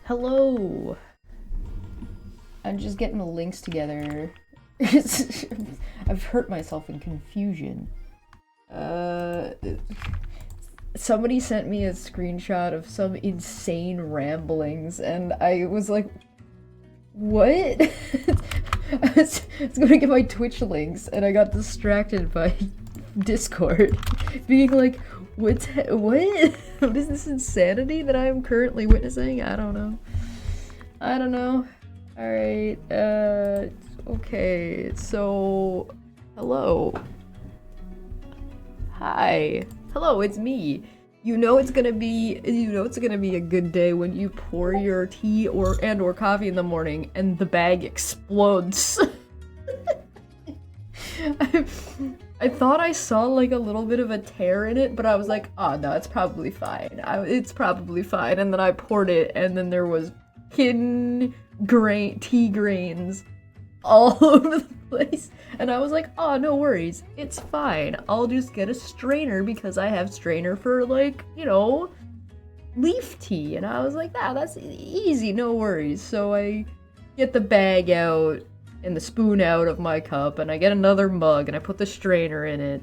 Hello. I'm just getting the links together. I've hurt myself in confusion. Somebody sent me a screenshot of some insane ramblings, and I was like, what? I was going to get my Twitch links, and I got distracted by Discord, being like, what? What is this insanity that I am currently witnessing? I don't know. Alright, okay, so, hello. Hi. Hello, it's me. You know it's gonna be a good day when you pour your tea or coffee in the morning and the bag explodes. I thought I saw like a little bit of a tear in it, but I was like, oh no, it's probably fine. It's probably fine. And then I poured it, and then there was tea grains all over the place. And I was like, oh, no worries. It's fine. I'll just get a strainer because I have strainer for, like, you know, leaf tea. And I was like, that's easy, no worries. So I get the bag out and the spoon out of my cup, and I get another mug, and I put the strainer in it,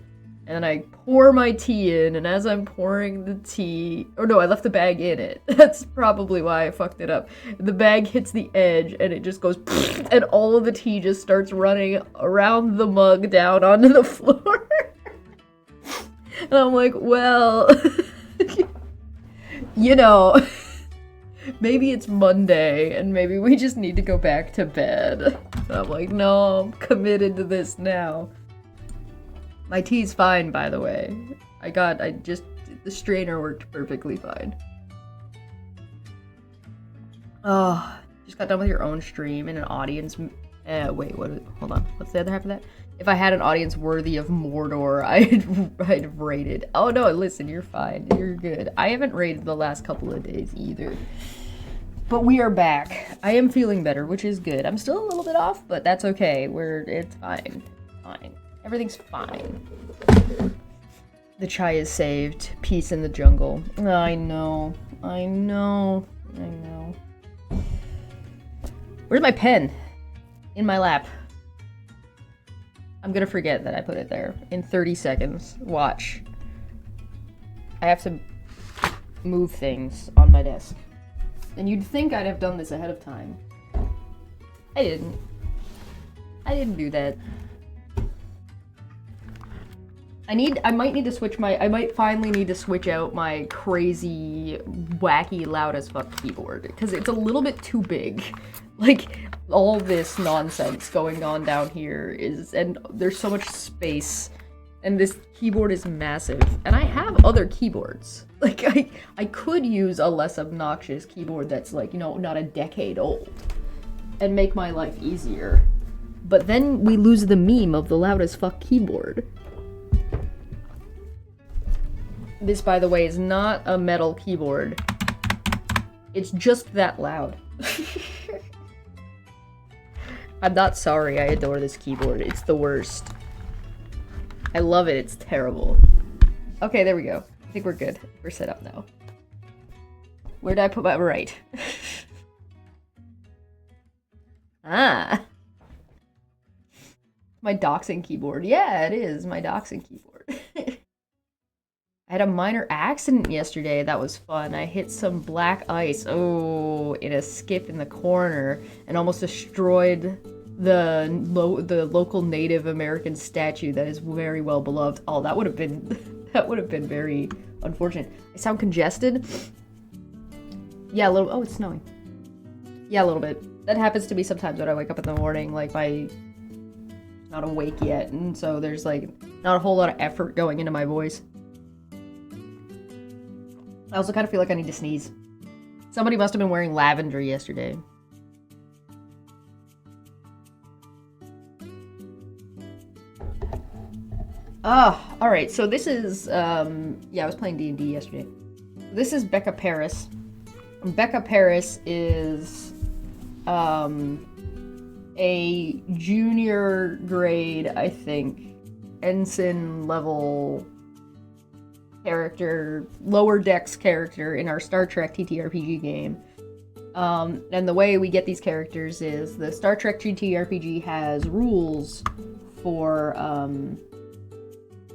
and I pour my tea in, and as I'm pouring the tea, or no, I left the bag in it. That's probably why I fucked it up. The bag hits the edge, and it just goes, and all of the tea just starts running around the mug down onto the floor. And I'm like, well, you know, maybe it's Monday, and maybe we just need to go back to bed. And I'm like, no, I'm committed to this now. My tea's fine, by the way. The strainer worked perfectly fine. Oh, just got done with your own stream and an audience. Wait, hold on. What's the other half of that? If I had an audience worthy of Mordor, I'd have rated. Oh no, listen, you're fine. You're good. I haven't rated the last couple of days either. But we are back. I am feeling better, which is good. I'm still a little bit off, but that's okay. It's fine. Fine. Everything's fine. The chai is saved. Peace in the jungle. I know. Where's my pen? In my lap. I'm gonna forget that I put it there. In 30 seconds. Watch. I have to move things on my desk. And you'd think I'd have done this ahead of time. I didn't. I didn't do that. I might finally need to switch out my crazy, wacky, loud as fuck keyboard, because it's a little bit too big. Like, all this nonsense going on down here and there's so much space, and this keyboard is massive, and I have other keyboards. Like, I could use a less obnoxious keyboard that's, like, you know, not a decade old, and make my life easier. But then we lose the meme of the loud as fuck keyboard. This, by the way, is not a metal keyboard. It's just that loud. I'm not sorry, I adore this keyboard. It's the worst. I love it, it's terrible. Okay, there we go. I think we're good. We're set up now. Where did I put my... right. Ah. My doxing keyboard. Yeah, it is my doxing keyboard. I had a minor accident yesterday. That was fun. I hit some black ice, in a skip in the corner, and almost destroyed the local Native American statue that is very well beloved. Oh, that would have been very unfortunate. I sound congested. Yeah, a little. Oh, it's snowing. Yeah, a little bit. That happens to me sometimes when I wake up in the morning, like I'm not awake yet, and so there's like not a whole lot of effort going into my voice. I also kind of feel like I need to sneeze. Somebody must have been wearing lavender yesterday. Alright, so this is, yeah, I was playing D&D yesterday. This is Becca Paris. Becca Paris is, a junior grade, I think, ensign level character, lower decks character in our Star Trek TTRPG game. And the way we get these characters is the Star Trek GT has rules for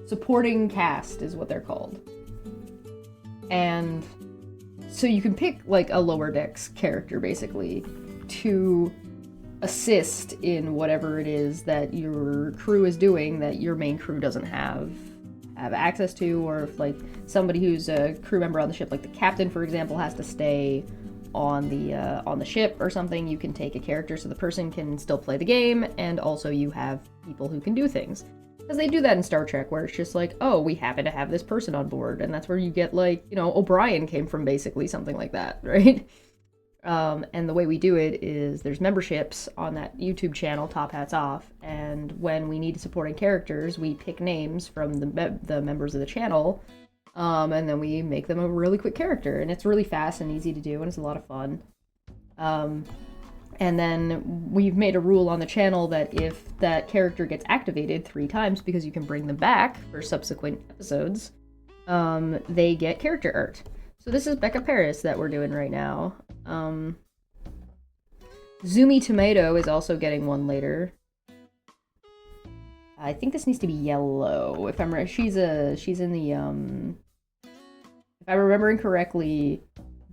supporting cast is what they're called. And so you can pick like a lower decks character basically to assist in whatever it is that your crew is doing that your main crew doesn't have access to, or if like somebody who's a crew member on the ship, like the captain for example, has to stay on the ship or something, you can take a character so the person can still play the game, and also you have people who can do things. Because they do that in Star Trek, where it's just like, oh, we happen to have this person on board, and that's where you get like, you know, O'Brien came from, basically, something like that, right? And the way we do it is there's memberships on that YouTube channel, Top Hats Off, and when we need supporting characters, we pick names from the members of the channel, and then we make them a really quick character, and it's really fast and easy to do, and it's a lot of fun. And then we've made a rule on the channel that if that character gets activated 3 times, because you can bring them back for subsequent episodes, they get character art. So this is Becca Paris that we're doing right now. Zumi Tomato is also getting one later. I think this needs to be yellow. If I'm right, she's in the if I'm remembering correctly,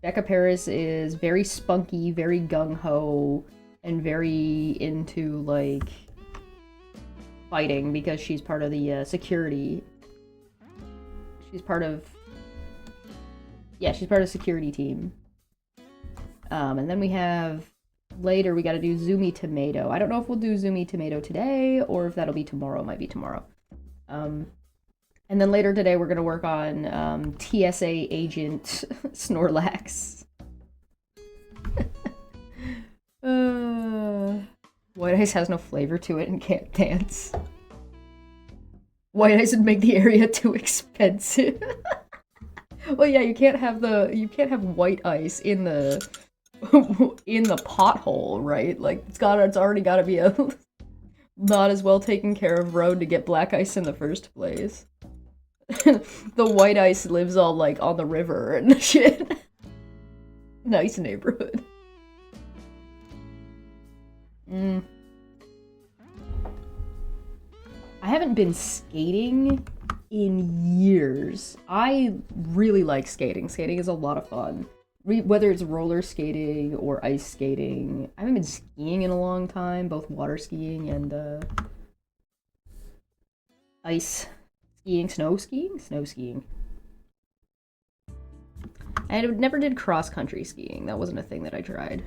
Becca Paris is very spunky, very gung-ho, and very into like fighting because she's part of the security. She's part of security team. And then we have later we got to do Zumi Tomato. I don't know if we'll do Zumi Tomato today or if that'll be tomorrow. Might be tomorrow. And then later today we're gonna work on TSA agent Snorlax. White Ice has no flavor to it and can't dance. White Ice would make the area too expensive. Well, yeah, you can't have White Ice in the in the pothole, right? Like it's already got to be a not as well taken care of road to get Black Ice in the first place. The White Ice lives all like on the river and shit. Nice neighborhood. I haven't been skating in years. I really like skating. Skating is a lot of fun. Whether it's roller skating or ice skating. I haven't been skiing in a long time, both water skiing and ice skiing, snow skiing. I never did cross-country skiing. That wasn't a thing that I tried.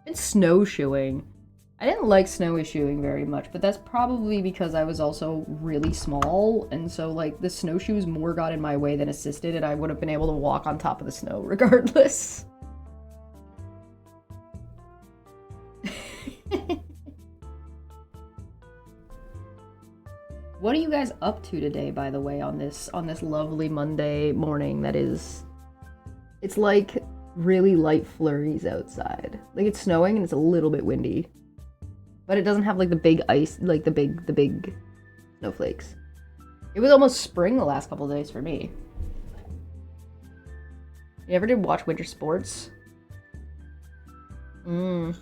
And snowshoeing. I didn't like snowshoeing very much, but that's probably because I was also really small, and so like the snowshoes more got in my way than assisted, and I would have been able to walk on top of the snow regardless. What are you guys up to today, by the way, on this lovely Monday morning that is... It's like really light flurries outside. Like it's snowing and it's a little bit windy. But it doesn't have like the big ice, like the big snowflakes. It was almost spring the last couple of days for me. You ever did watch winter sports? You're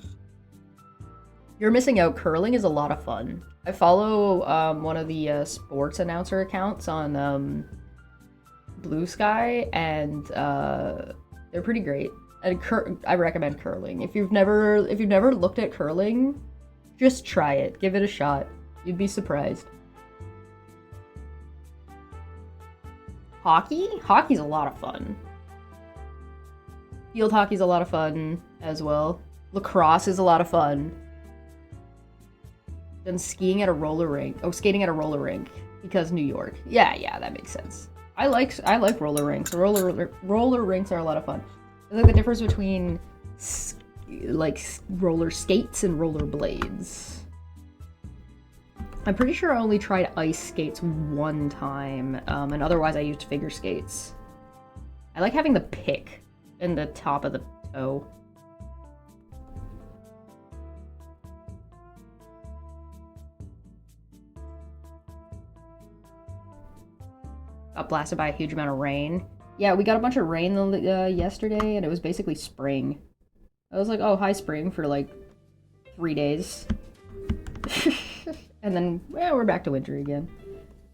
missing out. Curling is a lot of fun. I follow one of the sports announcer accounts on Blue Sky, and they're pretty great. And I recommend curling. If you've never looked at curling, just try it. Give it a shot. You'd be surprised. Hockey? Hockey's a lot of fun. Field hockey's a lot of fun as well. Lacrosse is a lot of fun. Then skiing at a roller rink. Oh, skating at a roller rink because New York. Yeah, that makes sense. I like roller rinks. Roller rinks are a lot of fun. It's like the difference between roller skates and roller blades. I'm pretty sure I only tried ice skates one time, and otherwise I used figure skates. I like having the pick in the top of the toe. Got blasted by a huge amount of rain. Yeah, we got a bunch of rain yesterday, and it was basically spring. I was like, oh, hi spring for like 3 days. And then, yeah, we're back to winter again.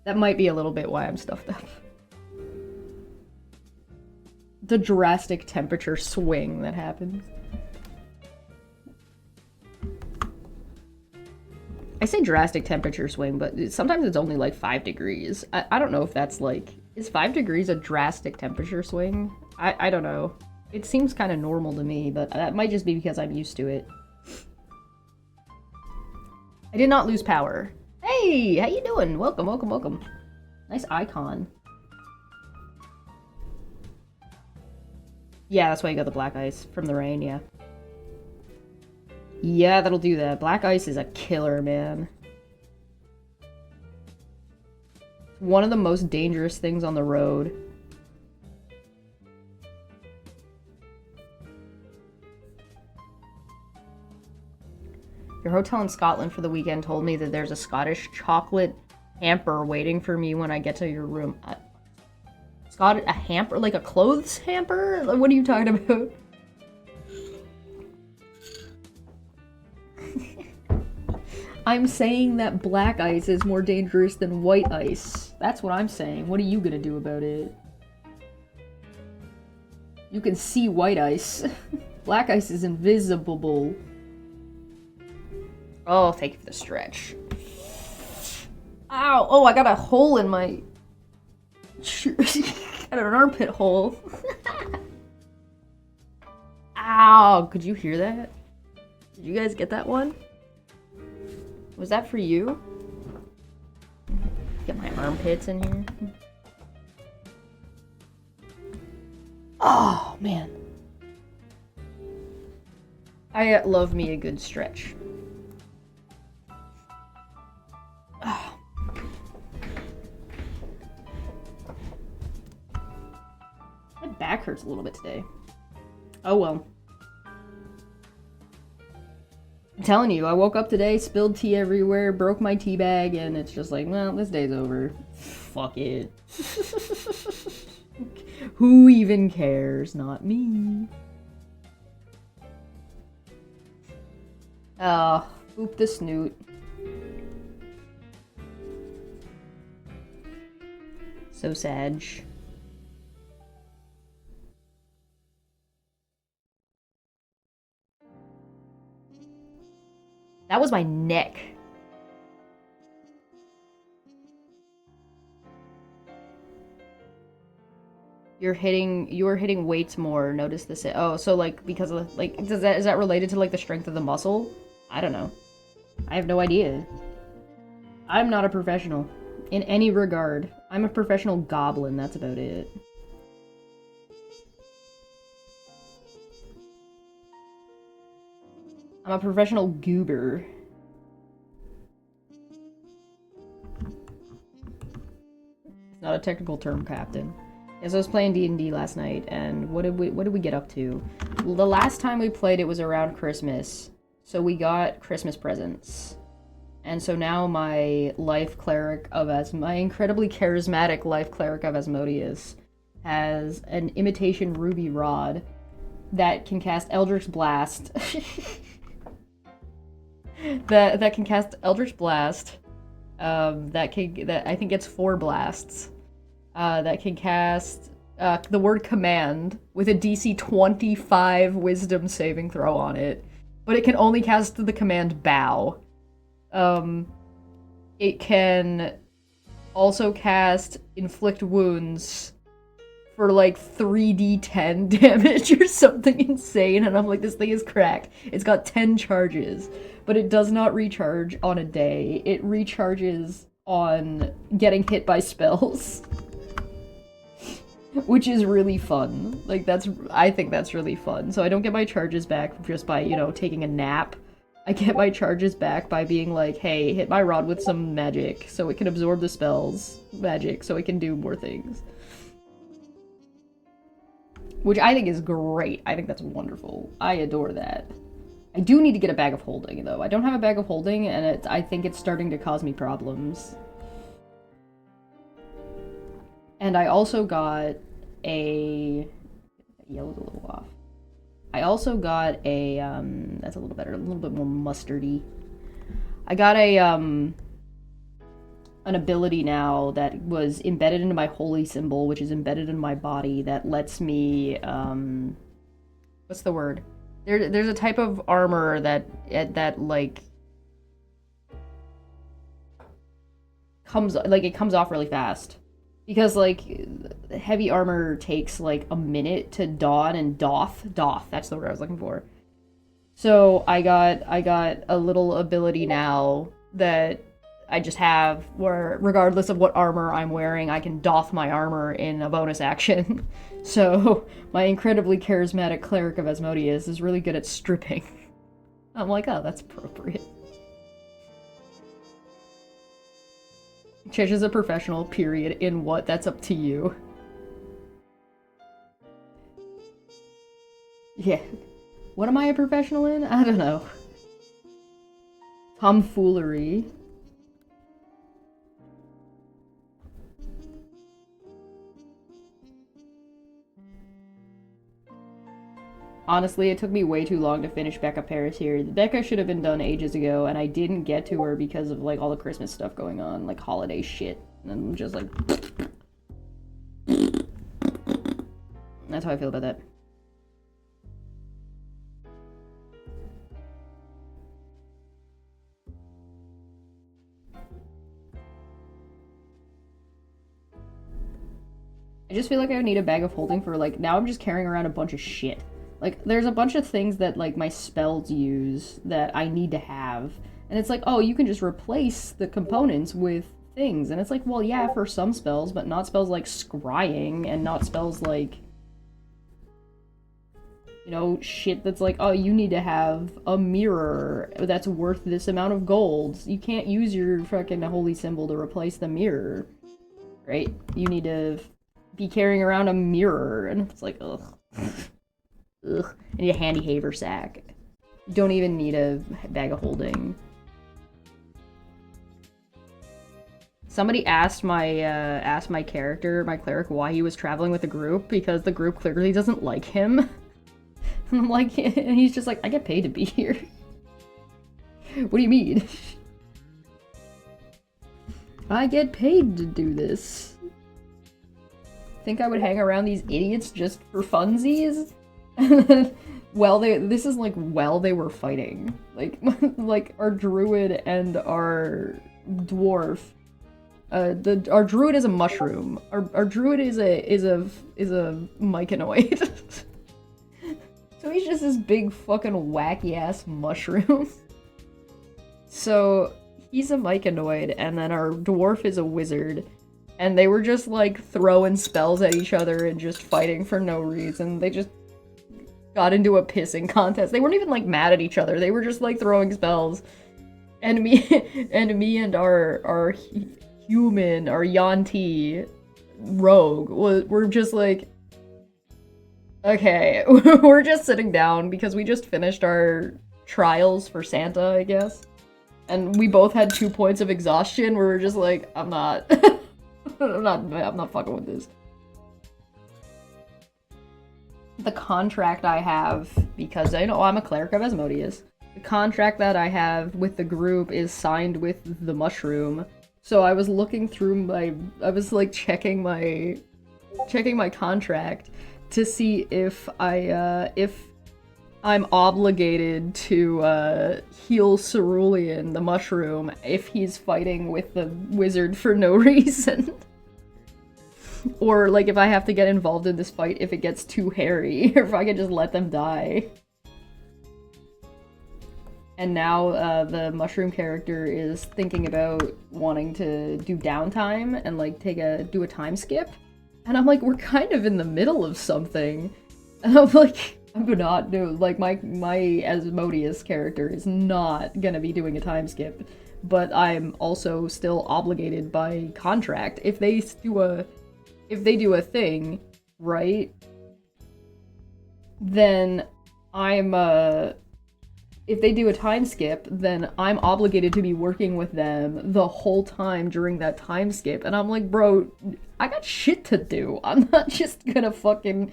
That might be a little bit why I'm stuffed up. The drastic temperature swing that happens. I say drastic temperature swing, but sometimes it's only like 5 degrees. I don't know if that's like... Is 5 degrees a drastic temperature swing? I don't know. It seems kind of normal to me, but that might just be because I'm used to it. I did not lose power. Hey, how you doing? Welcome, welcome, welcome. Nice icon. Yeah, that's why you got the black ice from the rain, yeah. Yeah, that'll do that. Black ice is a killer, man. One of the most dangerous things on the road. Your hotel in Scotland for the weekend told me that there's a Scottish chocolate hamper waiting for me when I get to your room. A hamper? Like a clothes hamper? What are you talking about? I'm saying that black ice is more dangerous than white ice. That's what I'm saying. What are you gonna do about it? You can see white ice. Black ice is invisible. Oh, thank you for the stretch. Ow! Oh, I got a hole in my... got an armpit hole. Ow! Could you hear that? Did you guys get that one? Was that for you? Get my armpits in here. Oh, man. I love me a good stretch. Oh. My back hurts a little bit today. Oh well. I'm telling you, I woke up today, spilled tea everywhere, broke my tea bag, and it's just like, well, this day's over. Fuck it. Who even cares? Not me. Boop the snoot. So sad. That was my neck. You are hitting weights more. Notice this. Oh, so like because of like is that related to like the strength of the muscle? I don't know. I have no idea. I'm not a professional in any regard. I'm a professional goblin. That's about it. I'm a professional goober. It's not a technical term, Captain. Yes, I was playing D&D last night, and what did we get up to? The last time we played, it was around Christmas, so we got Christmas presents. And so now my life cleric of my incredibly charismatic life cleric of Asmodeus has an imitation ruby rod that can cast Eldritch Blast. that can cast Eldritch Blast. That I think it's 4 blasts. That can cast the word command with a DC 25 wisdom saving throw on it. But it can only cast the command bow. It can also cast inflict wounds for like 3d10 damage or something insane, and I'm like, this thing is crack. It's got 10 charges, but it does not recharge on a day. It recharges on getting hit by spells. Which is really fun. Like, I think that's really fun. So I don't get my charges back just by, you know, taking a nap. I get my charges back by being like, hey, hit my rod with some magic so it can absorb the spells. Magic, so it can do more things. Which I think is great. I think that's wonderful. I adore that. I do need to get a bag of holding, though. I don't have a bag of holding, and I think it's starting to cause me problems. And I also got a... Yellow's a little off. I also got a, that's a little better, a little bit more mustardy. I got a, an ability now that was embedded into my holy symbol, which is embedded in my body, that lets me, what's the word? There's a type of armor that, like, comes off really fast. Because, like, heavy armor takes, like, a minute to don and doff, that's the word I was looking for. So I got a little ability now that I just have, where regardless of what armor I'm wearing, I can doff my armor in a bonus action. So my incredibly charismatic cleric of Asmodeus is really good at stripping. I'm like, oh, that's appropriate. Chesh is a professional, period. In what? That's up to you. Yeah. What am I a professional in? I don't know. Tomfoolery. Honestly, it took me way too long to finish Becca Paris here. Becca should have been done ages ago, and I didn't get to her because of, like, all the Christmas stuff going on, like, holiday shit. And I'm just like... That's how I feel about that. I just feel like I need a bag of holding for, like, now I'm just carrying around a bunch of shit. Like, there's a bunch of things that, like, my spells use that I need to have. And it's like, oh, you can just replace the components with things. And it's like, well, yeah, for some spells, but not spells like scrying, and not spells like, you know, shit that's like, oh, you need to have a mirror that's worth this amount of gold. You can't use your fucking holy symbol to replace the mirror, right? You need to be carrying around a mirror, and it's like, ugh. Ugh. I need a handy haversack. Don't even need a bag of holding. Somebody asked my character, my cleric, why he was traveling with the group, because the group clearly doesn't like him. I'm like, and he's just like, I get paid to be here. What do you mean? I get paid to do this. Think I would hang around these idiots just for funsies? Well, this is like while they were fighting. Like, like our druid and our dwarf. Our druid is a mushroom. Our druid is a myconoid. So he's just this big fucking wacky ass mushroom. So he's a myconoid, and then our dwarf is a wizard. And they were just like throwing spells at each other and just fighting for no reason. They just got into a pissing contest. They weren't even like mad at each other. They were just like throwing spells. And me and our human, our Yanti rogue were just like, okay, we're just sitting down because we just finished our trials for Santa, I guess. And we both had 2 points of exhaustion where we're just like, I'm not I'm not fucking with this. The contract I have, because I know I'm a cleric of Asmodeus, the contract that I have with the group is signed with the mushroom. So I was looking through I was like checking my contract to see if I'm obligated to heal Cerulean, the mushroom, if he's fighting with the wizard for no reason. Or, like, if I have to get involved in this fight if it gets too hairy, or if I can just let them die. And now, the mushroom character is thinking about wanting to do downtime and, like, do a time skip. And I'm like, we're kind of in the middle of something. And I'm like, I'm not doing, like, my Asmodeus character is not gonna be doing a time skip. But I'm also still obligated by contract. If they do a thing, right, then I'm, if they do a time skip, then I'm obligated to be working with them the whole time during that time skip. And I'm like, bro, I got shit to do. I'm not just gonna fucking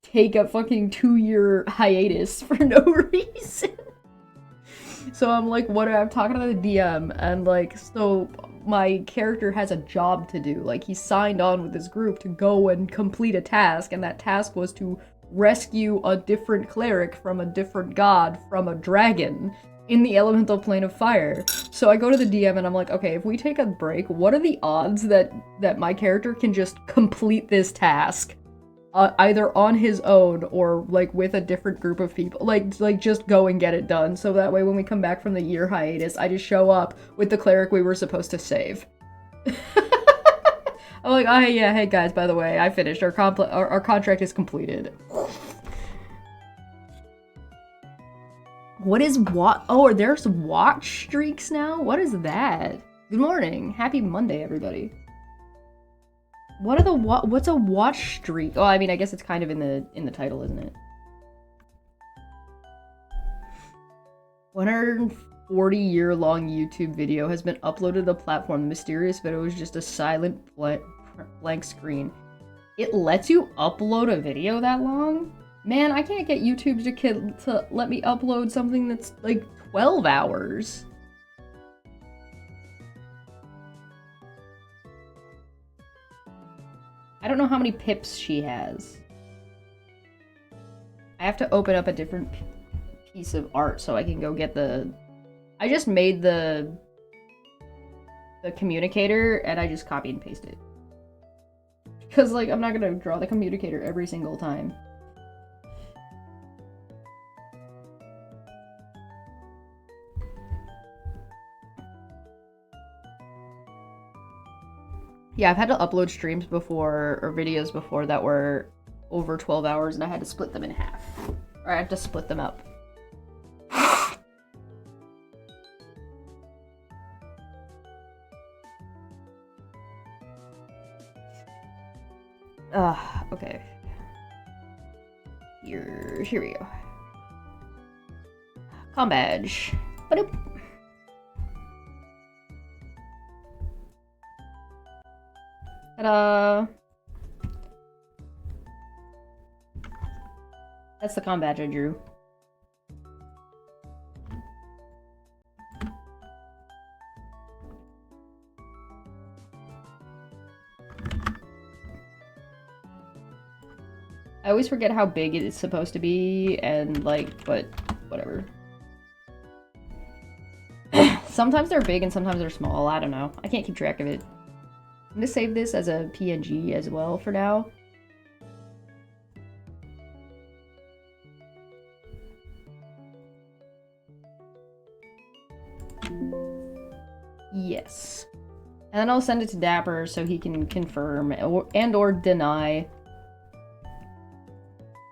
take a fucking 2-year hiatus for no reason. So I'm like, what? I'm talking to the DM, and like, so my character has a job to do. Like, he signed on with this group to go and complete a task, and that task was to rescue a different cleric from a different god from a dragon in the elemental plane of fire. So I go to the DM and I'm like, okay, if we take a break, what are the odds that my character can just complete this task? Either on his own or like with a different group of people, like just go and get it done, so that way when we come back from the year hiatus, I just show up with the cleric we were supposed to save. I'm like, oh yeah, hey guys, by the way, I finished. Our contract is completed. What is what? Oh, there's watch streaks now? What is that? Good morning. Happy Monday, everybody. What are the what's a watch streak? Oh, I mean, I guess it's kind of in the title, isn't it? 140-year-long YouTube video has been uploaded to the platform. The mysterious video is just a silent blank screen. It lets you upload a video that long? Man, I can't get YouTube to let me upload something that's like 12 hours. I don't know how many pips she has. I have to open up a different piece of art so I can go get the... I just made the communicator and I just copied and pasted it. Because, like, I'm not gonna draw the communicator every single time. Yeah, I've had to upload streams before, or videos before, that were over 12 hours, and I had to split them in half. Or I had to split them up. Okay. Here we go. Com badge. Ba-doop. Ta-da! That's the com badge I drew. I always forget how big it is supposed to be, and like, but whatever. Sometimes they're big and sometimes they're small, I don't know. I can't keep track of it. I'm gonna save this as a PNG as well for now. Yes. And then I'll send it to Dapper so he can confirm or deny.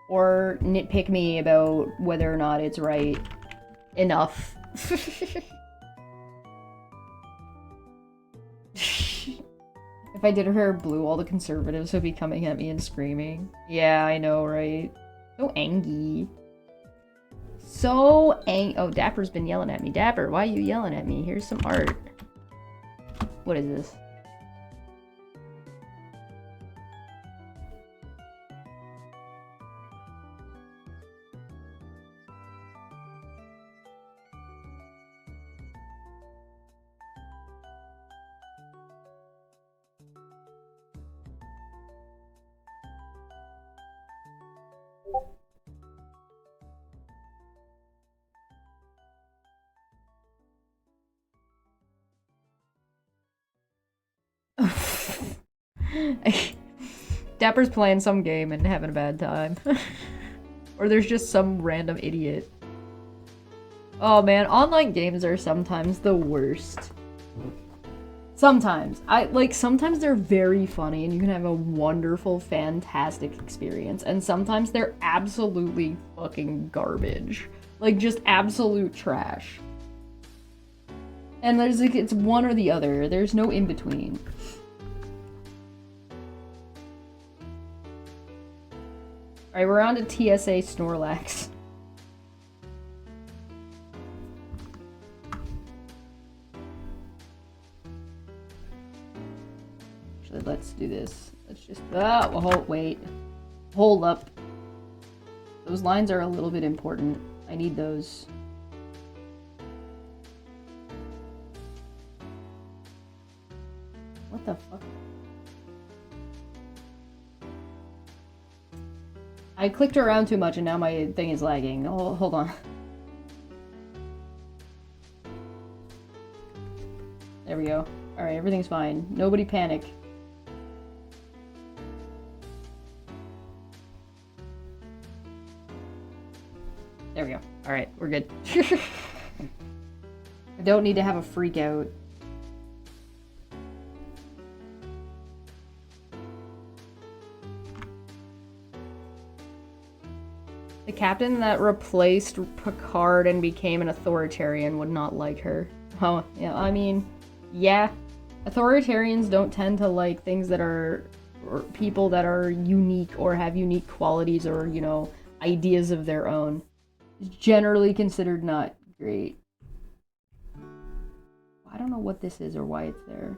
Or nitpick me about whether or not it's right enough. If I did her hair blue, all the conservatives would be coming at me and screaming. Yeah, I know, right? So angry. So Oh, Dapper's been yelling at me. Dapper, why are you yelling at me? Here's some art. What is this? Dapper's playing some game and having a bad time. Or there's just some random idiot. Oh man, online games are sometimes the worst. Sometimes. Sometimes they're very funny and you can have a wonderful, fantastic experience. And sometimes they're absolutely fucking garbage. Like, just absolute trash. And there's like, it's one or the other. There's no in-between. Alright, we're on to TSA Snorlax. let's do this. Let's just, oh, wait. Hold up. Those lines are a little bit important. I need those. What the fuck? I clicked around too much and now my thing is lagging. Oh, hold on. There we go. Alright, everything's fine. Nobody panic. There we go. Alright, we're good. I don't need to have a freak out. The captain that replaced Picard and became an authoritarian would not like her. Oh, yeah, I mean, yeah. Authoritarians don't tend to like things that are, or people that are unique or have unique qualities or, you know, ideas of their own. It's generally considered not great. I don't know what this is or why it's there.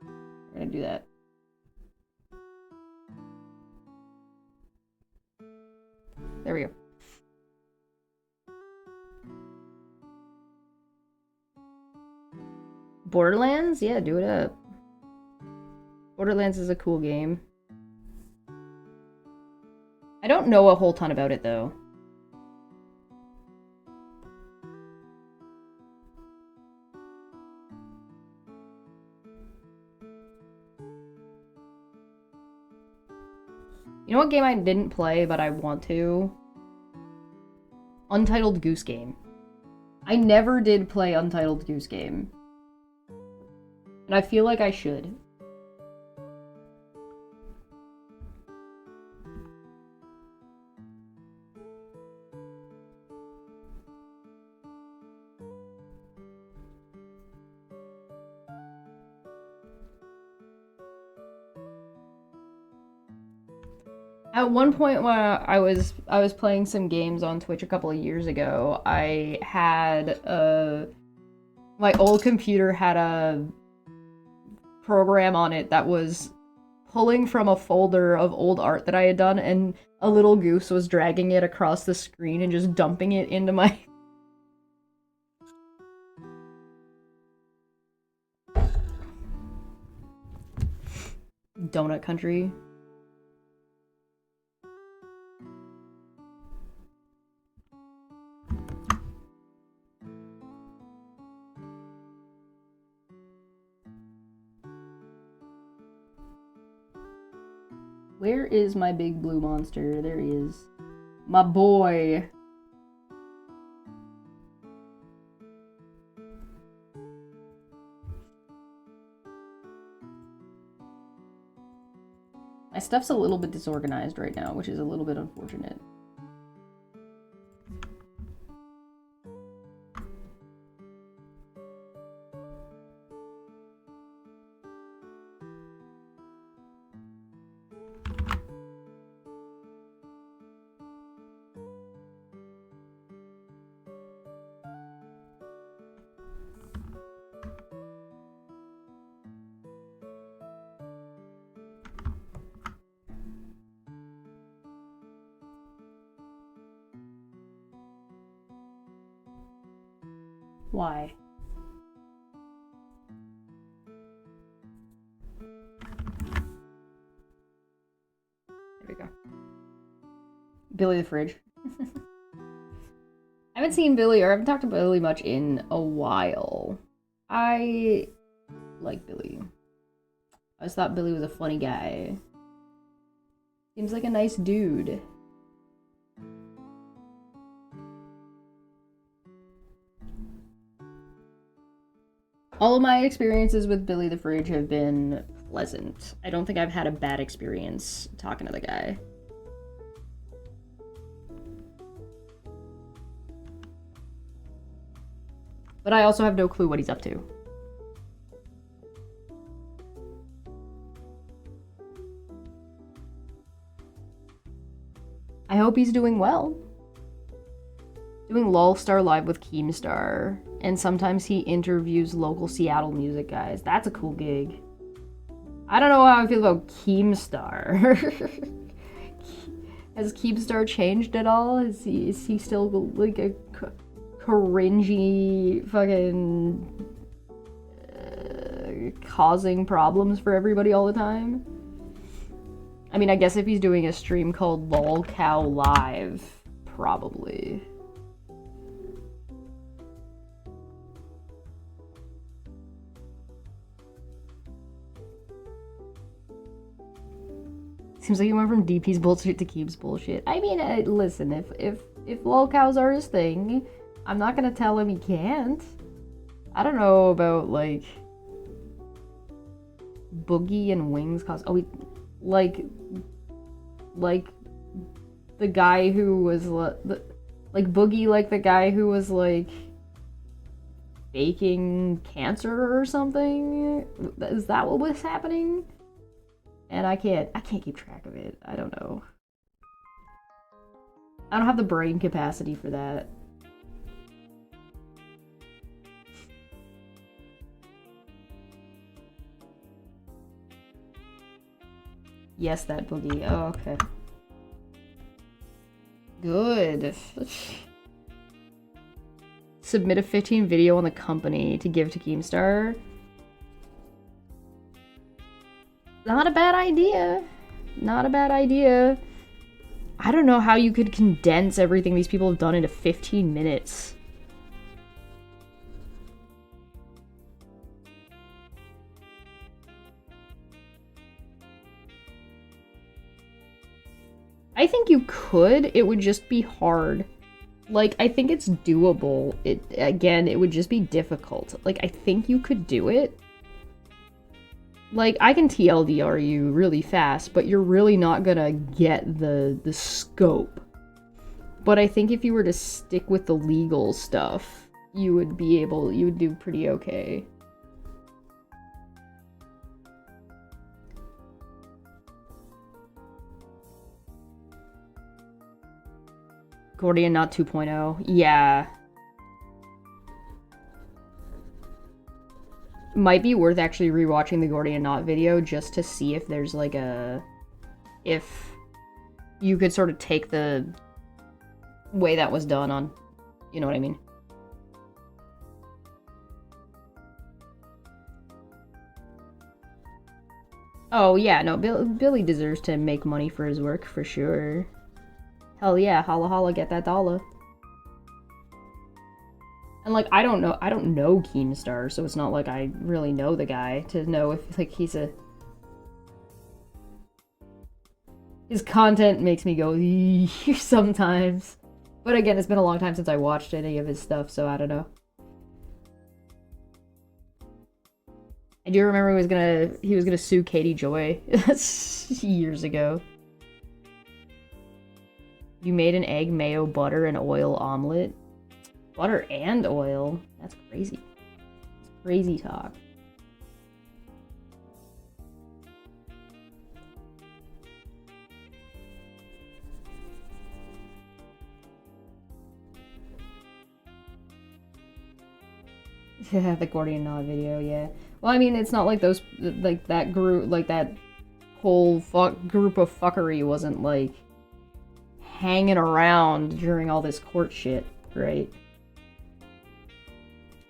We're gonna do that. There we go. Borderlands? Yeah, do it up. Borderlands is a cool game. I don't know a whole ton about it, though. You know what game I didn't play, but I want to? Untitled Goose Game. I never did play Untitled Goose Game. And I feel like I should. At one point when I was playing some games on Twitch a couple of years ago, I had my old computer had a program on it that was pulling from a folder of old art that I had done, and a little goose was dragging it across the screen and just dumping it into my Donut Country. Where is my big blue monster? There he is. My boy. My stuff's a little bit disorganized right now, which is a little bit unfortunate. Why? There we go. Billy the Fridge. I haven't seen Billy, or I haven't talked to Billy much in a while. I like Billy. I just thought Billy was a funny guy. Seems like a nice dude. All of my experiences with Billy the Fridge have been pleasant. I don't think I've had a bad experience talking to the guy. But I also have no clue what he's up to. I hope he's doing well. Doing LOL Star Live with Keemstar. And sometimes he interviews local Seattle music guys. That's a cool gig. I don't know how I feel about Keemstar. Has Keemstar changed at all? Is he still like a cringy fucking causing problems for everybody all the time? I mean, I guess if he's doing a stream called LOLcow Live, probably. Seems like he went from DP's bullshit to Keeb's bullshit. I mean, listen, if lolcows are his thing, I'm not gonna tell him he can't. I don't know about, like, Boogie and Wings cause. Oh, like the guy who was like Boogie, like the guy who was like faking cancer or something. Is that what was happening? And I can't keep track of it. I don't know. I don't have the brain capacity for that. Yes, that Boogie. Oh, okay. Good. Submit a 15 video on the company to give to Keemstar. Not a bad idea. Not a bad idea. I don't know how you could condense everything these people have done into 15 minutes. I think you could. It would just be hard. Like, I think it's doable. Again, it would just be difficult. Like, I think you could do it. Like, I can TLDR you really fast, but you're really not gonna get the scope. But I think if you were to stick with the legal stuff, you would do pretty okay. Gordian Knot 2.0. Yeah. Might be worth actually rewatching the Gordian Knot video just to see if there's like if you could sort of take the way that was done on, you know what I mean? Oh yeah, no, Billy deserves to make money for his work for sure. Hell yeah, holla holla, get that dollar. And, like, I don't know Keemstar, so it's not like I really know the guy to know if, like, he's a... His content makes me go, sometimes. But again, it's been a long time since I watched any of his stuff, so I don't know. I do remember he was gonna sue Katie Joy. Years ago. You made an egg, mayo, butter, and oil omelet. Butter and oil? That's crazy. That's crazy talk. Yeah, the Gordian Knot video, yeah. Well, I mean, it's not like those, like, that group, like, that whole group of fuckery wasn't, like, hanging around during all this court shit, right?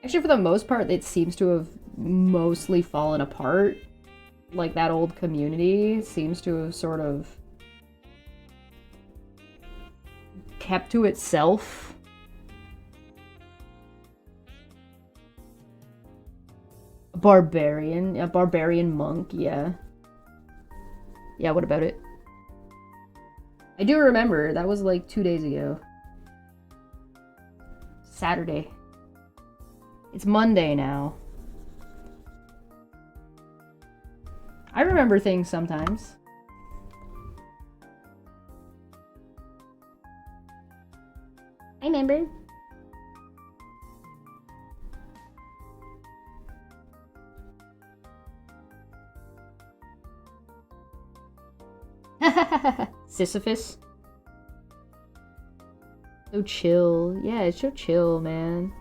Actually, for the most part, it seems to have mostly fallen apart. Like, that old community seems to have sort of kept to itself. A barbarian monk, yeah. Yeah, what about it? I do remember, that was like 2 days ago. Saturday. It's Monday now. I remember things sometimes. I remember. Sisyphus. So chill. Yeah, it's so chill, man.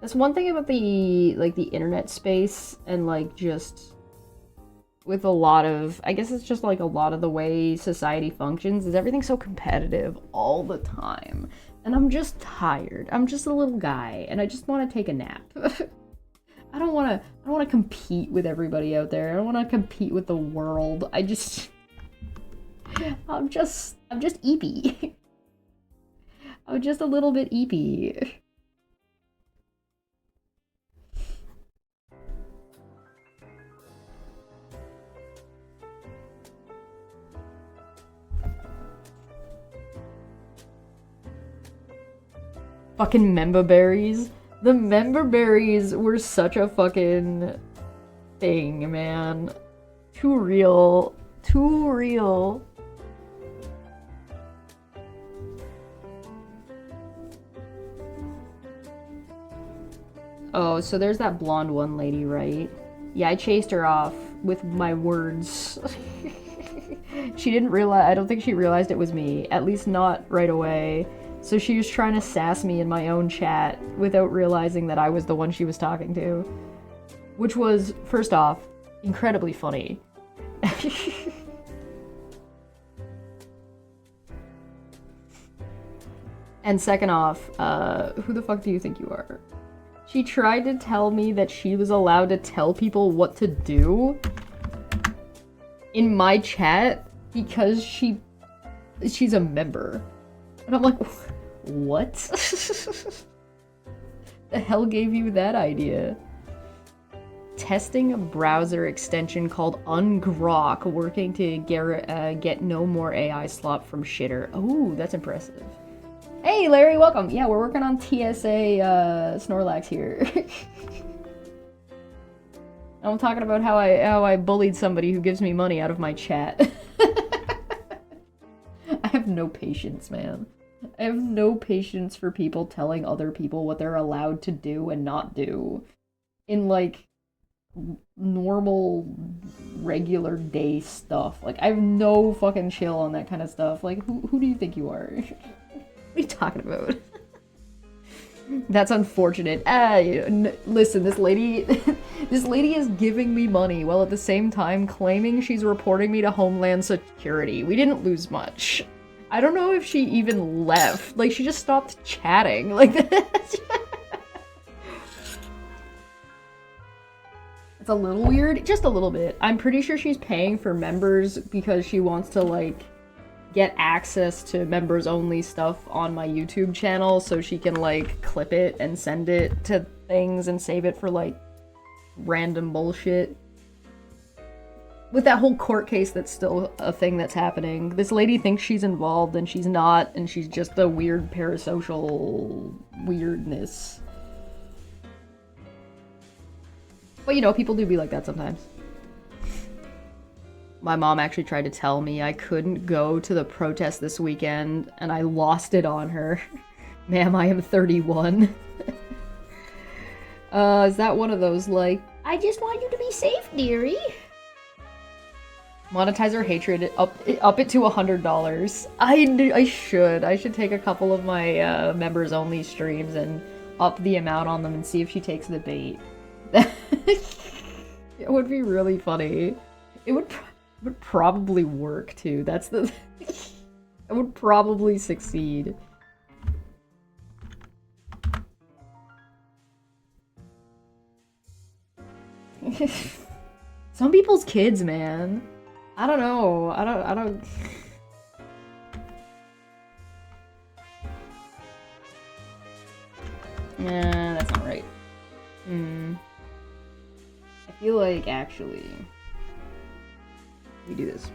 That's one thing about the, like, the internet space and, like, just with a lot of, I guess it's just, like, a lot of the way society functions is everything's so competitive all the time. And I'm just tired. I'm just a little guy, and I just want to take a nap. I don't want to compete with everybody out there. I don't want to compete with the world. I'm just eepy. I'm just a little bit eepy. Fucking member berries. The member berries were such a fucking thing, man. Too real. Too real. Oh, so there's that blonde one lady, right? Yeah, I chased her off with my words. She didn't realize, I don't think she realized it was me, at least not right away. So she was trying to sass me in my own chat without realizing that I was the one she was talking to. Which was, first off, incredibly funny. And second off, who the fuck do you think you are? She tried to tell me that she was allowed to tell people what to do in my chat because she's a member. And I'm like, what? The hell gave you that idea? Testing a browser extension called Ungrok, working to get no more AI slop from shitter. Oh, that's impressive. Hey, Larry, welcome. Yeah, we're working on TSA Snorlax here. I'm talking about how I bullied somebody who gives me money out of my chat. I have no patience, man. I have no patience for people telling other people what they're allowed to do and not do in, like, normal, regular day stuff. Like, I have no fucking chill on that kind of stuff. Like, who do you think you are? What are you talking about? That's unfortunate. Listen, this lady is giving me money while at the same time claiming she's reporting me to Homeland Security. We didn't lose much. I don't know if she even left. Like, she just stopped chatting. Like, it's a little weird. Just a little bit. I'm pretty sure she's paying for members because she wants to, like, get access to members only stuff on my YouTube channel so she can, like, clip it and send it to things and save it for, like, random bullshit. With that whole court case that's still a thing that's happening, this lady thinks she's involved and she's not, and she's just a weird parasocial weirdness. But, you know, people do be like that sometimes. My mom actually tried to tell me I couldn't go to the protest this weekend, and I lost it on her. Ma'am, I am 31. Is that one of those, like, I just want you to be safe, dearie? Monetize her hatred, up it to $100. I should take a couple of my members only streams and up the amount on them and see if she takes the bait. It would be really funny. It would probably work too. That's the it would probably succeed. Some people's kids, man. I don't know. I don't Nah, that's not right. I feel like actually we do this.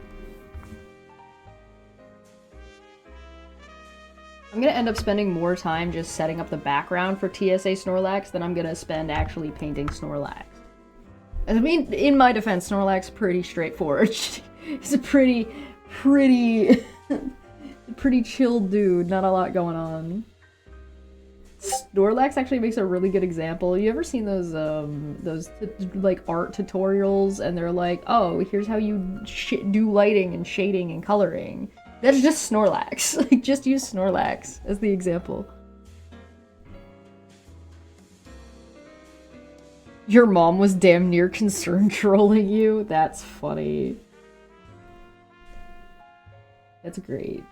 I'm gonna end up spending more time just setting up the background for TSA Snorlax than I'm gonna spend actually painting Snorlax. I mean, in my defense, Snorlax pretty straightforward. He's a pretty chill dude, not a lot going on. Snorlax actually makes a really good example. You ever seen those like art tutorials and they're like, oh, here's how you do lighting and shading and coloring. That's just Snorlax. Like, just use Snorlax as the example. Your mom was damn near concerned trolling you? That's funny. That's great.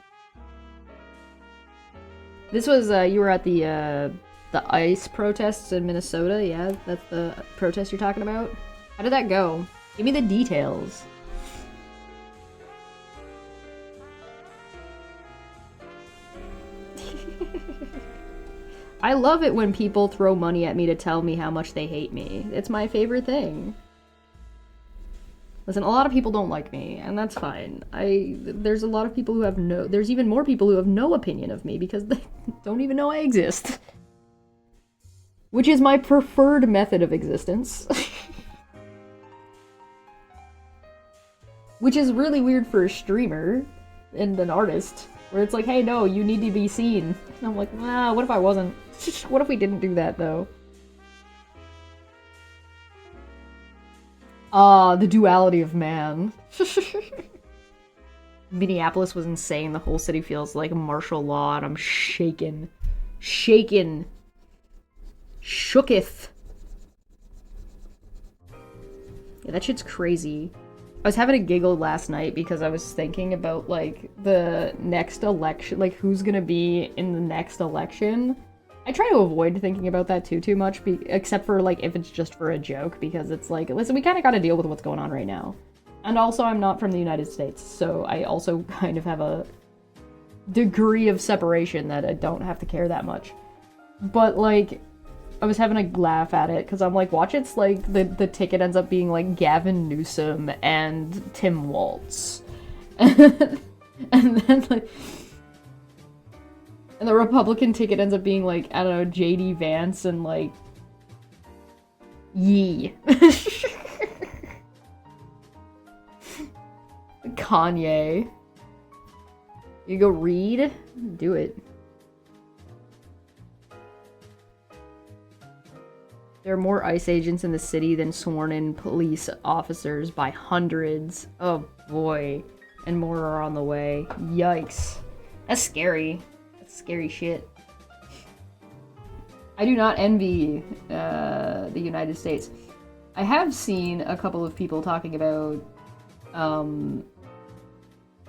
This was, you were at the ICE protests in Minnesota, yeah? That's the protest you're talking about? How did that go? Give me the details. I love it when people throw money at me to tell me how much they hate me. It's my favorite thing. Listen, a lot of people don't like me, and that's fine. There's a lot of people who have there's even more people who have no opinion of me because they don't even know I exist. Which is my preferred method of existence. Which is really weird for a streamer and an artist, where it's like, hey, no, you need to be seen. And I'm like, wow, what if I wasn't? What if we didn't do that, though? Ah, the duality of man. Minneapolis was insane. The whole city feels like martial law, and I'm shaken. Shaken. Shooketh. Yeah, that shit's crazy. I was having a giggle last night because I was thinking about, like, the next election, like, who's gonna be in the next election. I try to avoid thinking about that too much, except for, like, if it's just for a joke, because it's like, listen, we kind of gotta deal with what's going on right now. And also, I'm not from the United States, so I also kind of have a degree of separation that I don't have to care that much. But, like, I was having a laugh at it, because I'm like, watch it's like, the ticket ends up being, like, Gavin Newsom and Tim Walz. And then, like... And the Republican ticket ends up being, like, I don't know, J.D. Vance and, like... Yee. Kanye. You go read? Do it. There are more ICE agents in the city than sworn-in police officers by hundreds. Oh boy. And more are on the way. Yikes. That's scary. That's scary shit. I do not envy the United States. I have seen a couple of people talking about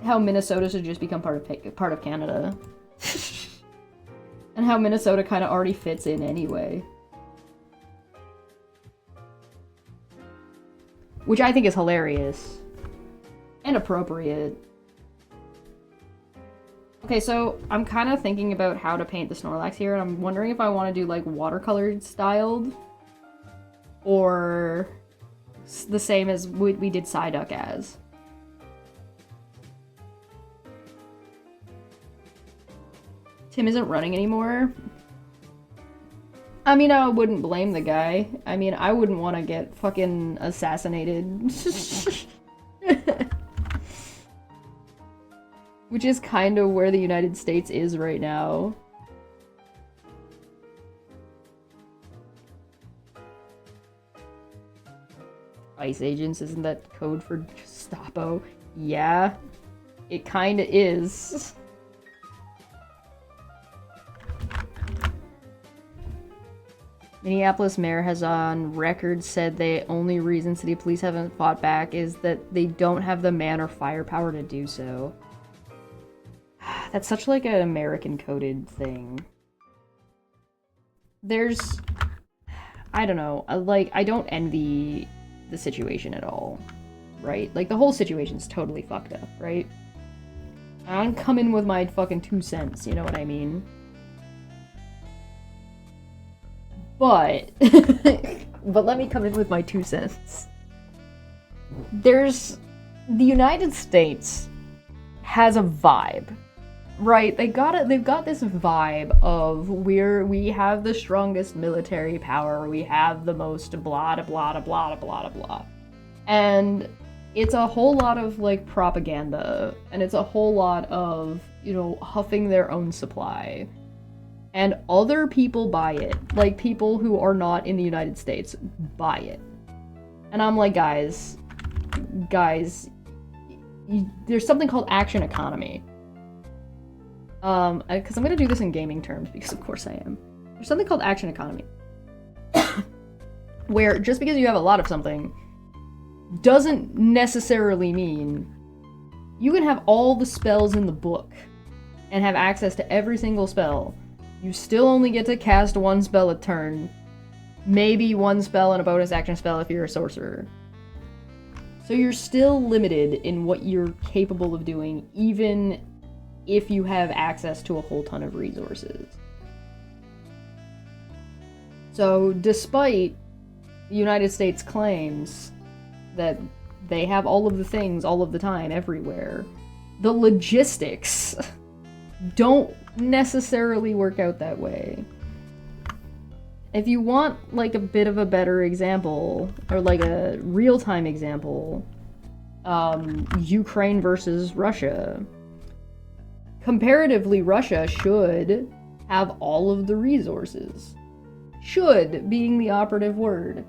how Minnesota should just become part of Canada. And how Minnesota kind of already fits in anyway. Which I think is hilarious. And appropriate. Okay, so I'm kind of thinking about how to paint the Snorlax here, and I'm wondering if I want to do, like, watercolor styled. Or the same as we did Psyduck as. Tim isn't running anymore. I mean, I wouldn't blame the guy. I mean, I wouldn't want to get fucking assassinated. Which is kind of where the United States is right now. ICE agents, isn't that code for Gestapo? Yeah, it kinda is. Minneapolis mayor has on record said the only reason city police haven't fought back is that they don't have the man or firepower to do so. That's such like an American coded thing. There's... I don't know. I don't envy the situation at all. Right? Like, the whole situation's totally fucked up, right? I don't come in with my fucking 2 cents, you know what I mean? But... but let me come in with my 2 cents. There's... The United States has a vibe. Right, they've got this vibe of we have the strongest military power, we have the most blah blah blah blah blah blah. And it's a whole lot of, like, propaganda, and it's a whole lot of, you know, huffing their own supply. and other people buy it. Like, people who are not in the United States buy it. And I'm like, guys, there's something called action economy. Because I'm gonna do this in gaming terms, because of course I am. There's something called action economy. Where just because you have a lot of something doesn't necessarily mean you can have all the spells in the book and have access to every single spell. You still only get to cast one spell a turn. Maybe one spell and a bonus action spell if you're a sorcerer. So you're still limited in what you're capable of doing, even if you have access to a whole ton of resources. So despite the United States claims that they have all of the things all of the time, everywhere, the logistics don't necessarily work out that way. If you want, like, a bit of a better example, or like a real-time example, Ukraine versus Russia. Comparatively, Russia should have all of the resources. Should being the operative word.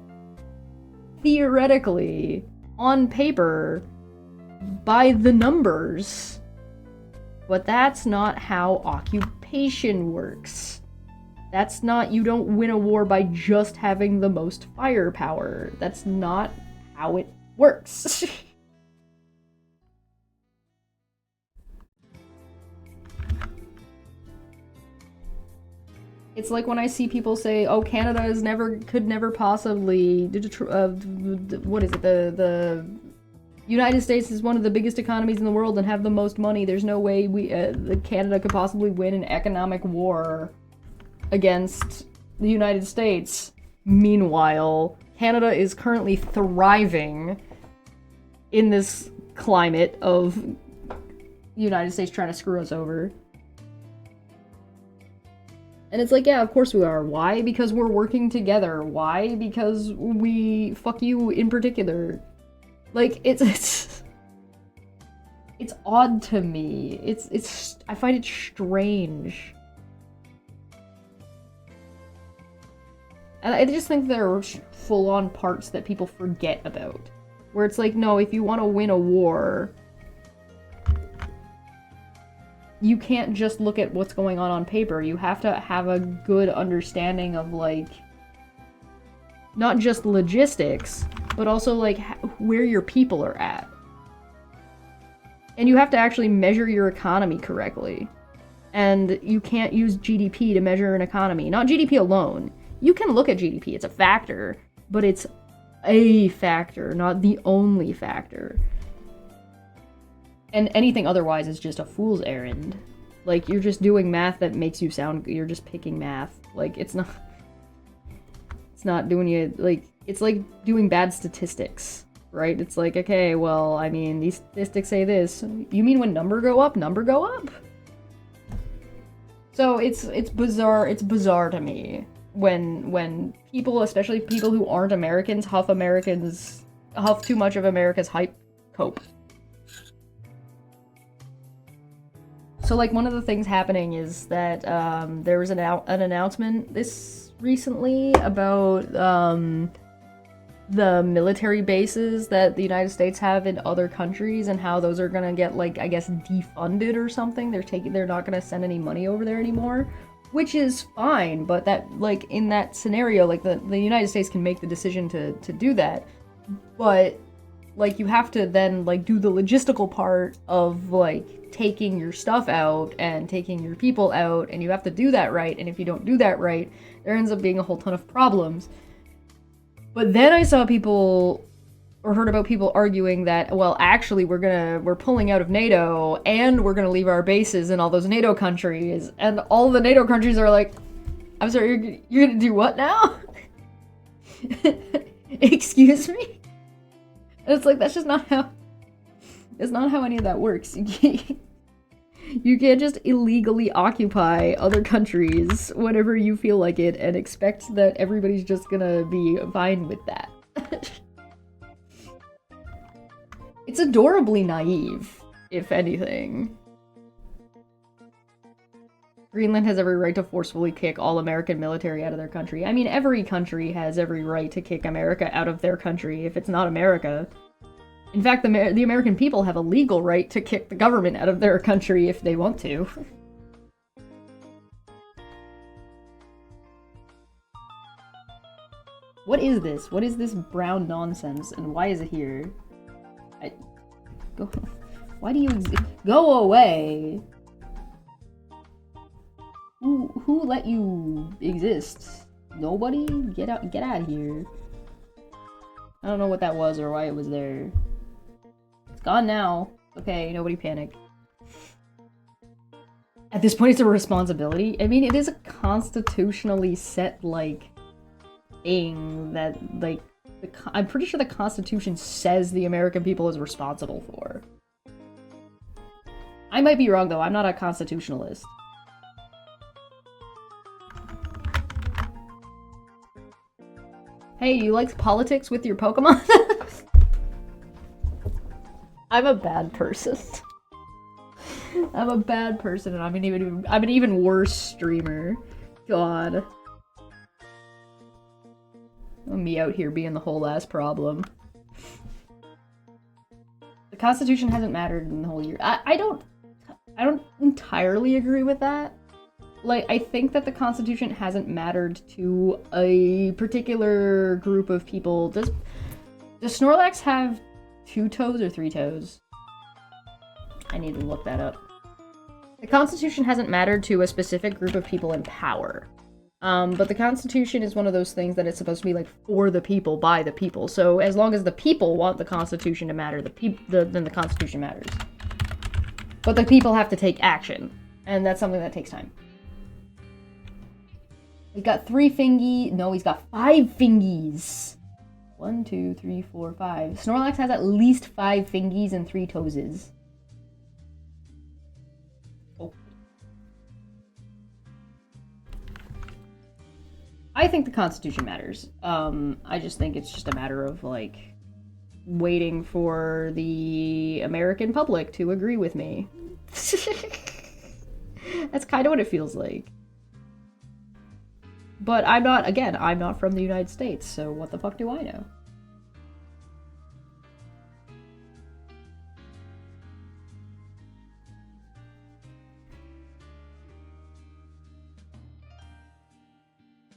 Theoretically, on paper, by the numbers. But that's not how occupation works. That's not, you don't win a war by just having the most firepower. That's not how it works. It's like when I see people say, "Oh, Canada could never possibly, what is it? The United States is one of the biggest economies in the world and have the most money. There's no way Canada could possibly win an economic war against the United States." Meanwhile, Canada is currently thriving in this climate of the United States trying to screw us over. And it's like, yeah, of course we are. Why? Because we're working together. Why? Because we fuck you in particular. Like, it's odd to me. I find it strange. And I just think there are full-on parts that people forget about. Where it's like, no, if you want to win a war, you can't just look at what's going on paper. You have to have a good understanding of, like, not just logistics, but also, like, where your people are at. And you have to actually measure your economy correctly. And you can't use GDP to measure an economy. Not GDP alone. You can look at GDP, it's a factor, but it's a factor, not the only factor. And anything otherwise is just a fool's errand. Like, you're just doing math that makes you sound, you're just picking math. Like, it's not doing you, like, it's like doing bad statistics, right? It's like, okay, well, I mean, these statistics say this. You mean when number go up? So it's bizarre to me when people, especially people who aren't Americans, huff too much of America's hype cope. So, like, one of the things happening is that there was an announcement this recently about the military bases that the United States have in other countries and how those are gonna get, like, I guess, defunded or something. They're not gonna send any money over there anymore, which is fine. But that, like, in that scenario, like, the United States can make the decision to do that, but, like, you have to then, like, do the logistical part of, like, taking your stuff out and taking your people out, and you have to do that right, and if you don't do that right, there ends up being a whole ton of problems. But then I saw people, or heard about people arguing that, well, actually we're pulling out of NATO, and we're gonna leave our bases in all those NATO countries, and all the NATO countries are like, I'm sorry, you're gonna do what now? Excuse me? And it's like, that's just not how, it's not how any of that works. You can't just illegally occupy other countries whenever you feel like it and expect that everybody's just gonna be fine with that. It's adorably naive, if anything. Greenland has every right to forcefully kick all American military out of their country. I mean, every country has every right to kick America out of their country if it's not America. In fact, the American people have a legal right to kick the government out of their country if they want to. What is this? What is this brown nonsense, and why is it here? Why do you go away? Who let you exist? Nobody? Get out of here. I don't know what that was or why it was there. It's gone now. Okay, nobody panic. At this point, it's a responsibility. I mean, it is a constitutionally set, like, thing that, like, I'm pretty sure the Constitution says the American people is responsible for. I might be wrong, though. I'm not a constitutionalist. Hey, you like politics with your Pokemon? I'm a bad person. I'm a bad person, and I'm an even worse streamer. God. Me out here being the whole ass problem. The Constitution hasn't mattered in the whole year. I don't entirely agree with that. Like, I think that the Constitution hasn't mattered to a particular group of people. Does Snorlax have 2 toes or 3 toes? I need to look that up. The Constitution hasn't mattered to a specific group of people in power. But the Constitution is one of those things that it's supposed to be, like, for the people, by the people. So as long as the people want the Constitution to matter, then the Constitution matters. But the people have to take action, and that's something that takes time. He's got 3 fingy. No, he's got 5 fingies. 1, 2, 3, 4, 5. Snorlax has at least 5 fingies and 3 toeses. Oh. I think the Constitution matters. I just think it's just a matter of, like, waiting for the American public to agree with me. That's kind of what it feels like. But I'm not from the United States, so what the fuck do I know?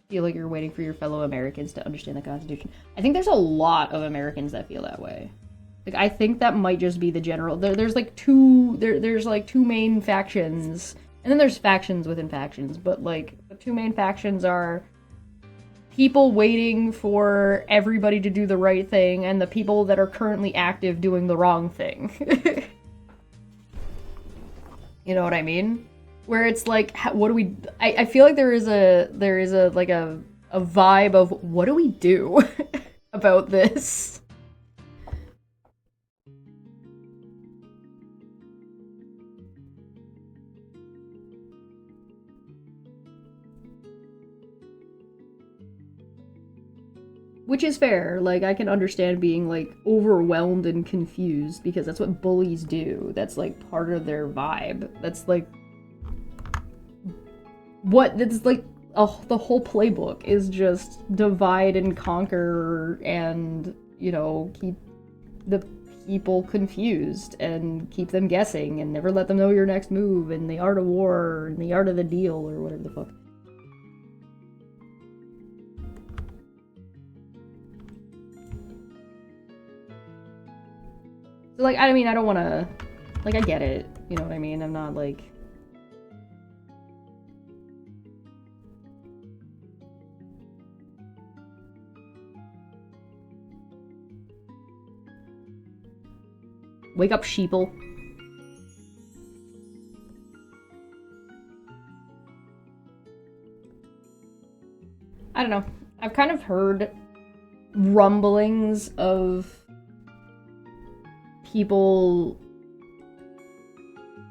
Feel like you're waiting for your fellow Americans to understand the Constitution. I think there's a lot of Americans that feel that way. Like, I think that might just be the general. There's like two main factions, and then there's factions within factions. But like the 2 main factions are people waiting for everybody to do the right thing, and the people that are currently active doing the wrong thing. You know what I mean? Where it's like, what do we? I feel like there is a like a vibe of what do we do about this? Which is fair. Like, I can understand being, like, overwhelmed and confused, because that's what bullies do. That's, like, part of their vibe. That's, like... That's, like, the whole playbook is just divide and conquer and, you know, keep the people confused and keep them guessing and never let them know your next move and the art of war and the art of the deal or whatever the fuck. Like, I mean, I don't want to... Like, I get it. You know what I mean? I'm not, like... Wake up, sheeple. I don't know. I've kind of heard rumblings of people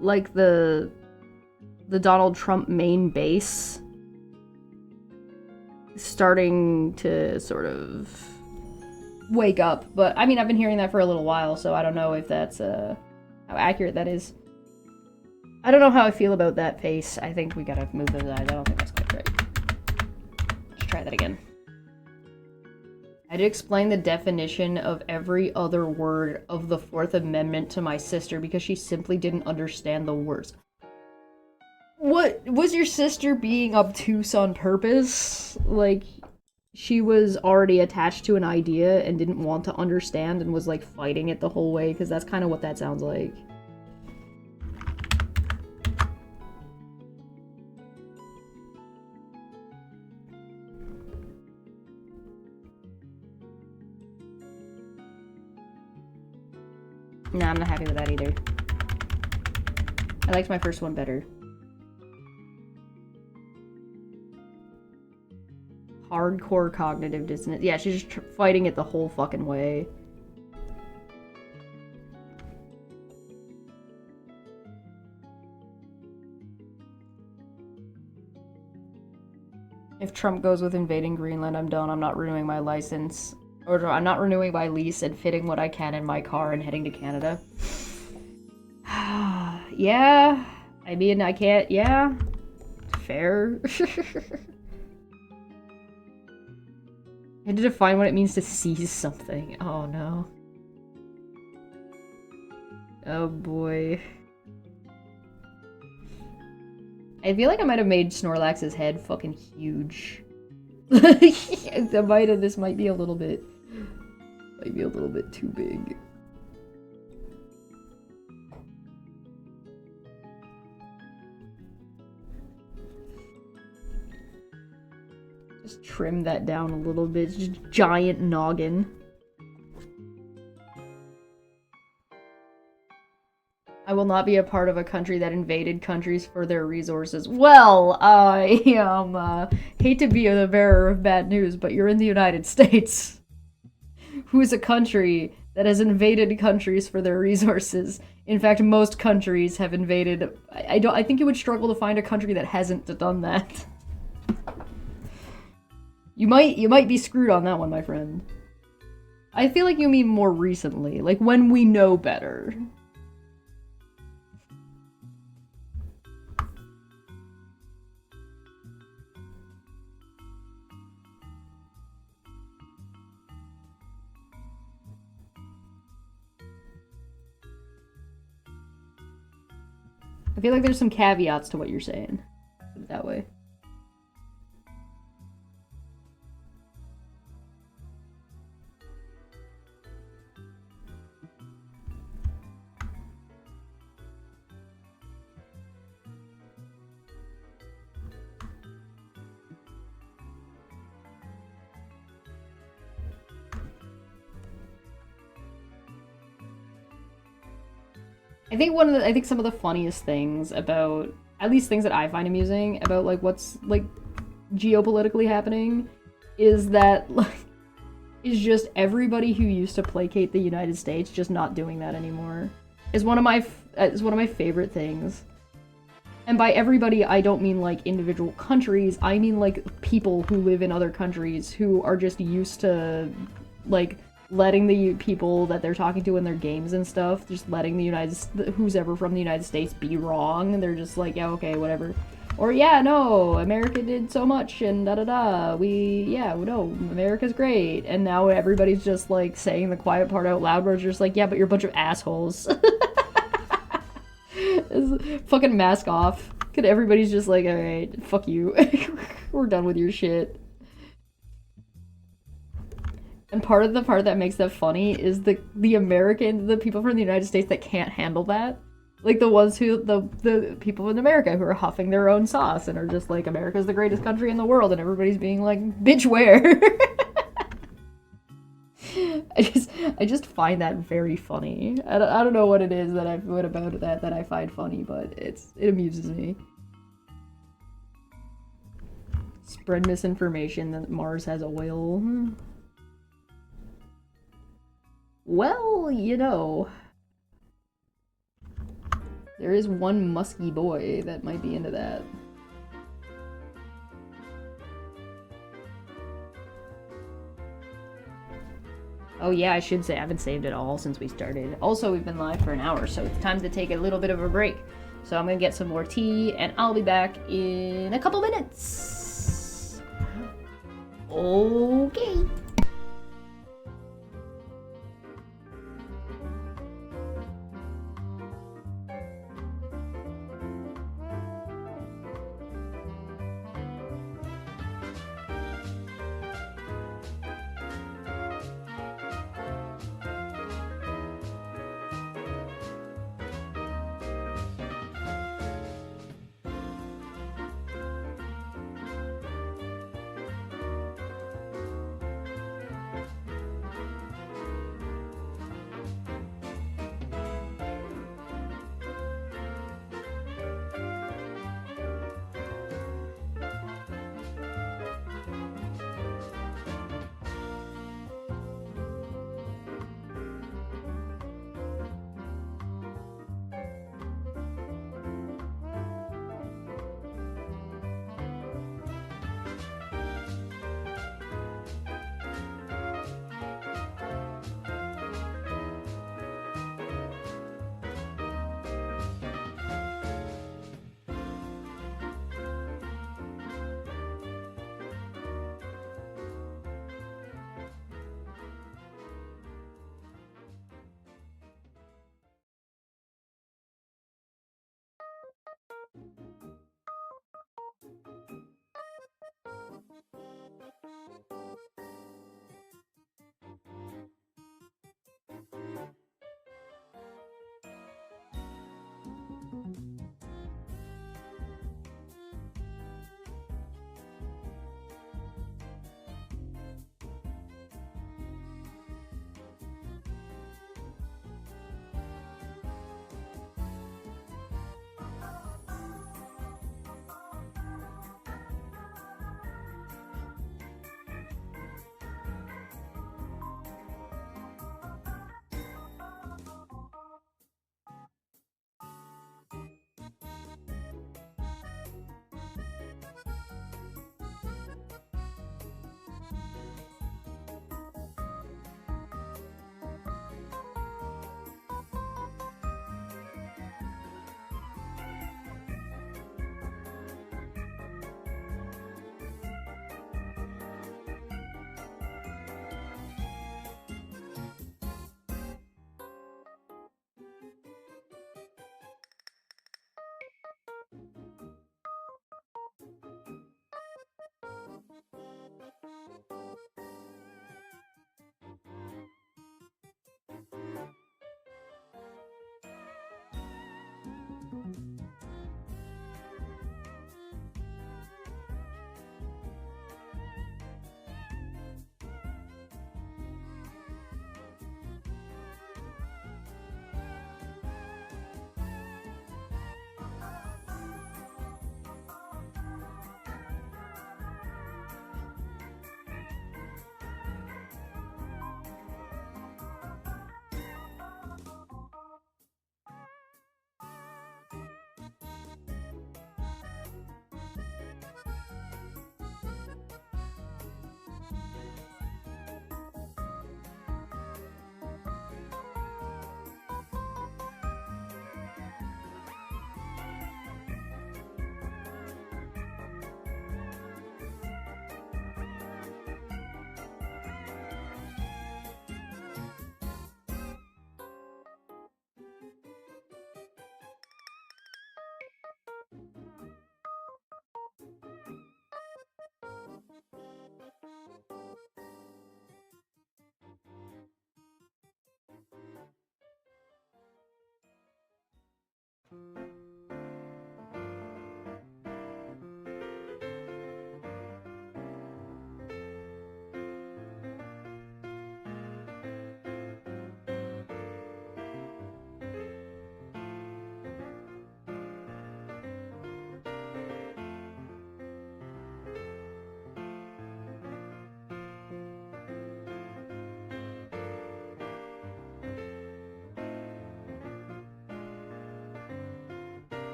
like the Donald Trump main base starting to sort of wake up. But I mean, I've been hearing that for a little while, so I don't know if that's how accurate that is. I don't know how I feel about that face. I think we gotta move those eyes. I don't think that's quite right. Let's try that again. I had to explain the definition of every other word of the Fourth Amendment to my sister because she simply didn't understand the words. What? Was your sister being obtuse on purpose? Like, she was already attached to an idea and didn't want to understand and was, like, fighting it the whole way? Because that's kind of what that sounds like. Nah, I'm not happy with that either. I liked my first one better. Hardcore cognitive dissonance. Yeah, she's just fighting it the whole fucking way. If Trump goes with invading Greenland, I'm done. I'm not renewing my license. Or no, I'm not renewing my lease and fitting what I can in my car and heading to Canada. Yeah. I mean, I can't... Yeah. Fair. I had to define what it means to seize something. Oh, no. Oh, boy. I feel like I might have made Snorlax's head fucking huge. This might be a little bit... Might be a little bit too big. Just trim that down a little bit. Just giant noggin. I will not be a part of a country that invaded countries for their resources. Well, I hate to be the bearer of bad news, but you're in the United States. Who is a country that has invaded countries for their resources. In fact, most countries have invaded... I think you would struggle to find a country that hasn't done that. You might be screwed on that one, my friend. I feel like you mean more recently, like when we know better. I feel like there's some caveats to what you're saying. Put it that way. I think some of the funniest things about, at least things that I find amusing about like what's like geopolitically happening, is that like is just everybody who used to placate the United States just not doing that anymore. Is one of my favorite things. And by everybody, I don't mean like individual countries. I mean like people who live in other countries who are just used to like letting the people that they're talking to in their games and stuff, just letting who's ever from the United States be wrong, and they're just like, yeah, okay, whatever. Or, yeah, no, America did so much, and da-da-da, no, America's great. And now everybody's just, like, saying the quiet part out loud, where it's just like, yeah, but you're a bunch of assholes. Fucking mask off. Cause everybody's just like, alright, fuck you. We're done with your shit. And part of that makes that funny is the people from the United States that can't handle that. Like the ones who, the people in America who are huffing their own sauce and are just like, America's the greatest country in the world, and everybody's being like, bitch, where? I just find that very funny. I don't know what it is about that I find funny, but it amuses me. Spread misinformation that Mars has oil. Well, you know, there is one musky boy that might be into that. Oh yeah, I should say I haven't saved it all since we started. Also, we've been live for an hour, so it's time to take a little bit of a break. So I'm gonna get some more tea, and I'll be back in a couple minutes. Okay.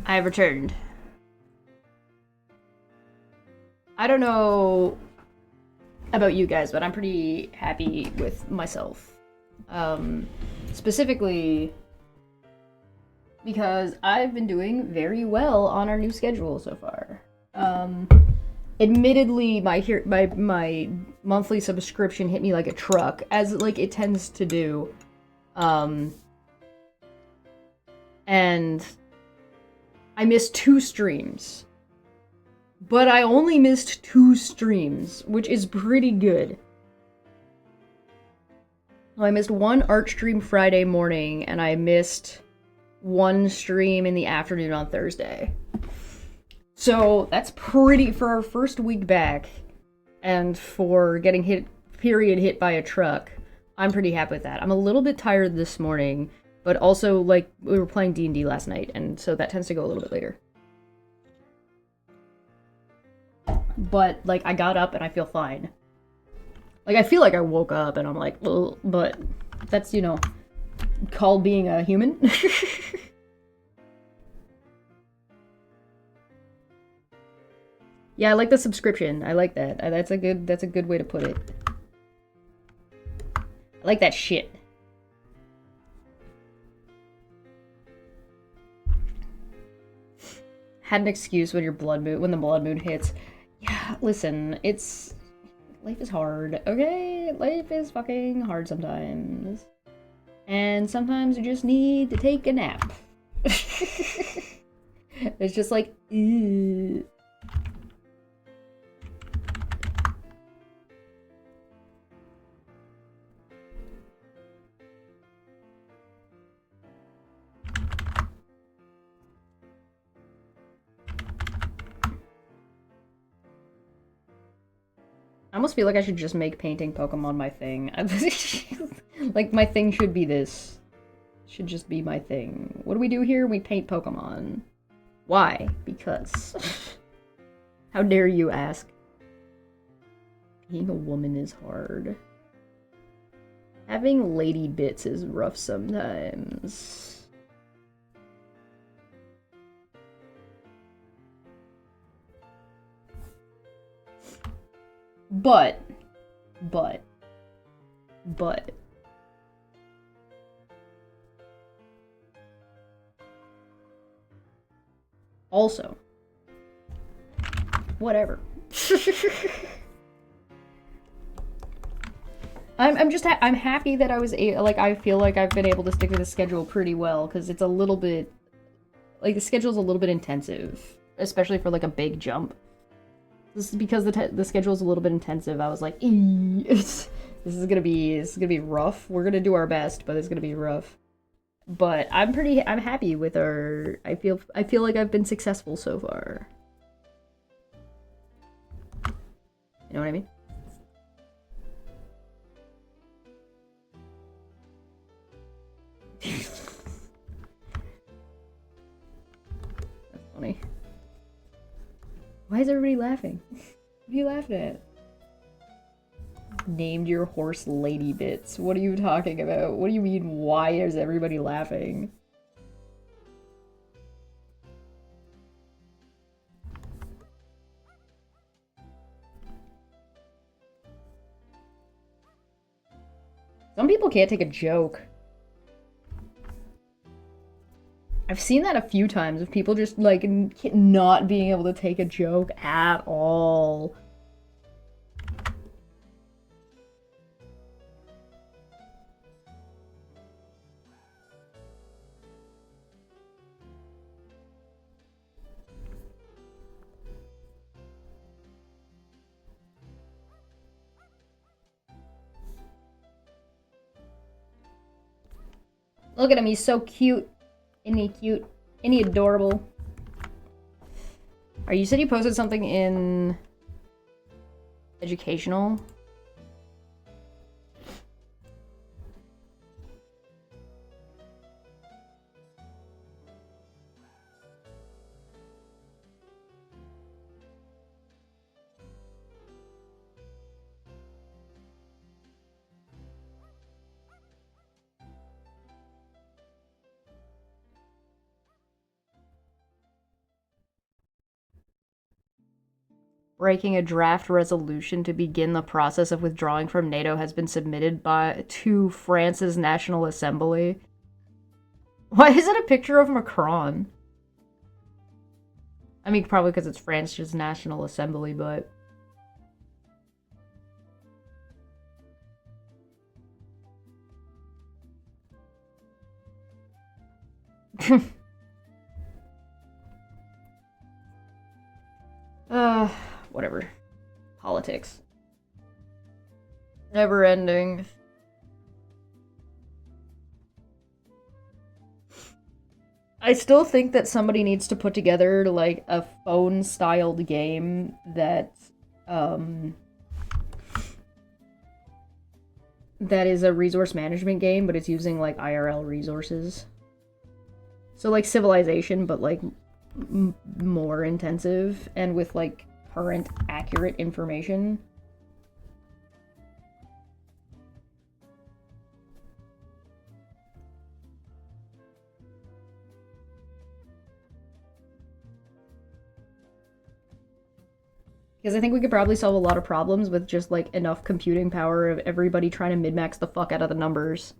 I have returned. I don't know about you guys, but I'm pretty happy with myself. Specifically because I've been doing very well on our new schedule so far. Admittedly, my monthly subscription hit me like a truck, as like it tends to do. And I missed 2 streams. But I only missed 2 streams, which is pretty good. I missed 1 art stream Friday morning, and I missed 1 stream in the afternoon on Thursday. So that's pretty for our first week back, and for getting hit by a truck. I'm pretty happy with that. I'm a little bit tired this morning, but also like we were playing D&D last night, and so that tends to go a little bit later. But like I got up and I feel fine. Like I feel like I woke up and I'm like, ugh, but that's, you know, called being a human. Yeah, I like the subscription. I like that. That's a good way to put it. I like that shit. Had an excuse when the blood moon hits. Yeah, listen, life is hard, okay? Life is fucking hard sometimes. And sometimes you just need to take a nap. It's just like, ew. I almost feel like I should just make painting Pokemon my thing. Like, my thing should be this. Should just be my thing. What do we do here? We paint Pokemon. Why? Because. How dare you ask? Being a woman is hard. Having lady bits is rough sometimes. But. Also. Whatever. I'm happy that I was I feel like I've been able to stick to the schedule pretty well, because it's a little bit, like, the schedule's a little bit intensive, especially for like a big jump. This is because the schedule's a little bit intensive. I was like, this is gonna be rough. We're gonna do our best, but it's gonna be rough. But I'm happy with our. I feel like I've been successful so far. You know what I mean? That's funny. Why is everybody laughing? What are you laughing at? Named your horse Lady Bits. What are you talking about? What do you mean, why is everybody laughing? Some people can't take a joke. I've seen that a few times of people just, like, not being able to take a joke at all. Look at him, he's so cute. Isn't he cute? Isn't he adorable? You said you posted something in educational? striking a draft resolution to begin the process of withdrawing from NATO has been submitted to France's National Assembly. Why is it a picture of Macron? I mean, probably because it's France's National Assembly, but... Whatever. Politics. Never ending. I still think that somebody needs to put together, like, a phone-styled game that, that is a resource management game, but it's using, like, IRL resources. So, like, Civilization, but, like, more intensive, and with, like, current, accurate information. Because I think we could probably solve a lot of problems with just, like, enough computing power of everybody trying to min-max the fuck out of the numbers.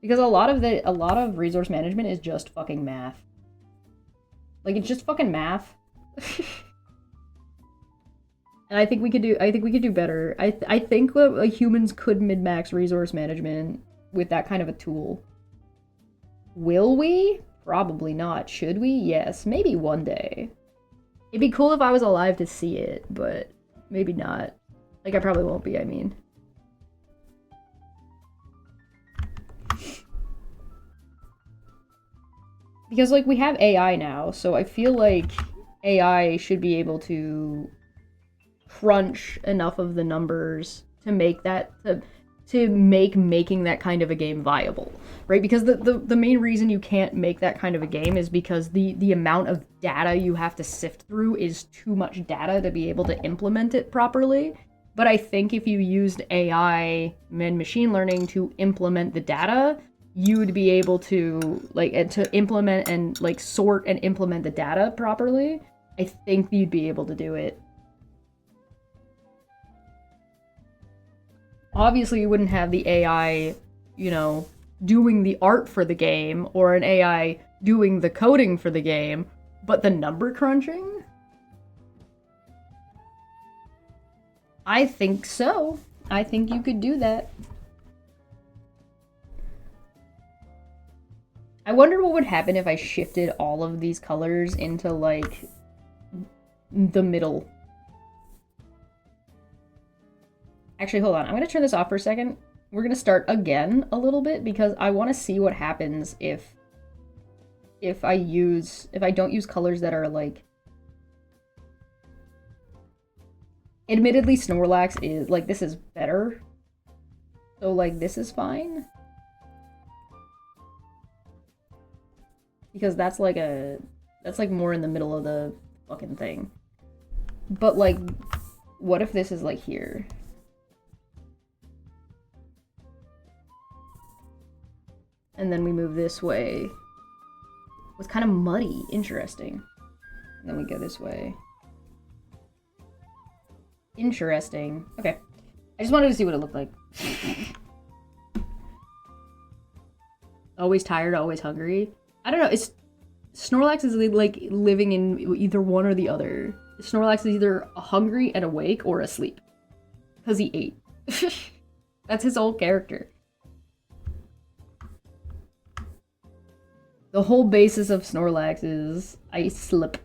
Because a lot of resource management is just fucking math. Like, it's just fucking math. And I think we could do better. I think that, like, humans could min-max resource management with that kind of a tool. Will we? Probably not. Should we? Yes. Maybe one day. It'd be cool if I was alive to see it, but maybe not. Like, I probably won't be, I mean. Because, like, we have AI now, so I feel like AI should be able to crunch enough of the numbers to make that, to make making that kind of a game viable, right? Because the main reason you can't make that kind of a game is because the amount of data you have to sift through is too much data to be able to implement it properly. But I think if you used AI and machine learning to implement the data, you would be able to, like, to implement and, like, sort and implement the data properly. I think you'd be able to do it. Obviously, you wouldn't have the AI, you know, doing the art for the game, or an AI doing the coding for the game, but the number crunching? I think so. I think you could do that. I wonder what would happen if I shifted all of these colors into, like, the middle. Actually, hold on. I'm going to turn this off for a second. We're going to start again a little bit because I want to see what happens if I don't use colors that are, like... Admittedly, Snorlax is, like, this is better. So, like, this is fine. Because that's like more in the middle of the fucking thing. But, like, what if this is, like, here? And then we move this way. It's kind of muddy. Interesting. And then we go this way. Interesting. Okay. I just wanted to see what it looked like. Always tired, always hungry. I don't know. It's Snorlax is, like, living in either one or the other. Snorlax is either hungry and awake or asleep. Because he ate. That's his whole character. The whole basis of Snorlax is I slip.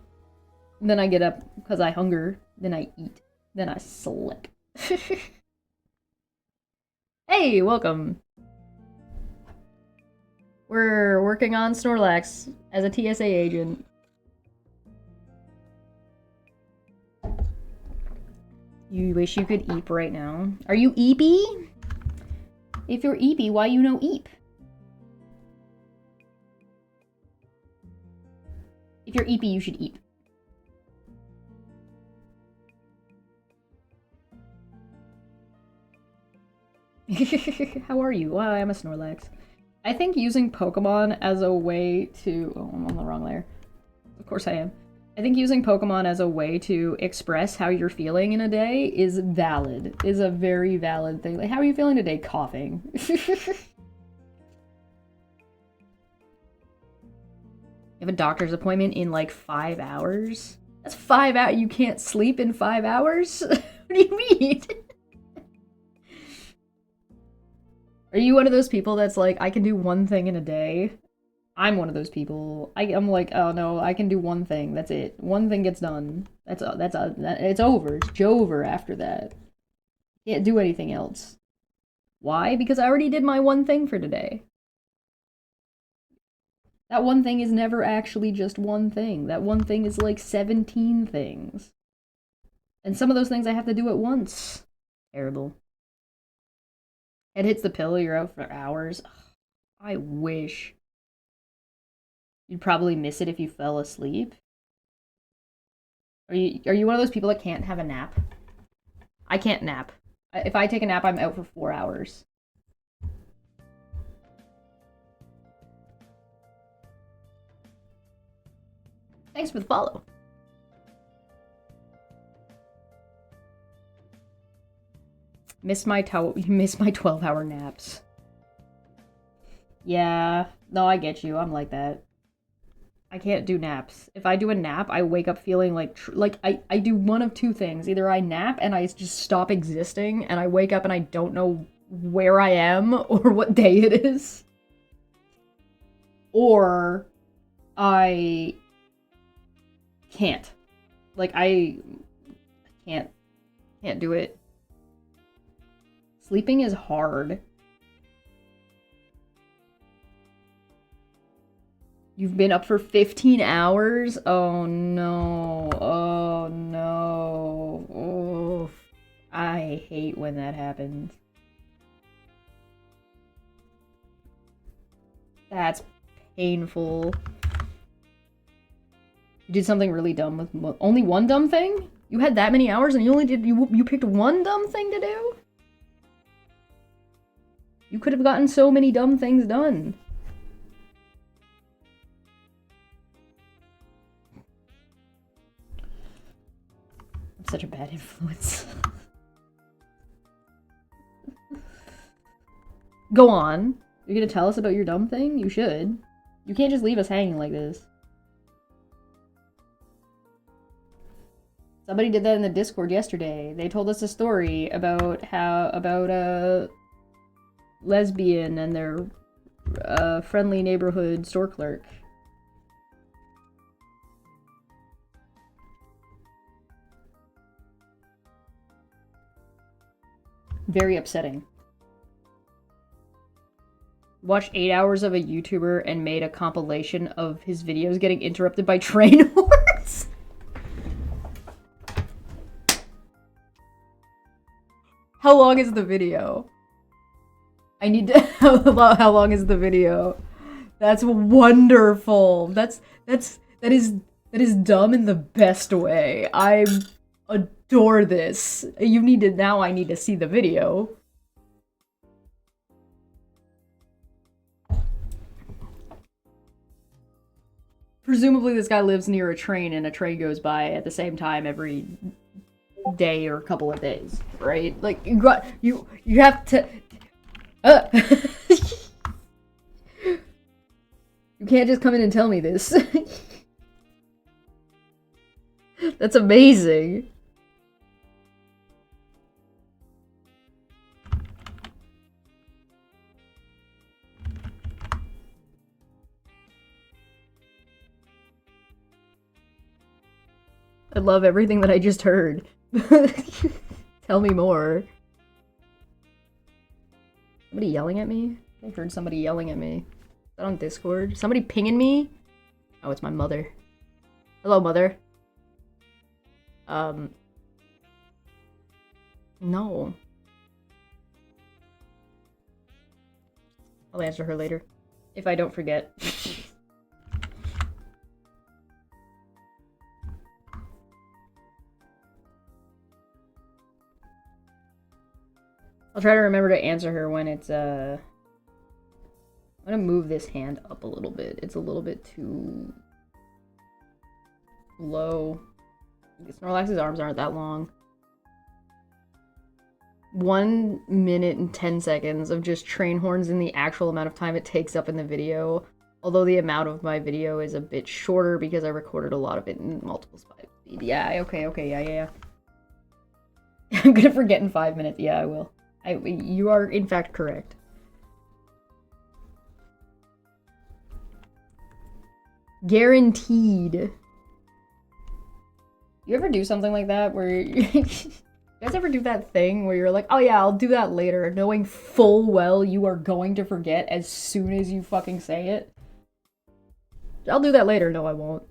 Then I get up because I hunger. Then I eat. Then I slip. Hey, welcome. We're working on Snorlax as a TSA agent. You wish you could eep right now. Are you eepy? If you're eepy, why you no eep? If you're eepy, you should eep. How are you? Well, I'm a Snorlax. I think using Pokemon as a way to... Oh, I'm on the wrong layer. Of course I am. I think using Pokemon as a way to express how you're feeling in a day is valid. Is a very valid thing. Like, how are you feeling today? Coughing. You have a doctor's appointment in like 5 hours? That's 5 hours. You can't sleep in 5 hours? What do you mean? Are you one of those people that's like, I can do one thing in a day? I'm one of those people. I'm like, oh no, I can do one thing. That's it. One thing gets done. It's over. It's Jover after that. Can't do anything else. Why? Because I already did my one thing for today. That one thing is never actually just one thing. That one thing is like 17 things. And some of those things I have to do at once. Terrible. Head hits the pillow, you're out for hours. Ugh, I wish. You'd probably miss it if you fell asleep. Are you one of those people that can't have a nap? I can't nap. If I take a nap, I'm out for 4 hours. Thanks for the follow. Miss my 12-hour naps. Yeah, no, I get you. I'm like that. I can't do naps. If I do a nap, I wake up feeling like I do one of two things. Either I nap and I just stop existing, and I wake up and I don't know where I am or what day it is. Or I can't. Like, I can't do it. Sleeping is hard. You've been up for 15 hours? Oh no. Oh no. Oh, I hate when that happens. That's painful. You did something really dumb with only one dumb thing? You had that many hours and you picked one dumb thing to do? You could have gotten so many dumb things done. I'm such a bad influence. Go on. You're gonna tell us about your dumb thing? You should. You can't just leave us hanging like this. Somebody did that in the Discord yesterday. They told us a story about a lesbian and their friendly neighborhood store clerk. Very upsetting. Watched 8 hours of a YouTuber and made a compilation of his videos getting interrupted by train horns. How long is the video? I need to. How long is the video? That's wonderful. That is dumb in the best way. I adore this. You need to now. I need to see the video. Presumably, this guy lives near a train, and a train goes by at the same time every day or a couple of days, right? Like you have to. You can't just come in and tell me this. That's amazing. I love everything that I just heard. Tell me more. Somebody yelling at me? I heard somebody yelling at me. Is that on Discord? Somebody pinging me? Oh, it's my mother. Hello, mother. No. I'll answer her later. If I don't forget. I'll try to remember to answer her when it's, I'm gonna move this hand up a little bit. It's a little bit too... low. Snorlax's arms aren't that long. 1 minute and 10 seconds of just train horns in the actual amount of time it takes up in the video. Although the amount of my video is a bit shorter because I recorded a lot of it in multiple speed. Yeah, okay, yeah. I'm gonna forget in 5 minutes. Yeah, I will. You are, in fact, correct. Guaranteed. You ever do something like that where you guys ever do that thing where you're like, oh yeah, I'll do that later, knowing full well you are going to forget as soon as you fucking say it? I'll do that later. No, I won't.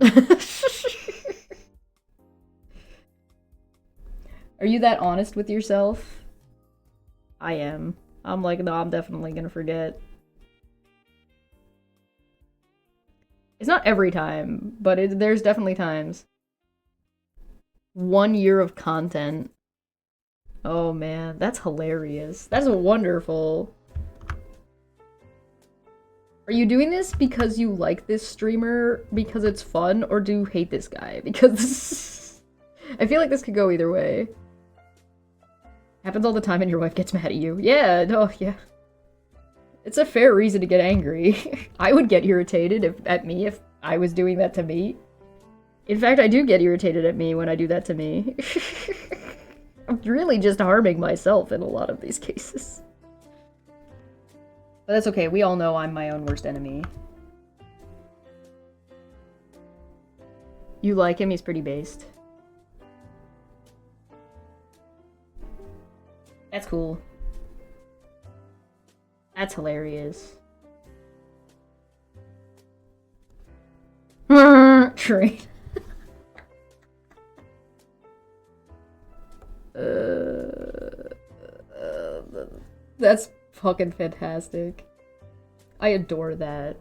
Are you that honest with yourself? I am. I'm like, no, I'm definitely gonna forget. It's not every time, but there's definitely times. 1 year of content. Oh man, that's hilarious. That's wonderful. Are you doing this because you like this streamer because it's fun, or do you hate this guy? Because I feel like this could go either way. Happens all the time and your wife gets mad at you. Yeah, no, yeah. It's a fair reason to get angry. I would get irritated at me if I was doing that to me. In fact, I do get irritated at me when I do that to me. I'm really just harming myself in a lot of these cases. But that's okay, we all know I'm my own worst enemy. You like him? He's pretty based. That's cool. That's hilarious. Train. That's fucking fantastic. I adore that.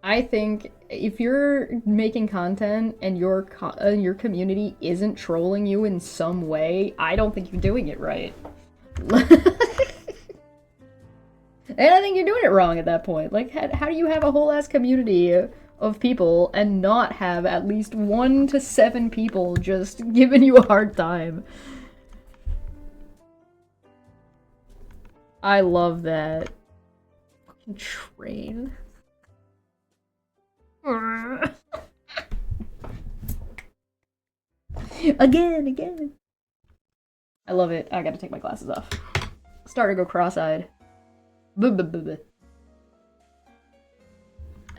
I think if you're making content and your community isn't trolling you in some way, I don't think you're doing it right. And I think you're doing it wrong at that point. Like, how do you have a whole ass community of people and not have at least 1 to 7 people just giving you a hard time? I love that. Fucking train. Again. I love it. I gotta take my glasses off. Starting to go cross-eyed. I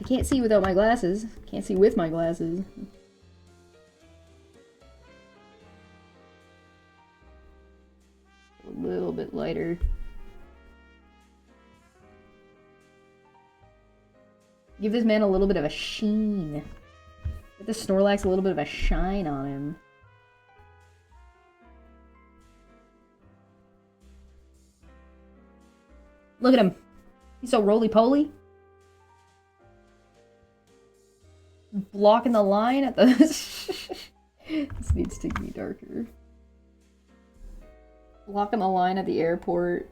can't see without my glasses. Can't see with my glasses. A little bit lighter. Give this man a little bit of a sheen. Get the Snorlax a little bit of a shine on him. Look at him. He's so roly-poly. Blocking the line at the... This needs to be darker. Blocking the line at the airport.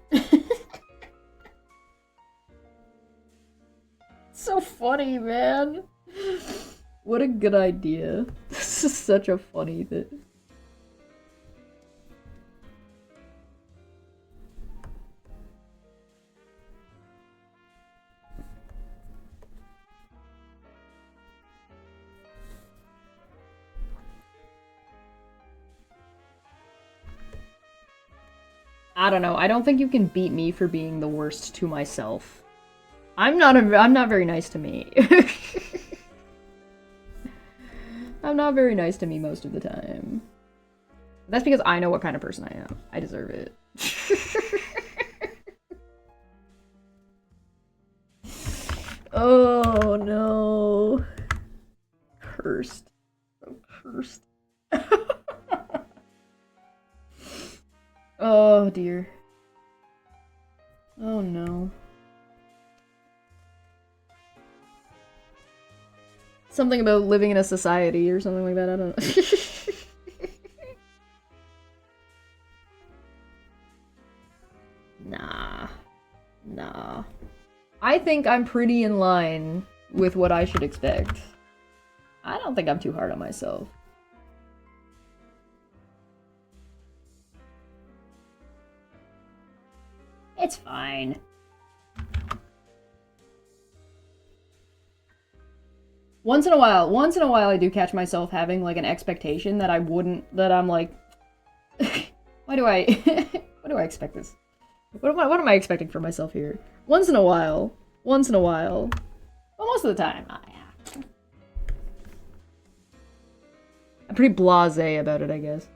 So funny, man. What a good idea. This is such a funny thing. I don't know. I don't think you can beat me for being the worst to myself. I'm not very nice to me. I'm not very nice to me most of the time. That's because I know what kind of person I am. I deserve it. Oh no. Cursed. So cursed. Oh dear. Oh no. Something about living in a society or something like that, I don't know. Nah. I think I'm pretty in line with what I should expect. I don't think I'm too hard on myself. It's fine. Once in a while I do catch myself having like an expectation that I'm like, why do I expect this? What am I expecting for myself here? Once in a while. But most of the time, yeah. I'm pretty blasé about it, I guess.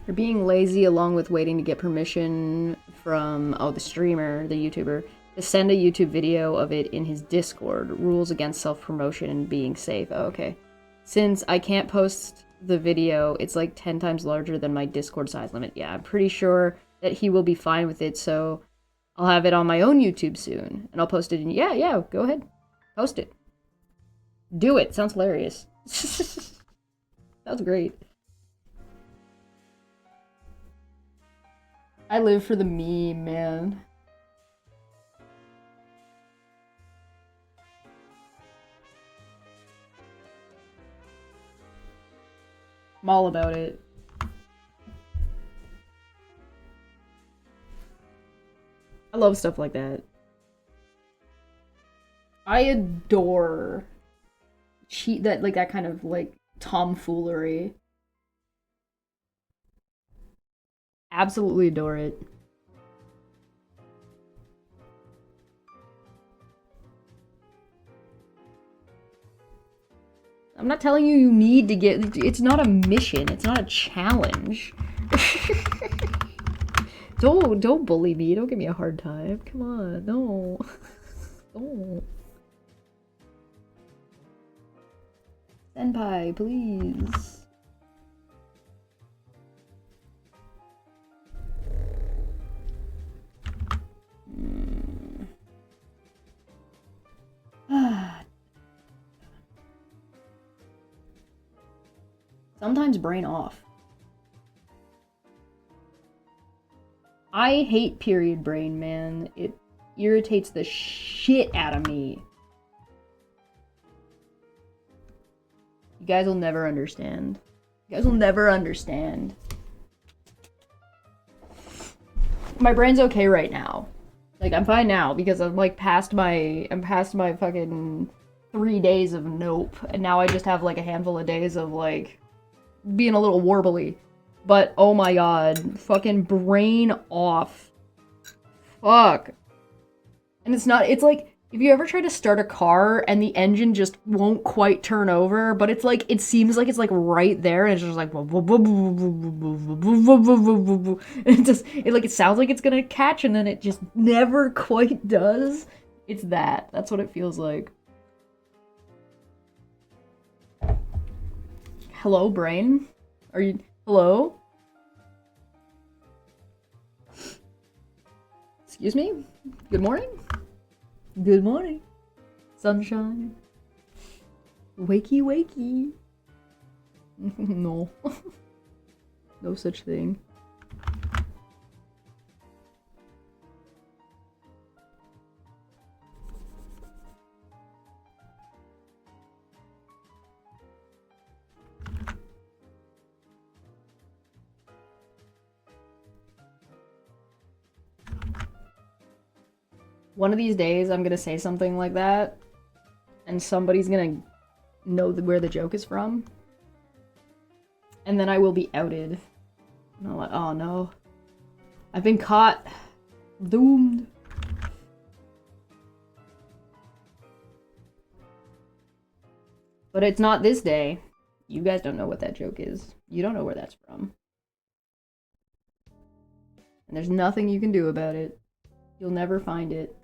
You're being lazy along with waiting to get permission from, the streamer, the YouTuber, to send a YouTube video of it in his Discord. Rules against self-promotion and being safe. Oh, okay. Since I can't post the video, it's like 10 times larger than my Discord size limit. Yeah, I'm pretty sure that he will be fine with it, so I'll have it on my own YouTube soon. And I'll post it in... Yeah, go ahead. Post it. Do it. Sounds hilarious. Sounds great. I live for the meme, man. I'm all about it. I love stuff like that. I adore that kind of like tomfoolery. Absolutely adore it. I'm not telling you need to get... It's not a mission. It's not a challenge. Don't bully me. Don't give me a hard time. Come on. No. Don't. Senpai, please. Sometimes brain off. I hate period brain, man. It irritates the shit out of me. You guys will never understand. You guys will never understand. My brain's okay right now. Like, I'm fine now because I'm like past my fucking 3 days of nope, and now I just have like a handful of days of like being a little warbly. But oh my god, fucking brain off. Fuck. And it's like, if you ever try to start a car and the engine just won't quite turn over, but it's like, it seems like it's like right there and it's just like, it sounds like it's gonna catch and then it just never quite does. It's that. That's what it feels like. Hello, brain? Are you... Hello? Excuse me? Good morning? Good morning. Sunshine. Wakey, wakey. No. No such thing. One of these days, I'm gonna say something like that, and somebody's gonna know where the joke is from, and then I will be outed. And I'm like, oh no. I've been caught. Doomed. But it's not this day. You guys don't know what that joke is. You don't know where that's from. And there's nothing you can do about it. You'll never find it.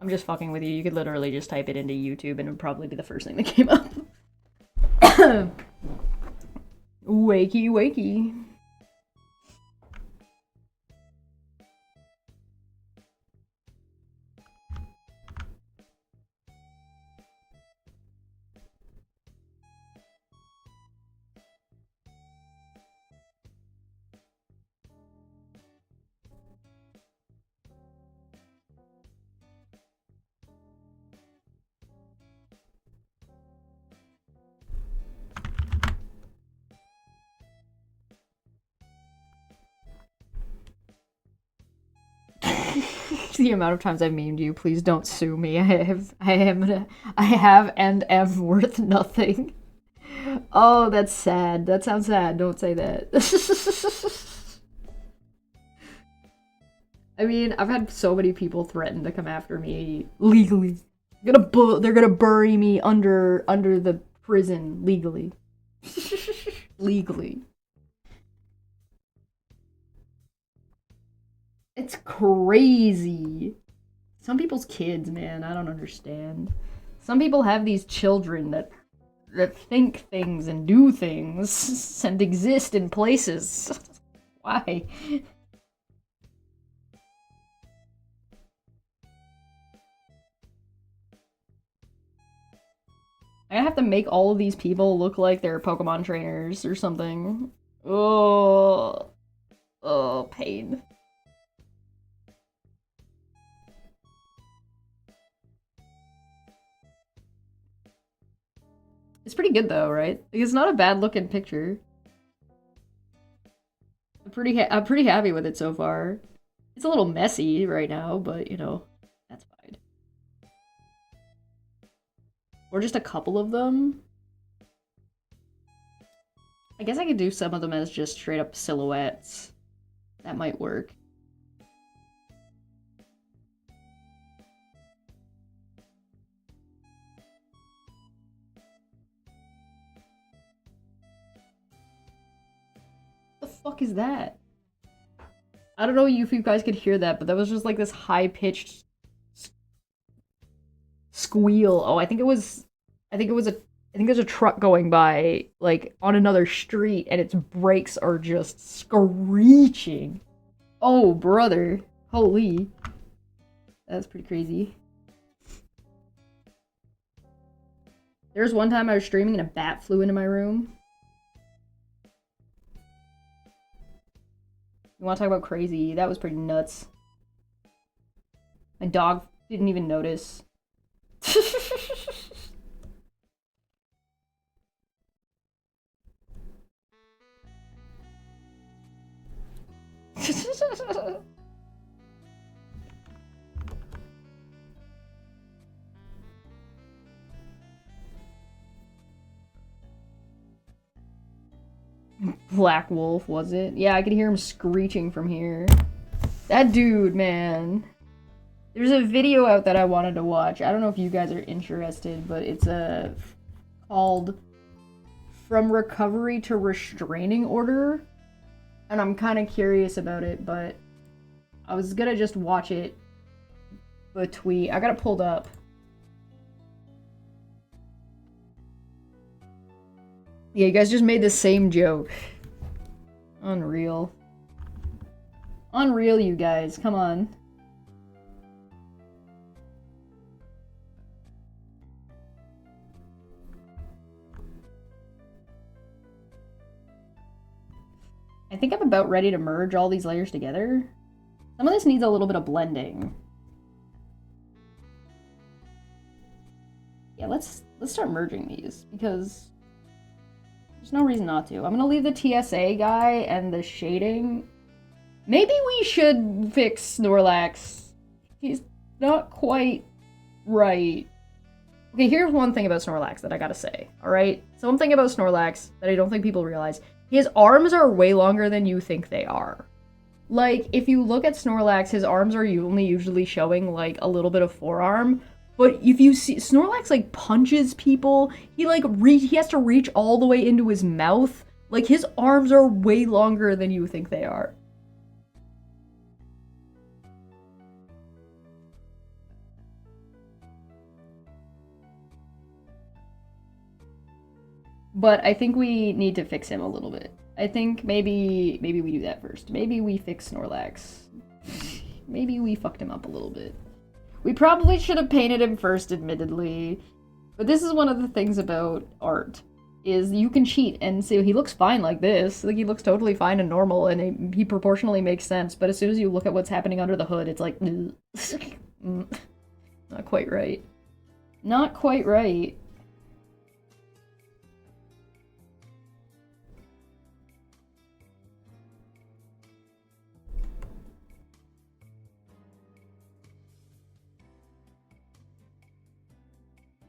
I'm just fucking with you. You could literally just type it into YouTube and it would probably be the first thing that came up. Wakey, wakey. the amount of times I've memed you. Please don't sue me. I have and am worth nothing. Oh, that's sad. That sounds sad. Don't say that. I mean, I've had so many people threaten to come after me legally. They're gonna bury me under the prison legally. Legally. It's crazy. Some people's kids, man, I don't understand. Some people have these children that think things and do things and exist in places. Why? I have to make all of these people look like they're Pokemon trainers or something. Oh, pain. It's pretty good though, right? Like, it's not a bad looking picture. I'm pretty happy with it so far. It's a little messy right now, but you know, that's fine. Or just a couple of them. I guess I could do some of them as just straight up silhouettes. That might work. What the fuck is that? I don't know if you guys could hear that, but that was just like this high-pitched squeal. Oh, I think there's a truck going by, like, on another street, and its brakes are just screeching. Oh, brother. Holy. That's pretty crazy. There was one time I was streaming and a bat flew into my room. You want to talk about crazy? That was pretty nuts. My dog didn't even notice. Black Wolf, was it? Yeah, I could hear him screeching from here. That dude, man. There's a video out that I wanted to watch. I don't know if you guys are interested, but it's called From Recovery to Restraining Order. And I'm kind of curious about it, but I was gonna just watch it. A tweet. I got it pulled up. Yeah, you guys just made the same joke. Unreal. Unreal, you guys. Come on. I think I'm about ready to merge all these layers together. Some of this needs a little bit of blending. Yeah, let's start merging these, because there's no reason not to. I'm gonna leave the TSA guy and the shading. Maybe we should fix Snorlax. He's not quite right. Okay, here's one thing about Snorlax that I gotta say, alright? Something about Snorlax that I don't think people realize. His arms are way longer than you think they are. Like, if you look at Snorlax, his arms are only usually showing, like, a little bit of forearm. But if you see, Snorlax, like, punches people. He has to reach all the way into his mouth. Like, his arms are way longer than you think they are. But I think we need to fix him a little bit. I think maybe we do that first. Maybe we fix Snorlax. Maybe we fucked him up a little bit. We probably should have painted him first, admittedly. But this is one of the things about art, is you can cheat and see he looks fine like this. Like, he looks totally fine and normal, and he proportionally makes sense. But as soon as you look at what's happening under the hood, it's like, not quite right. Not quite right.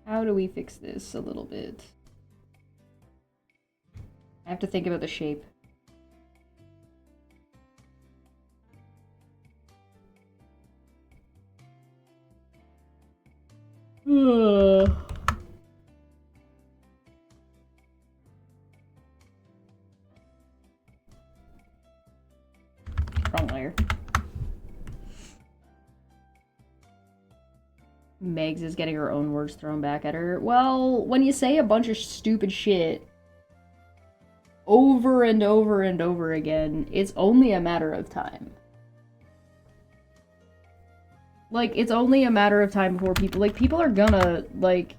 How do we fix this a little bit? I have to think about the shape. Wrong layer. Megs is getting her own words thrown back at her. Well, when you say a bunch of stupid shit over and over and over again, it's only a matter of time. Like, it's only a matter of time before people are gonna, like...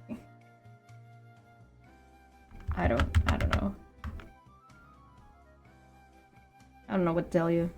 I don't know. I don't know what to tell you.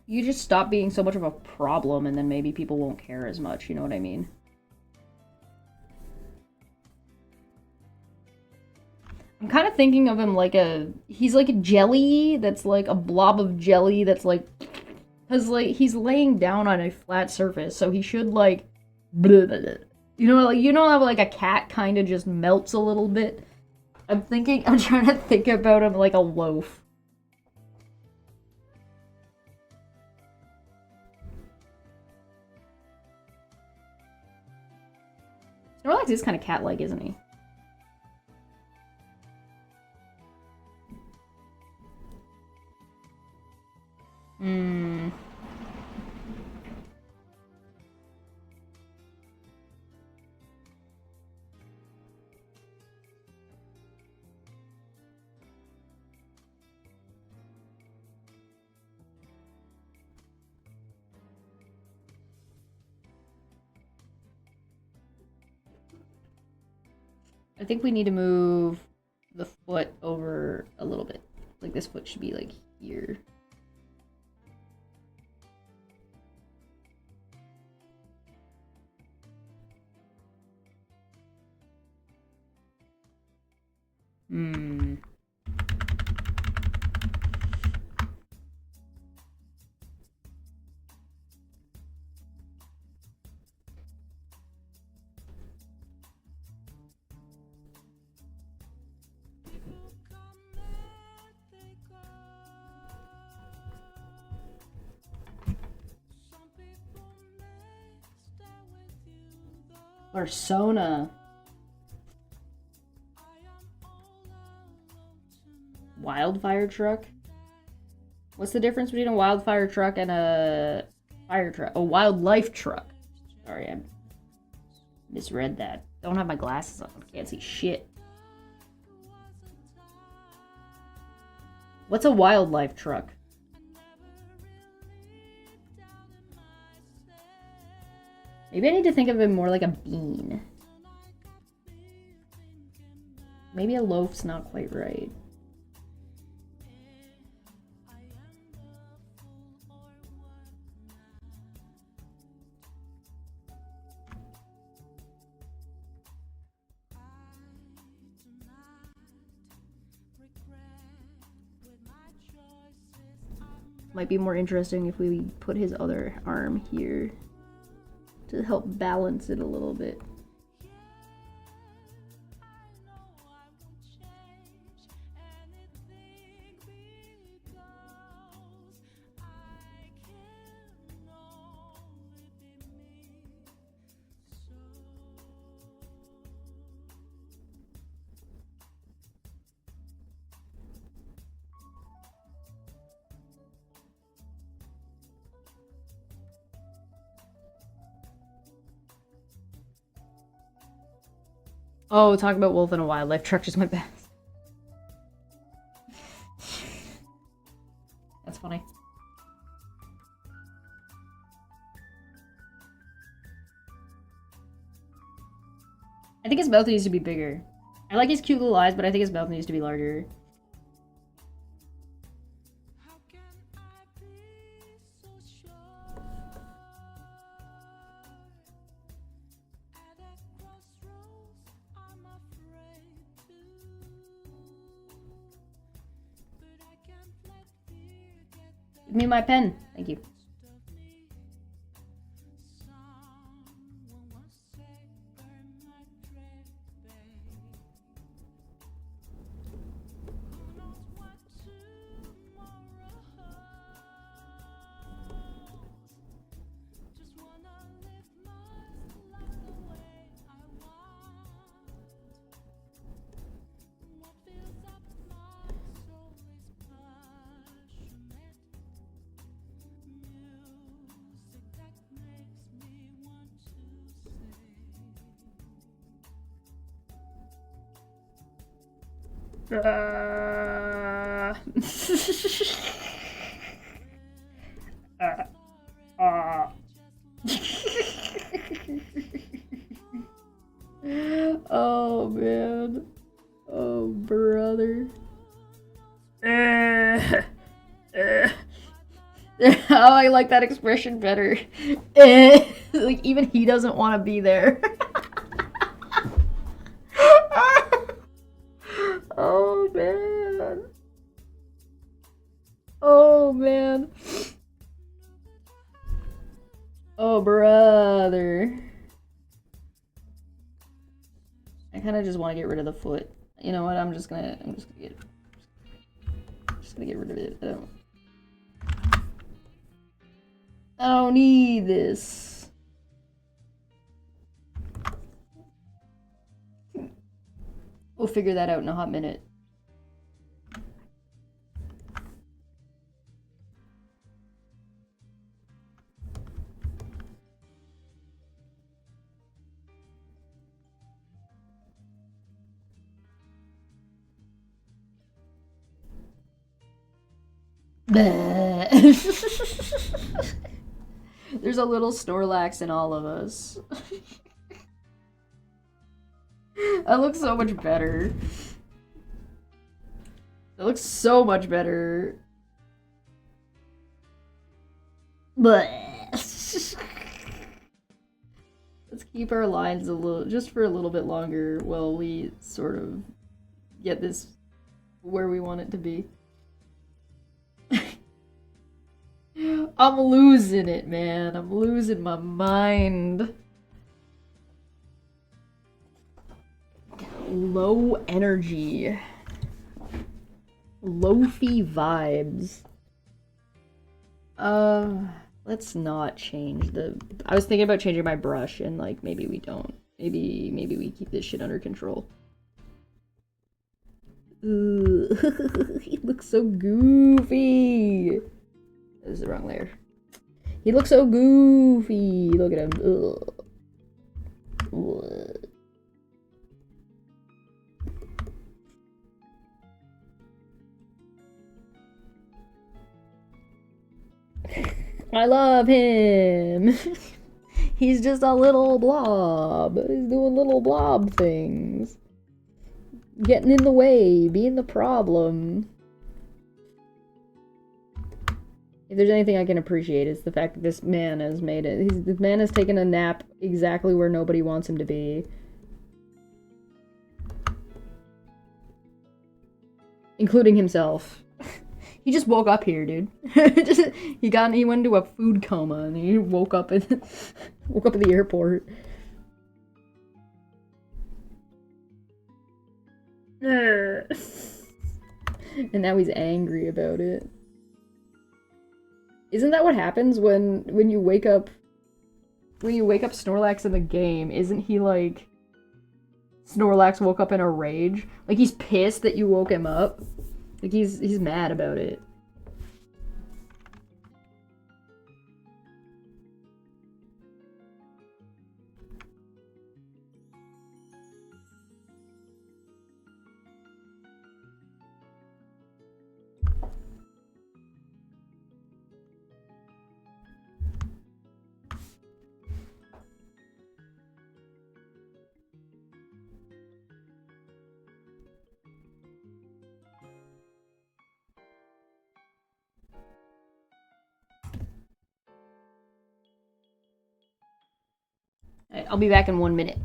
You just stop being so much of a problem, and then maybe people won't care as much, you know what I mean? I'm kind of thinking of him like he's like a jelly that's like a blob of jelly that's like, because like he's laying down on a flat surface, so he should like, you know how like a cat kind of just melts a little bit? I'm trying to think about him like a loaf. Snorlax is kind of cat-like, isn't he? I think we need to move the foot over a little bit. Like this foot should be like here. Persona. Wildfire truck? What's the difference between a wildfire truck and a fire truck? A wildlife truck. Sorry, I misread that. Don't have my glasses on. Can't see shit. What's a wildlife truck? Maybe I need to think of it more like a bean. Maybe a loaf's not quite right. Might be more interesting if we put his other arm here to help balance it a little bit. Oh, talking about wolf in a wildlife truck just went best. That's funny. I think his mouth needs to be bigger. I like his cute little eyes, but I think his mouth needs to be larger. me my pen. Thank you. Oh man. Oh brother. Oh, I like that expression better. Like even he doesn't want to be there. Oh man. Oh man. Oh brother. I kind of just want to get rid of the foot. You know what? I'm just gonna get rid of it. I don't need this. We'll figure that out in a hot minute. There's a little Snorlax in all of us. That looks so much better. That looks so much better. Let's keep our lines just for a little bit longer while we sort of get this where we want it to be. I'm losing it, man. I'm losing my mind. Low energy. Loafy vibes. Let's not change the... I was thinking about changing my brush and like maybe we don't. Maybe we keep this shit under control. He looks so goofy. That was the wrong layer. He looks so goofy. Look at him. I love him. He's just a little blob. He's doing little blob things. Getting in the way, being the problem. If there's anything I can appreciate, it's the fact that this man has made it. This man has taken a nap exactly where nobody wants him to be. Including himself. He just woke up here, dude. He went into a food coma and he woke up at the airport. And now he's angry about it. Isn't that what happens when you wake up Snorlax in the game? Isn't he like Snorlax woke up in a rage? Like he's pissed that you woke him up? Like he's mad about it. Alright, I'll be back in 1 minute.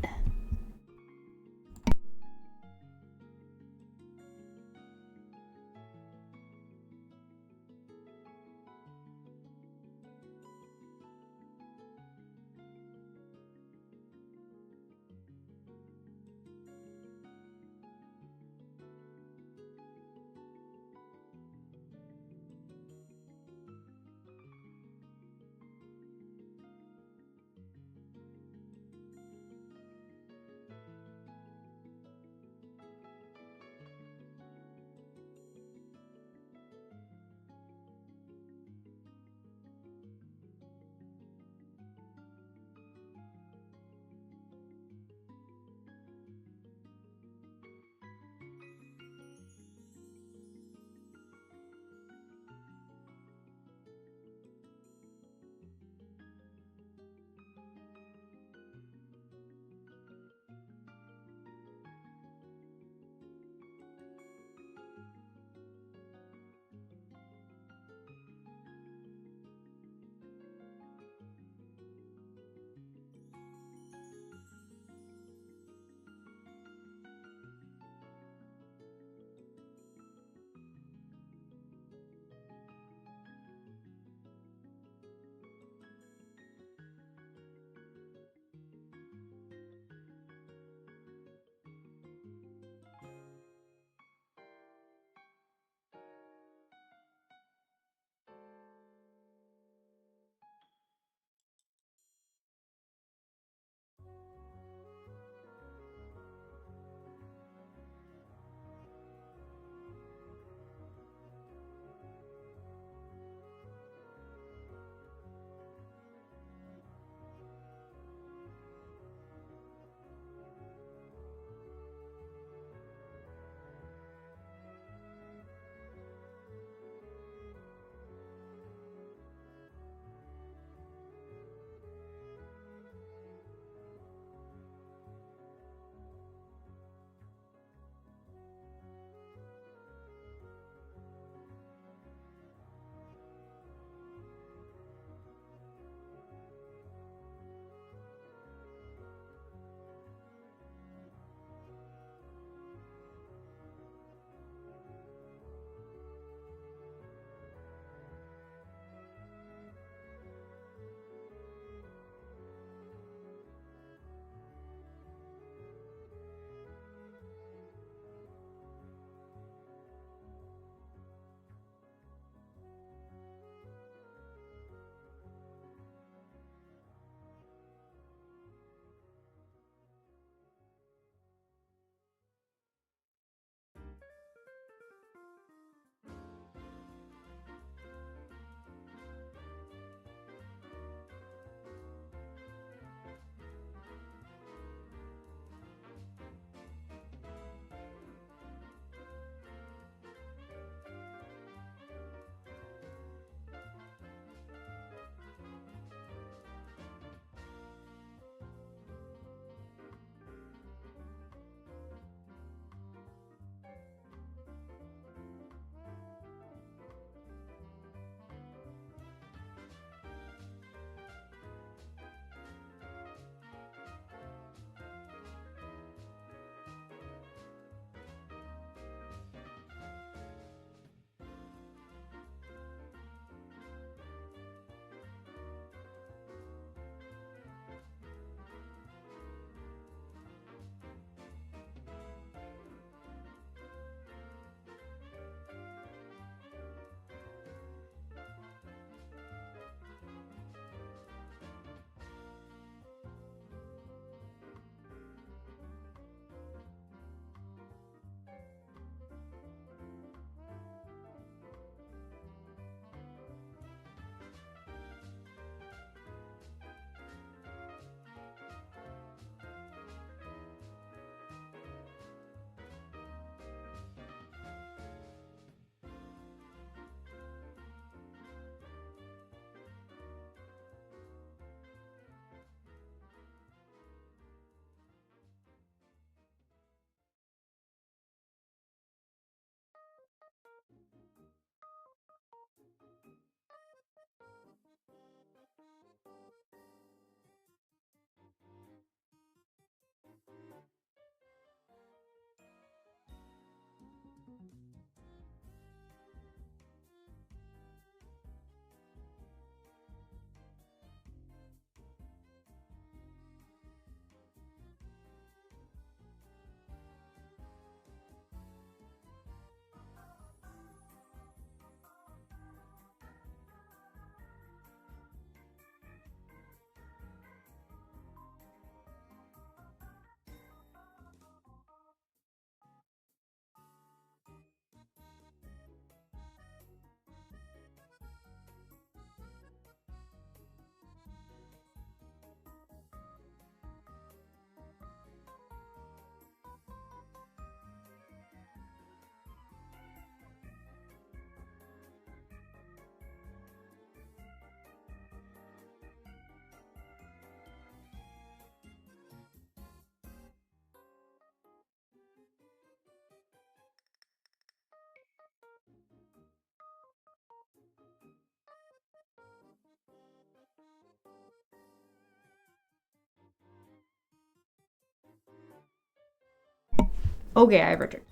Okay, I have returned.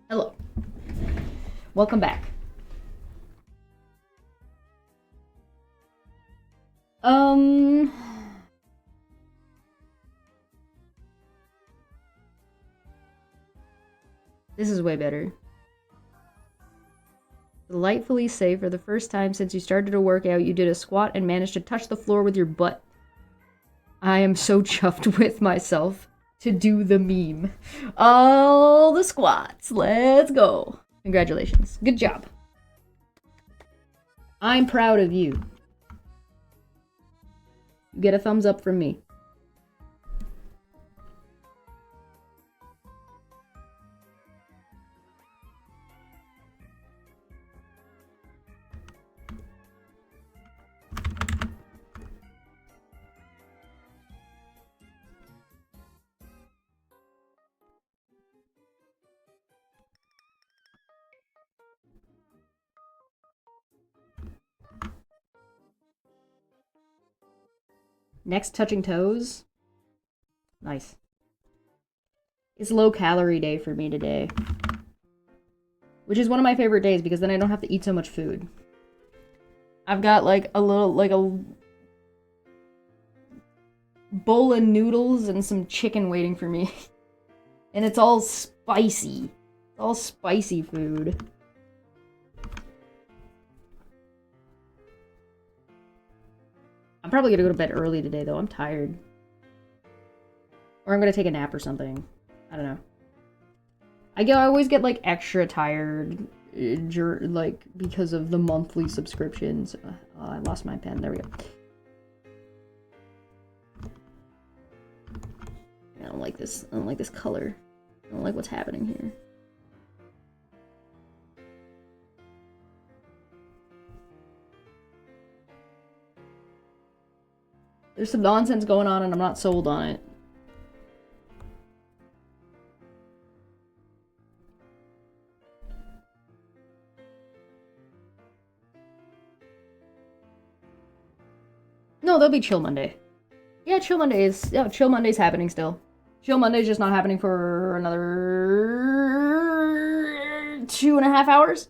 Hello. Welcome back. This is way better. Delightfully safe. For the first time since you started to work out, you did a squat and managed to touch the floor with your butt. I am so chuffed with myself to do the meme. All the squats. Let's go. Congratulations. Good job. I'm proud of you. You get a thumbs up from me. Next, touching toes. Nice. It's low calorie day for me today. Which is one of my favorite days because then I don't have to eat so much food. I've got like a bowl of noodles and some chicken waiting for me. And it's all spicy. It's all spicy food. I'm probably gonna go to bed early today, though. I'm tired. Or I'm gonna take a nap or something. I don't know. I always get, like, extra tired, like, because of the monthly subscriptions. I lost my pen. There we go. I don't like this. I don't like this color. I don't like what's happening here. There's some nonsense going on and I'm not sold on it. No, there'll be Chill Monday. Yeah, Chill Monday's happening still. Chill Monday's just not happening for another 2.5 hours.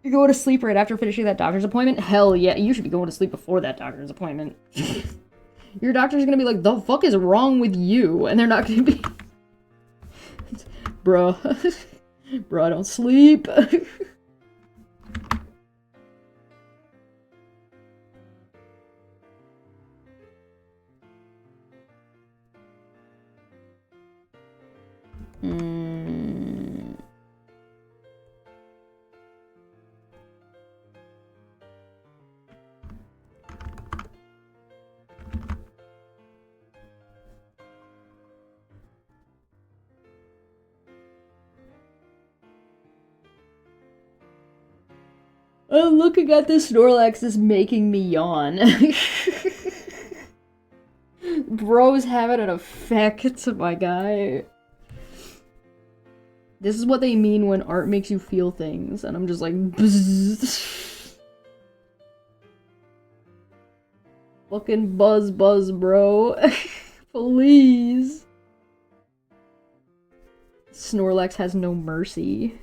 You go to sleep right after finishing that doctor's appointment? Hell yeah, you should be going to sleep before that doctor's appointment. Your doctor's gonna be like, the fuck is wrong with you? And they're not gonna be... Bruh. Bruh, I don't sleep. Oh, looking at this Snorlax is making me yawn. Bro's having an effect, my guy. This is what they mean when art makes you feel things, and I'm just like, bzzz. Fucking buzz, bro. Please. Snorlax has no mercy.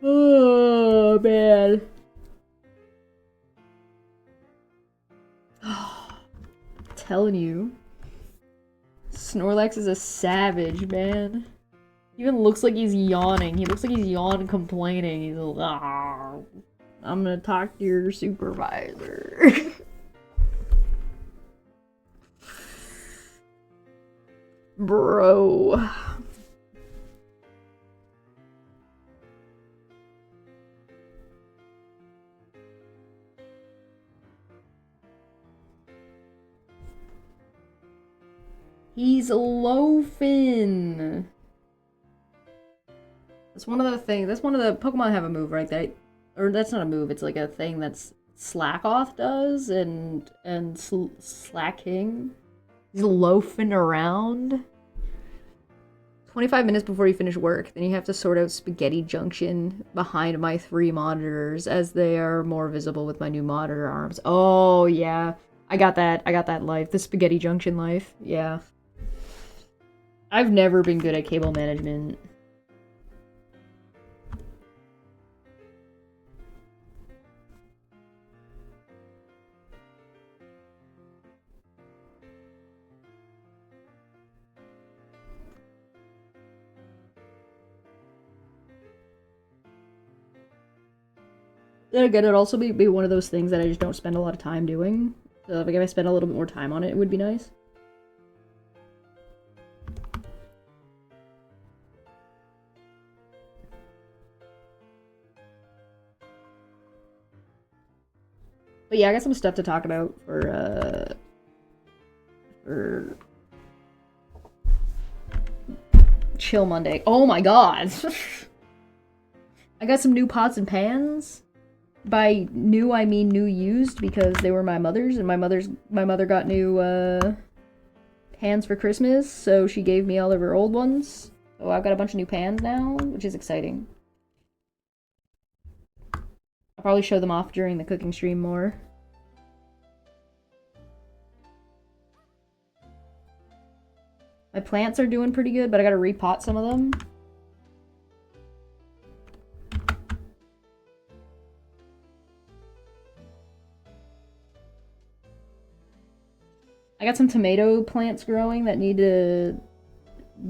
Oh, man. Telling you. Snorlax is a savage, man. He even looks like he's yawning. He looks like he's yawning, complaining. He's like, ah, I'm gonna talk to your supervisor. Bro. He's loafing. That's one of the things. That's one of the Pokemon have a move, right? Or that's not a move. It's like a thing that's Slackoth does, and Slacking. He's loafing around. 25 minutes before you finish work, then you have to sort out Spaghetti Junction behind my 3 monitors, as they are more visible with my new monitor arms. Oh yeah, I got that life. The Spaghetti Junction life. Yeah. I've never been good at cable management. Then again, it'd also be one of those things that I just don't spend a lot of time doing. So if I spend a little bit more time on it, it would be nice. But yeah, I got some stuff to talk about for Chill Monday. Oh my god! I got some new pots and pans. By new, I mean new used, because they were my mother's, and my mother got new, pans for Christmas, so she gave me all of her old ones. So I've got a bunch of new pans now, which is exciting. I'll probably show them off during the cooking stream more. My plants are doing pretty good, but I gotta repot some of them. I got some tomato plants growing that need to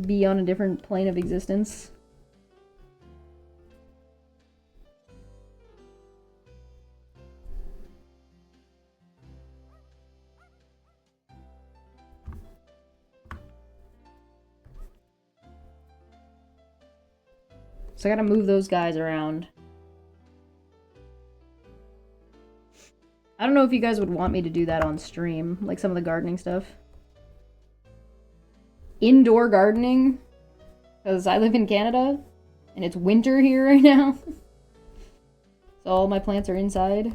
be on a different plane of existence. So I gotta move those guys around. I don't know if you guys would want me to do that on stream, like some of the gardening stuff. Indoor gardening, because I live in Canada, and it's winter here right now. So all my plants are inside.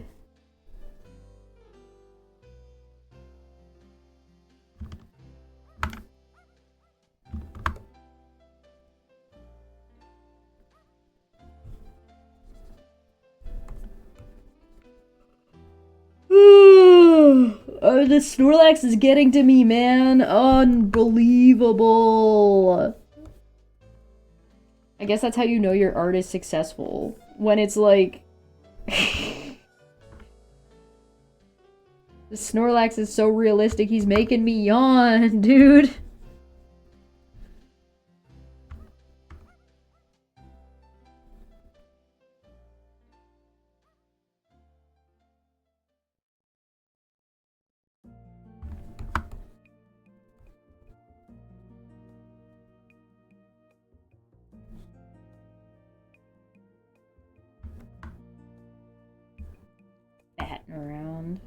The Snorlax is getting to me, man. Unbelievable. I guess that's how you know your art is successful. When it's like... The Snorlax is so realistic, he's making me yawn, dude. Batting around.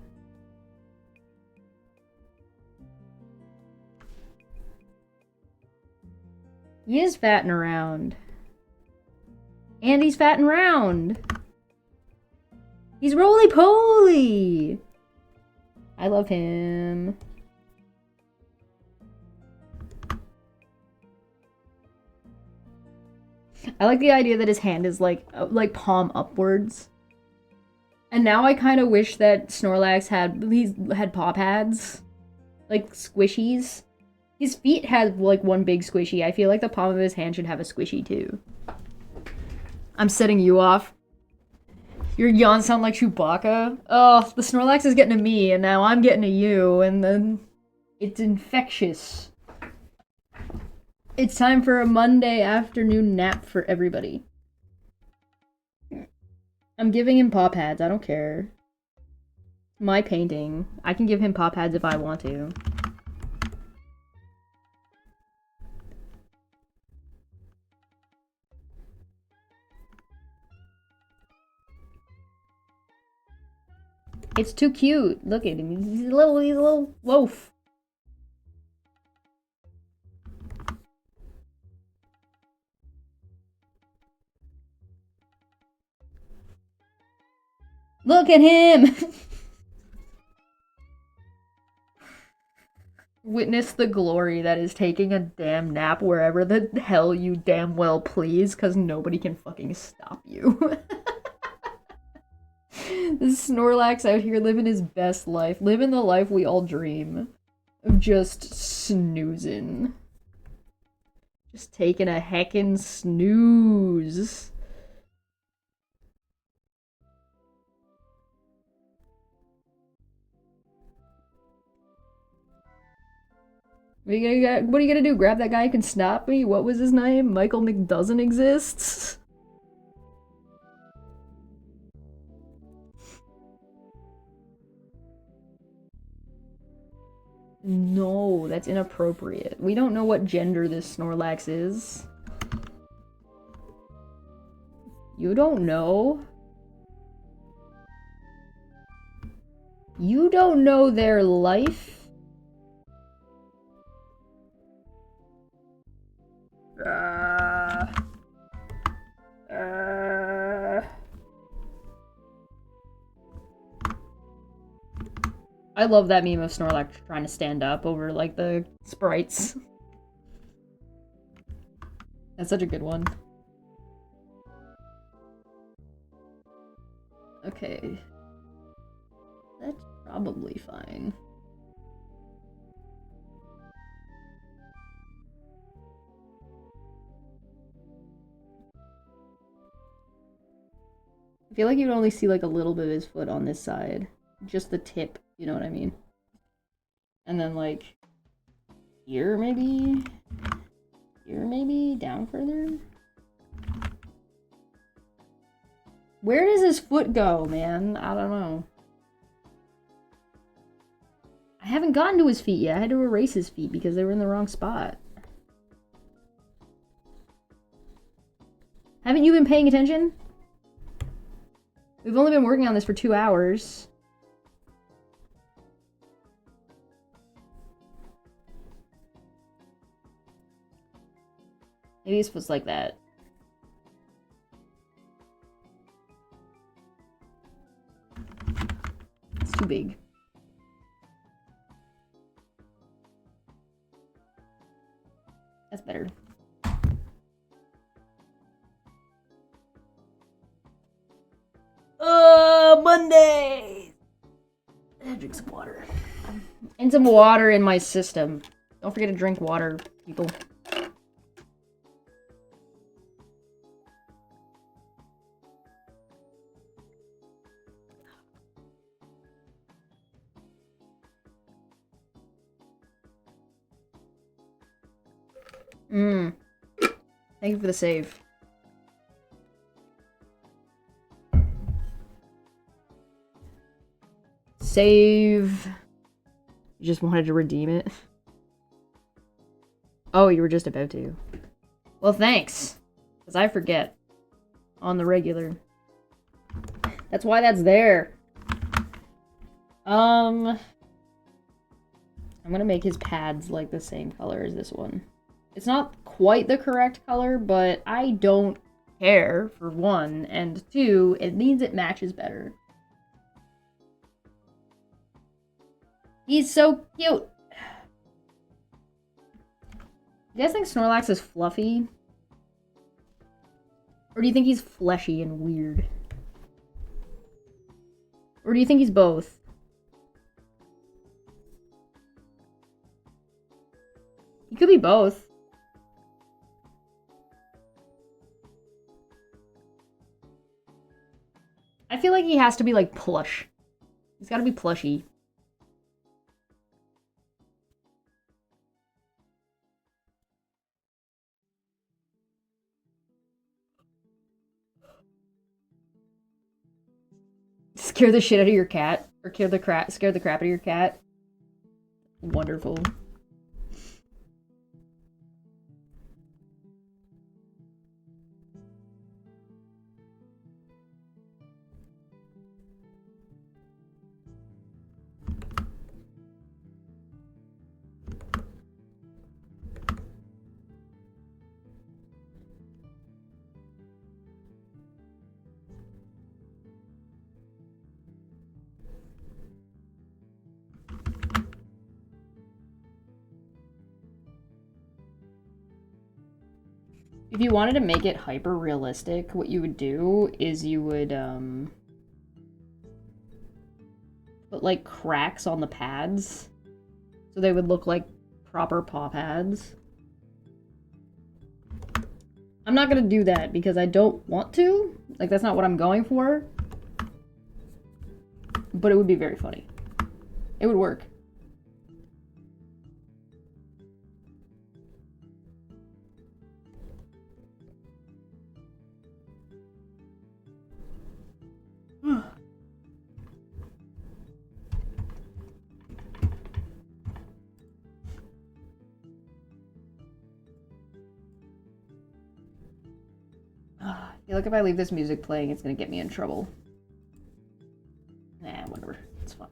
He is fatting around. And he's fatting around. He's roly-poly. I love him. I like the idea that his hand is like palm upwards. And now I kind of wish that Snorlax had paw pads. Like squishies. His feet have like one big squishy. I feel like the palm of his hand should have a squishy too. I'm setting you off. Your yawns sound like Chewbacca. Oh, the Snorlax is getting to me, and now I'm getting to you, and then it's infectious. It's time for a Monday afternoon nap for everybody. I'm giving him paw pads, I don't care. My painting. I can give him paw pads if I want to. It's too cute. Look at him. He's a little wolf. Look at him! Witness the glory that is taking a damn nap wherever the hell you damn well please, because nobody can fucking stop you. This Snorlax out here living his best life. Living the life we all dream. Of just snoozing. Just taking a heckin' snooze. What are you gonna do? Grab that guy who can stop me? What was his name? Michael McDoesn't exist? No, that's inappropriate. We don't know what gender this Snorlax is. You don't know? You don't know their life? I love that meme of Snorlax trying to stand up over, like, the sprites. That's such a good one. Okay. That's probably fine. I feel like you'd only see, like, a little bit of his foot on this side. Just the tip, you know what I mean? And then, like, here maybe? Here maybe? Down further? Where does his foot go, man? I don't know. I haven't gotten to his feet yet. I had to erase his feet because they were in the wrong spot. Haven't you been paying attention? We've only been working on this for 2 hours. Maybe it's supposed like that. It's too big. That's better. Monday! Drink some water. And some water in my system. Don't forget to drink water, people. Thank you for the save. Save. You just wanted to redeem it? Oh, you were just about to. Well, thanks. Because I forget. On the regular. That's why that's there. I'm gonna make his pads like the same color as this one. It's not quite the correct color, but I don't care, for one. And two, it means it matches better. He's so cute! You guys think Snorlax is fluffy? Or do you think he's fleshy and weird? Or do you think he's both? He could be both. I feel like he has to be, like, plush. He's gotta be plushy. Scare the shit out of your cat? Or scare the crap out of your cat? Wonderful. If you wanted to make it hyper realistic, what you would do is you would but like cracks on the pads. So they would look like proper paw pads. I'm not gonna do that because I don't want to. Like, that's not what I'm going for. But it would be very funny. It would work. I feel like if I leave this music playing, it's gonna get me in trouble. Nah, whatever. It's fine.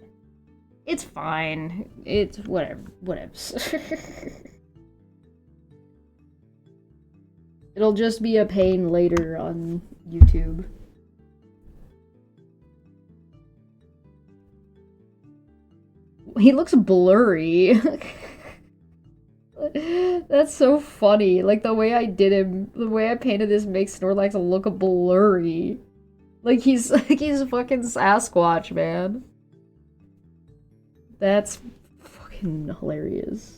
It's fine. It's whatever. Whatevs. It'll just be a pain later on YouTube. He looks blurry. That's so funny. Like, the way I did him, the way I painted this makes Snorlax look blurry. Like he's fucking Sasquatch, man. That's fucking hilarious.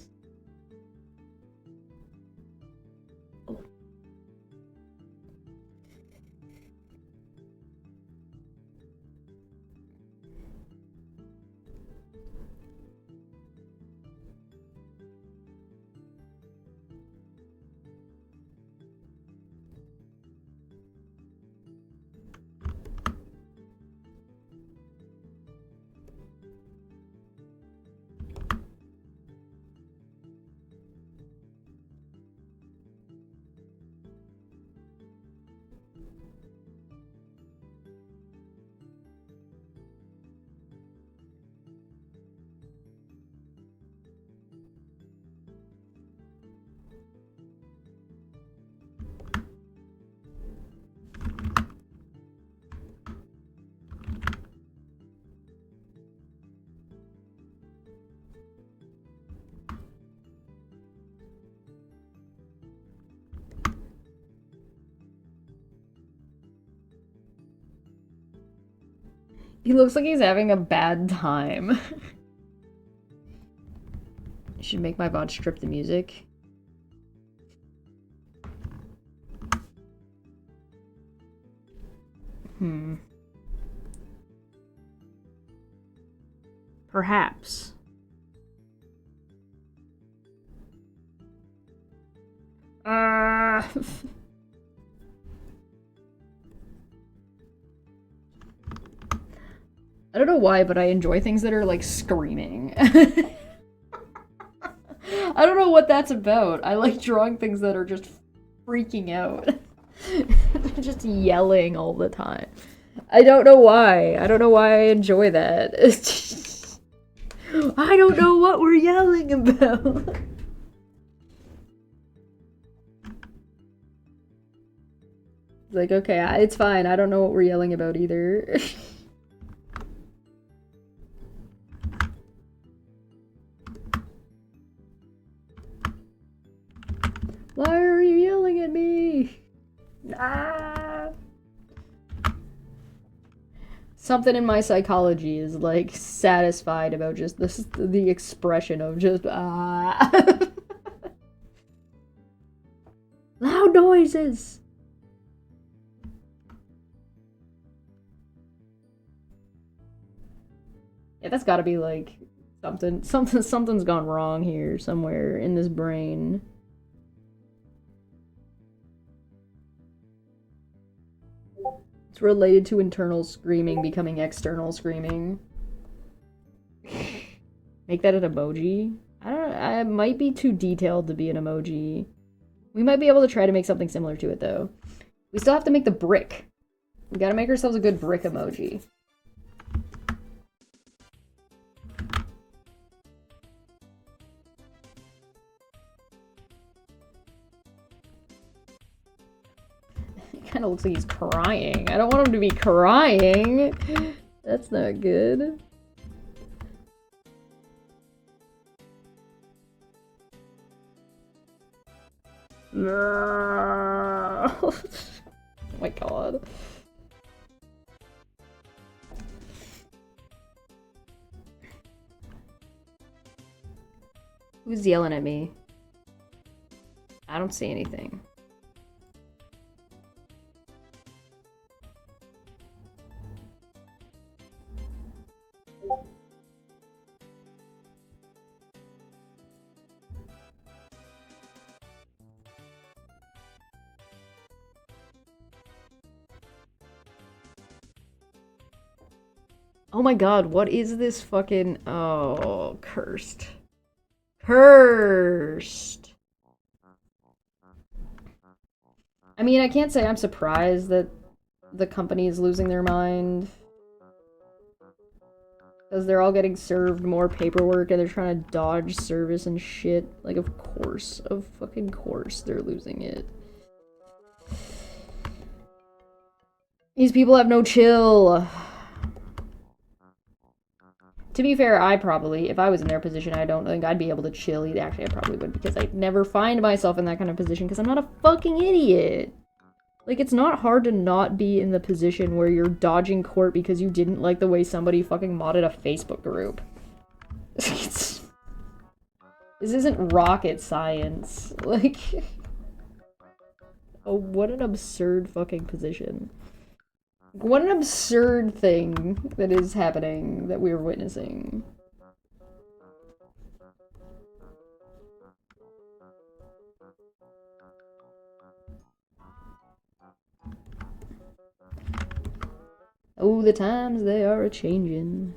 He looks like he's having a bad time. I should make my VOD strip the music. Perhaps. I don't know why, but I enjoy things that are, like, screaming. I don't know what that's about. I like drawing things that are just freaking out. Just yelling all the time. I don't know why. I don't know why I enjoy that. I don't know what we're yelling about. Like, okay, it's fine. I don't know what we're yelling about either. Why are you yelling at me? Ah! Something in my psychology is, like, satisfied about just this, the expression of just, ah. Loud noises! Yeah, that's gotta be, like, something's gone wrong here somewhere in this brain. It's related to internal screaming becoming external screaming. Make that an emoji? It might be too detailed to be an emoji. We might be able to try to make something similar to it, though. We still have to make the brick. We gotta make ourselves a good brick emoji. Kind of looks like he's crying. I don't want him to be crying. That's not good. Oh my god. Who's yelling at me? I don't see anything. Oh my god, what is this fucking... Oh, cursed. Cursed! I mean, I can't say I'm surprised that the company is losing their mind. Because they're all getting served more paperwork and they're trying to dodge service and shit. Like, of fucking course they're losing it. These people have no chill. To be fair, I probably, if I was in their position, I don't think I'd be able to chill either. Actually, I probably would, because I'd never find myself in that kind of position, because I'm not a fucking idiot. Like, it's not hard to not be in the position where you're dodging court because you didn't like the way somebody fucking modded a Facebook group. This isn't rocket science. Like... Oh, what an absurd fucking position. What an absurd thing that is happening, that we're witnessing. Oh, the times they are a-changin'.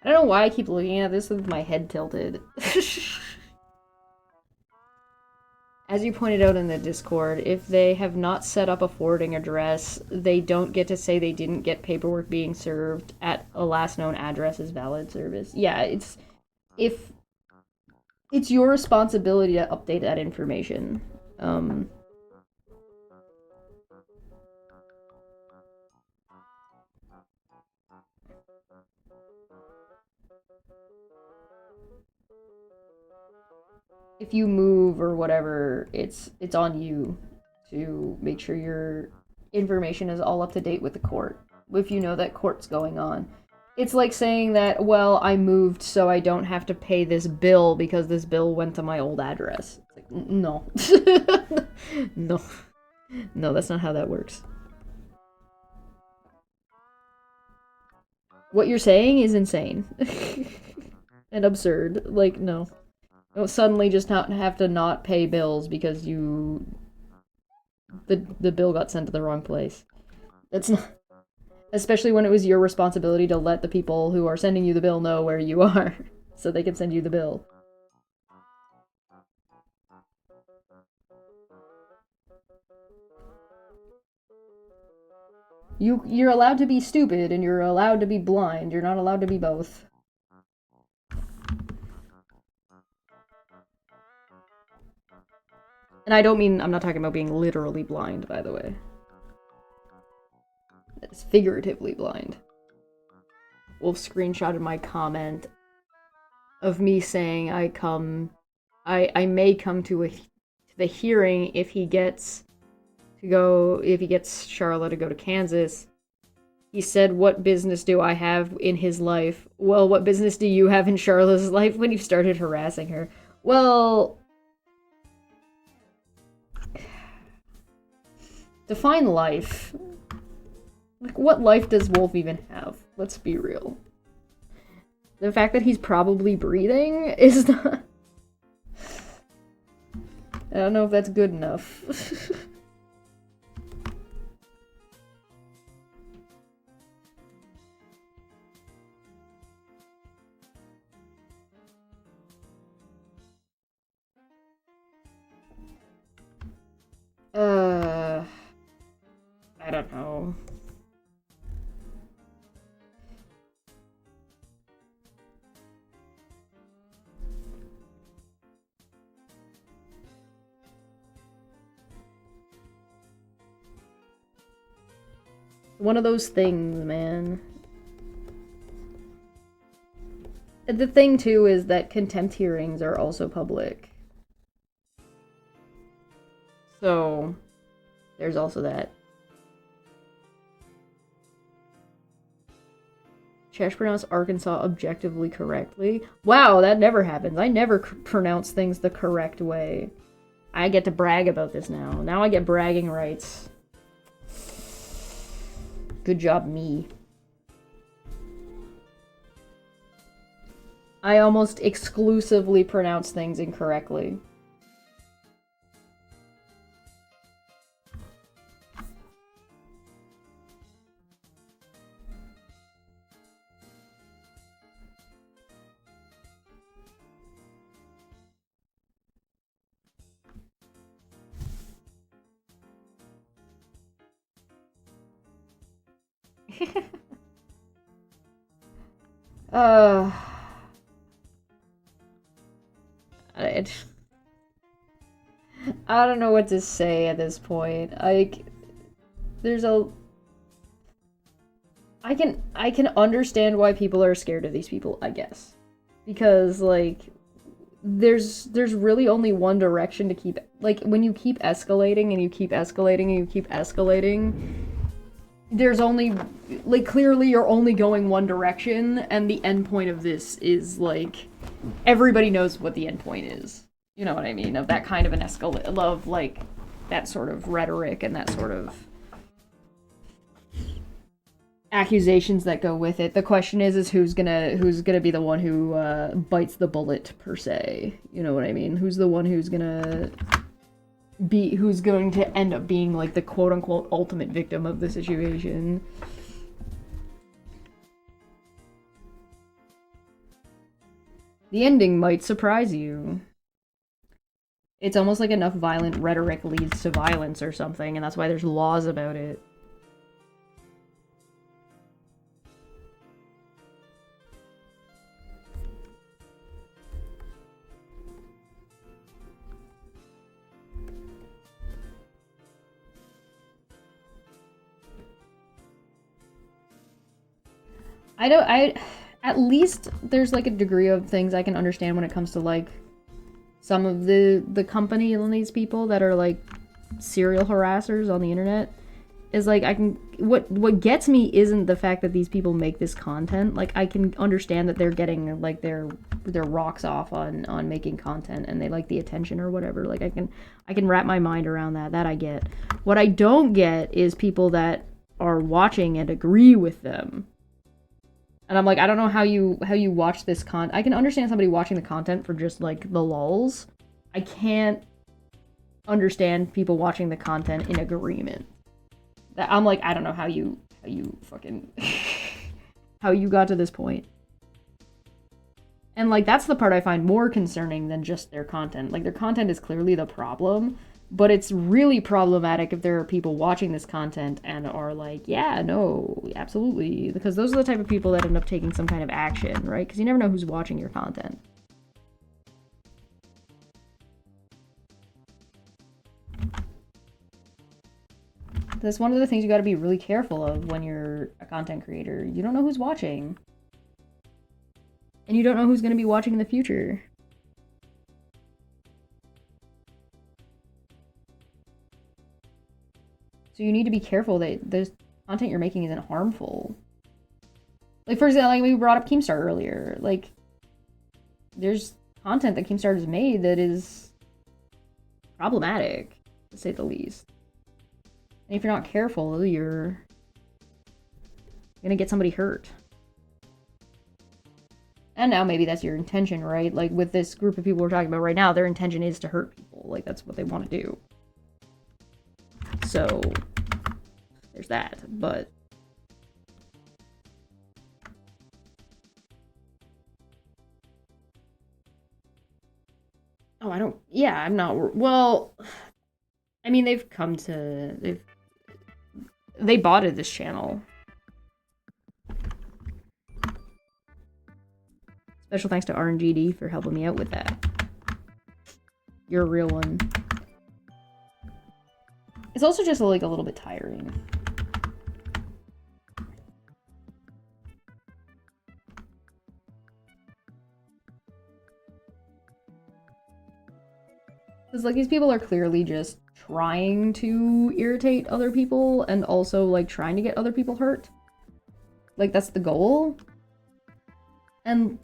I don't know why I keep looking at this with my head tilted. As you pointed out in the Discord, if they have not set up a forwarding address, they don't get to say they didn't get paperwork being served at a last known address as valid service. Yeah, it's your responsibility to update that information. If you move or whatever, it's on you to make sure your information is all up to date with the court. If you know that court's going on. It's like saying that, well, I moved so I don't have to pay this bill because this bill went to my old address. It's like, no. No. No, that's not how that works. What you're saying is insane. And absurd. Like, no. Don't suddenly just not have to not pay bills because you... The bill got sent to the wrong place. That's not... Especially when it was your responsibility to let the people who are sending you the bill know where you are, so they can send you the bill. You're allowed to be stupid, and you're allowed to be blind. You're not allowed to be both. And I don't mean, I'm not talking about being literally blind, by the way. It's figuratively blind. Wolf screenshotted my comment of me saying I may come to the hearing if he gets Charlotte to go to Kansas. He said, what business do I have in his life? Well, what business do you have in Charlotte's life when you started harassing her? Well... Define life. Like, what life does Wolf even have? Let's be real. The fact that he's probably breathing is not... I don't know if that's good enough. I don't know. One of those things, man. The thing, too, is that contempt hearings are also public. So, there's also that. Chesh pronounced Arkansas objectively correctly. Wow, that never happens. I never pronounce things the correct way. I get to brag about this now. Now I get bragging rights. Good job, me. I almost exclusively pronounce things incorrectly. I don't know what to say at this point. Like, there's a... I can understand why people are scared of these people, I guess. Because, like, there's really only one direction to keep... Like, when you keep escalating and you keep escalating and you keep escalating, there's only... Like, clearly you're only going one direction, and the end point of this is, like... Everybody knows what the end point is. You know what I mean? Of that kind of an of, like, that sort of rhetoric and that sort of accusations that go with it. The question is who's gonna be the one who bites the bullet, per se. You know what I mean? Who's the one who's going to end up being, like, the quote-unquote ultimate victim of the situation. The ending might surprise you. It's almost like enough violent rhetoric leads to violence or something, and that's why there's laws about it. At least there's, like, a degree of things I can understand when it comes to, like, some of the company and these people that are, like, serial harassers on the internet. Is, like, what gets me isn't the fact that these people make this content. Like, I can understand that they're getting, like, their rocks off on making content and they like the attention or whatever. Like, I can wrap my mind around that I get. What I don't get is people that are watching and agree with them. And I'm like, I don't know how you watch this I can understand somebody watching the content for just, like, the lulz. I can't understand people watching the content in agreement. I'm like, I don't know how you fucking how you got to this point. And, like, that's the part I find more concerning than just their content. Like, their content is clearly the problem, but it's really problematic if there are people watching this content and are like, yeah, no, absolutely. Because those are the type of people that end up taking some kind of action, right? Because you never know who's watching your content. That's one of the things you gotta be really careful of when you're a content creator. You don't know who's watching. And you don't know who's gonna be watching in the future. So you need to be careful that the content you're making isn't harmful. Like, for example, like we brought up Keemstar earlier. Like, there's content that Keemstar has made that is problematic, to say the least. And if you're not careful, you're gonna get somebody hurt. And now maybe that's your intention, right? Like, with this group of people we're talking about right now, their intention is to hurt people. Like, that's what they want to do. So, there's that, but... Oh, I'm not... Well, I mean, they botted this channel. Special thanks to RNGD for helping me out with that. You're a real one. It's also just, like, a little bit tiring. Because, like, these people are clearly just trying to irritate other people and also, like, trying to get other people hurt. Like, that's the goal. And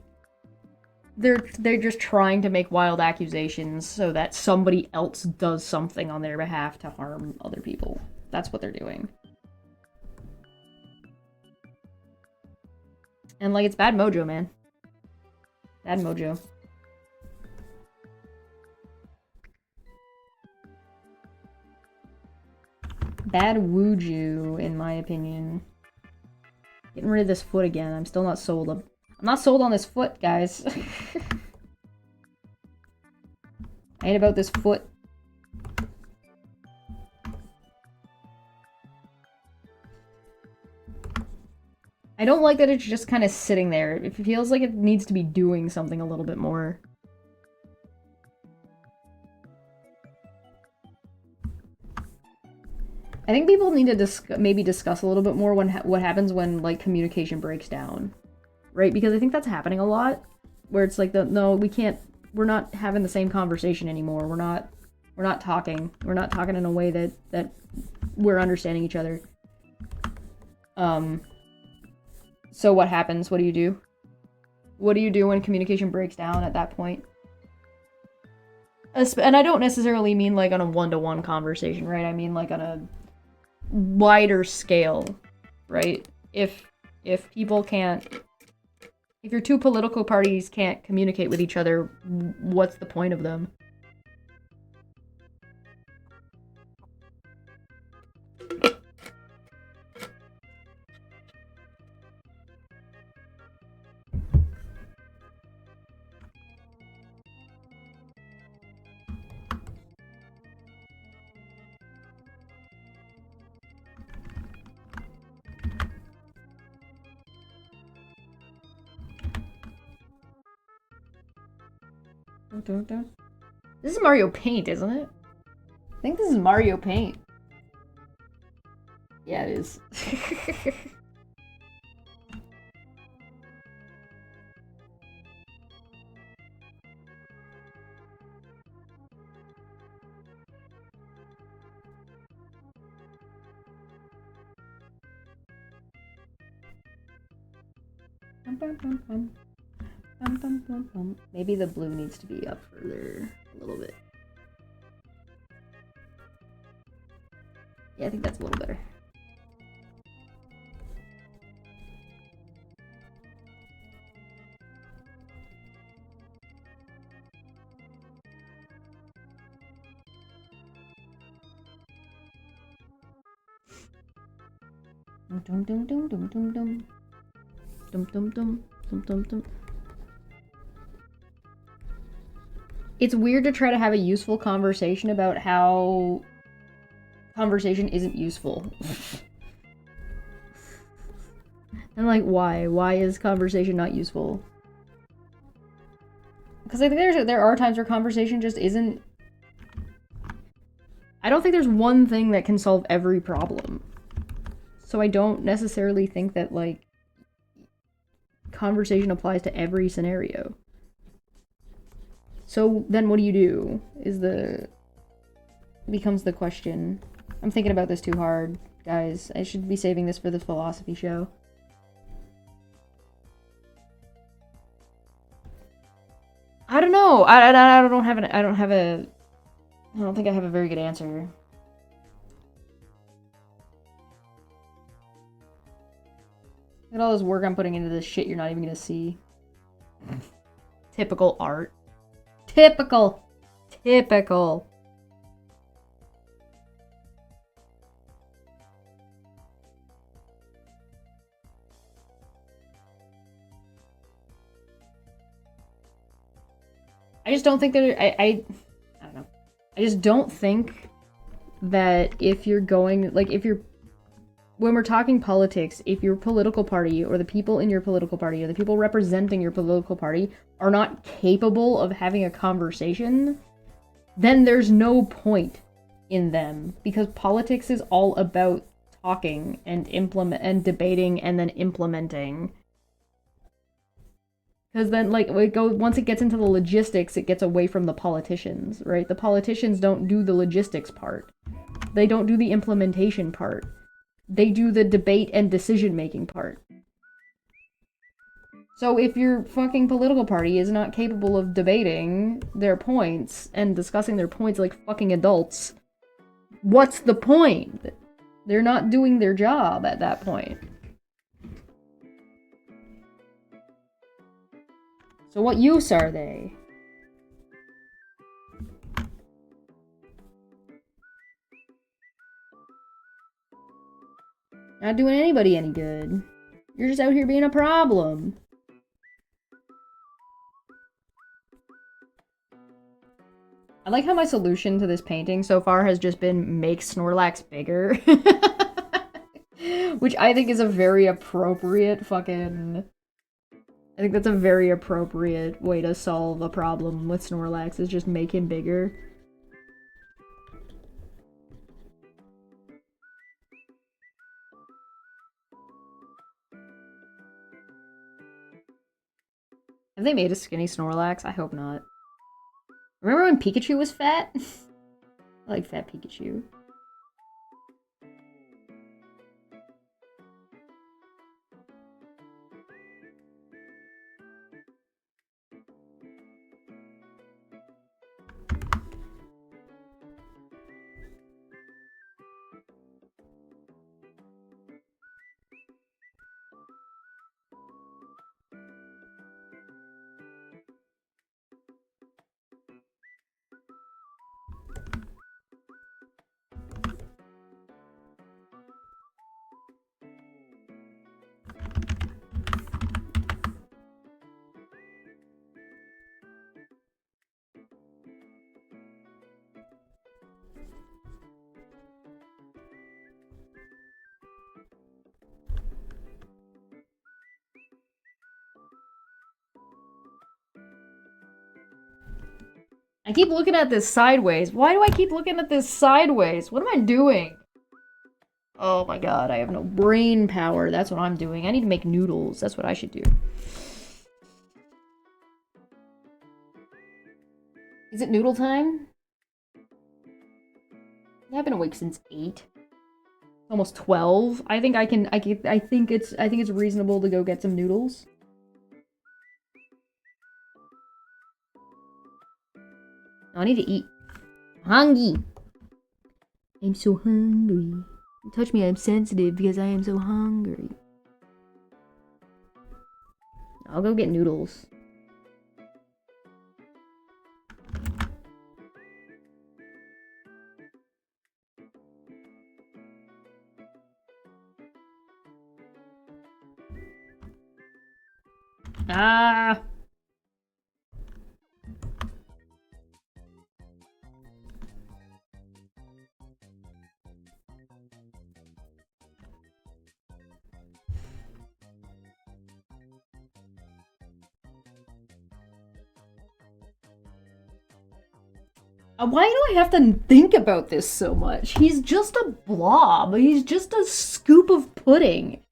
they're just trying to make wild accusations so that somebody else does something on their behalf to harm other people. That's what they're doing. And, like, it's bad mojo, man. Bad mojo. Bad wooju, in my opinion. Getting rid of this foot again. I'm still not sold. I'm not sold on this foot, guys. I ain't about this foot. I don't like that it's just kind of sitting there. It feels like it needs to be doing something a little bit more. I think people need to maybe discuss a little bit more what happens when, like, communication breaks down. Right? Because I think that's happening a lot. Where it's like, no, we can't, we're not having the same conversation anymore. We're not talking. We're not talking in a way that we're understanding each other. So what happens? What do you do? What do you do when communication breaks down at that point? And I don't necessarily mean, like, on a one-to-one conversation, right? I mean, like, on a wider scale, right? If people can't... If your two political parties can't communicate with each other, what's the point of them? This is Mario Paint, isn't it? I think this is Mario Paint. Yeah, it is. Maybe the blue needs to be up further a little bit. Yeah, I think that's a little better. Dum dum dum dum dum dum. Dum dum dum dum dum dum. It's weird to try to have a useful conversation about how conversation isn't useful. And, like, why? Why is conversation not useful? Because I think there are times where conversation just isn't... I don't think there's one thing that can solve every problem. So I don't necessarily think that, like, conversation applies to every scenario. So then what do you do? Becomes the question. I'm thinking about this too hard, guys. I should be saving this for the philosophy show. I don't know. I don't think I have a very good answer. Look at all this work I'm putting into this shit you're not even gonna see. Typical art. Typical. Typical. I just don't think that I don't know. I just don't think that if you're going, like, when we're talking politics, if your political party or the people in your political party or the people representing your political party are not capable of having a conversation, then there's no point in them, because politics is all about talking and debating and then implementing. Because then, like, once it gets into the logistics, it gets away from the politicians, right? The politicians don't do the logistics part. They don't do the implementation part. They do the debate and decision-making part. So if your fucking political party is not capable of debating their points and discussing their points like fucking adults, what's the point? They're not doing their job at that point. So what use are they? Not doing anybody any good. You're just out here being a problem. I like how my solution to this painting so far has just been make Snorlax bigger. Which I think is a very appropriate fucking... I think that's a very appropriate way to solve a problem with Snorlax, is just make him bigger. Have they made a skinny Snorlax? I hope not. Remember when Pikachu was fat? I like fat Pikachu. I keep looking at this sideways. Why do I keep looking at this sideways? What am I doing? Oh my god, I have no brain power. That's what I'm doing. I need to make noodles. That's what I should do. Is it noodle time? I've been awake since 8. Almost 12. I think it's reasonable to go get some noodles. I need to eat. I'm hungry. I'm so hungry. Don't touch me, I'm sensitive because I am so hungry. I'll go get noodles. Ah! Why do I have to think about this so much? He's just a blob. He's just a scoop of pudding.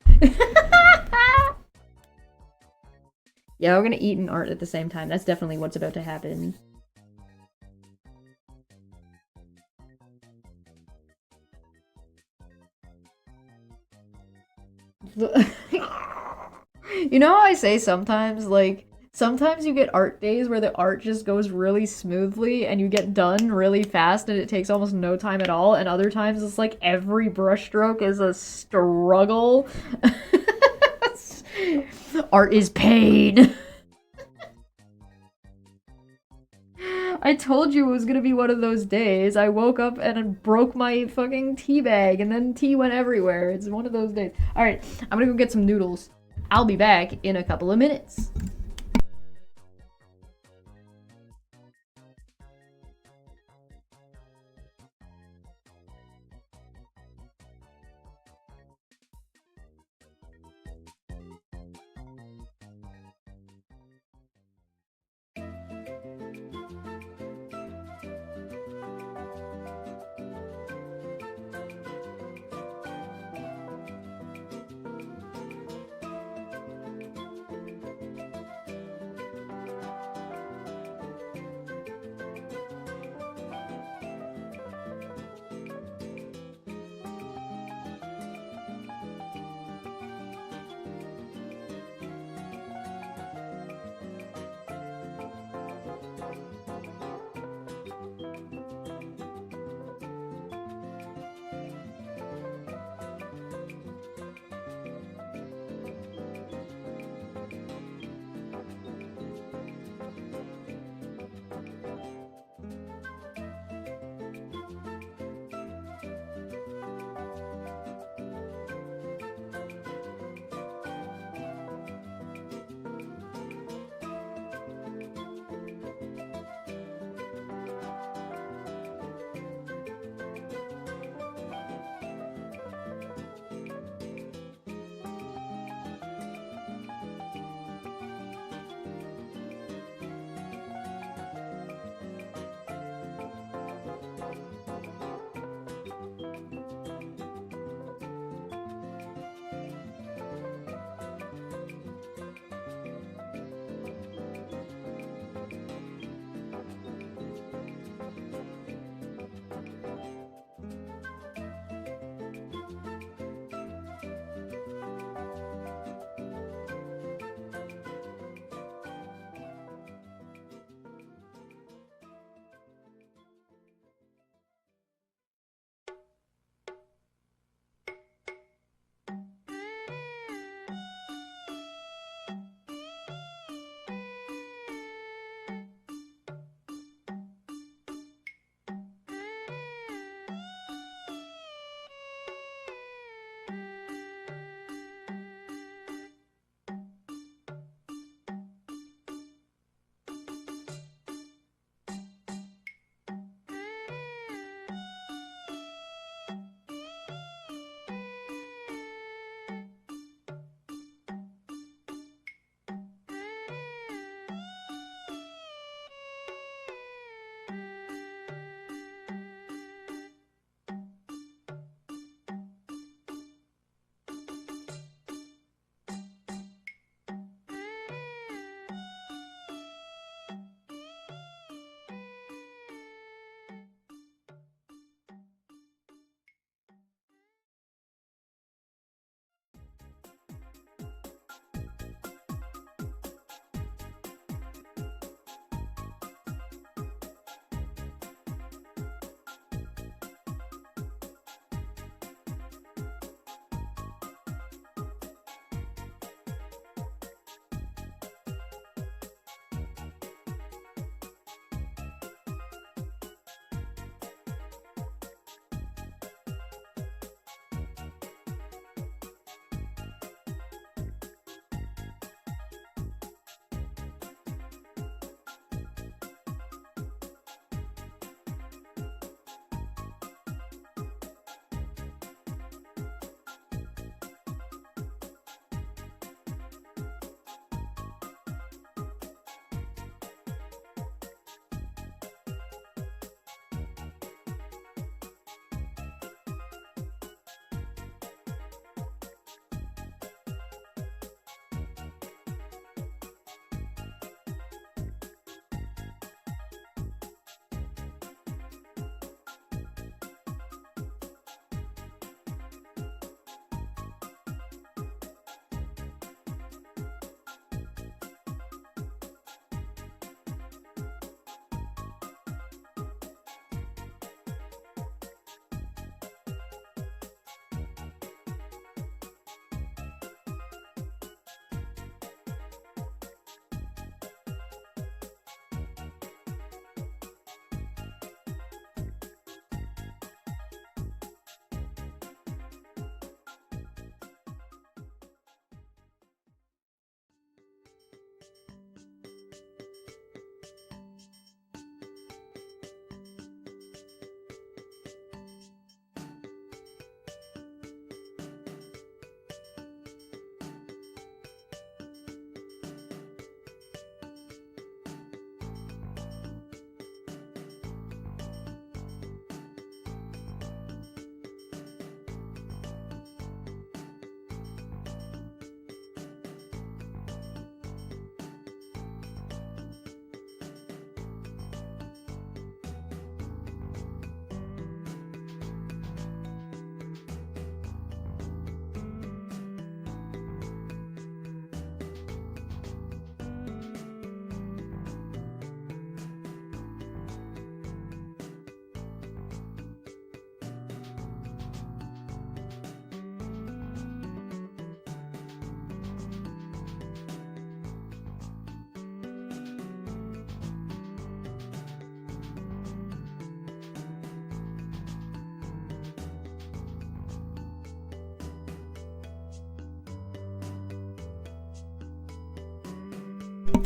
Yeah, we're gonna eat and art at the same time. That's definitely what's about to happen. You know how I say sometimes, like, sometimes you get art days where the art just goes really smoothly and you get done really fast and it takes almost no time at all, and other times it's like every brushstroke is a struggle. Art is pain. I told you it was gonna be one of those days. I woke up and broke my fucking tea bag and then tea went everywhere. It's one of those days. Alright, I'm gonna go get some noodles. I'll be back in a couple of minutes.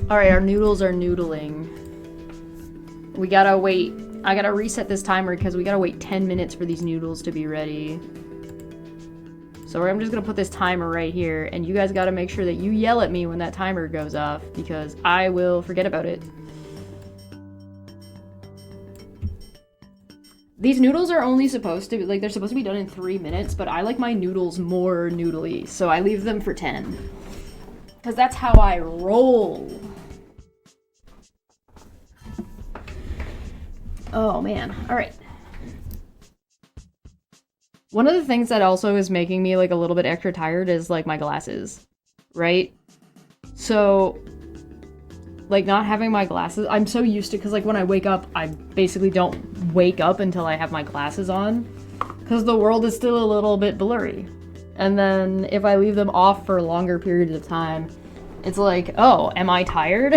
Alright, our noodles are noodling. We gotta wait. I gotta reset this timer because we gotta wait 10 minutes for these noodles to be ready. So I'm just gonna put this timer right here, and you guys gotta make sure that you yell at me when that timer goes off, because I will forget about it. These noodles are only supposed to be, like, they're supposed to be done in 3 minutes, but I like my noodles more noodly, so I leave them for 10. Because that's how I roll. Oh, man. Alright. One of the things that also is making me, like, a little bit extra tired is, like, my glasses. Right? So, like, not having my glasses, I'm so used to, because, like, when I wake up, I basically don't wake up until I have my glasses on, because the world is still a little bit blurry. And then if I leave them off for longer periods of time, it's like, oh, am I tired?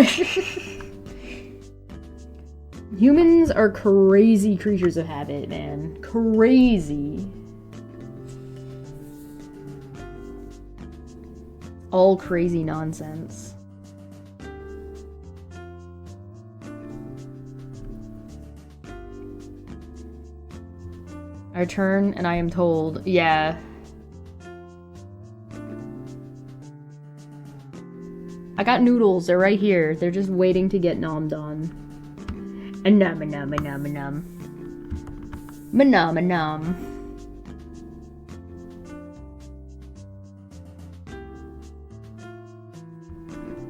Humans are crazy creatures of habit, man. Crazy. All crazy nonsense. I turn and I am told, yeah. I got noodles, they're right here. They're just waiting to get nommed on. Nom nom nom nom. Nom nom.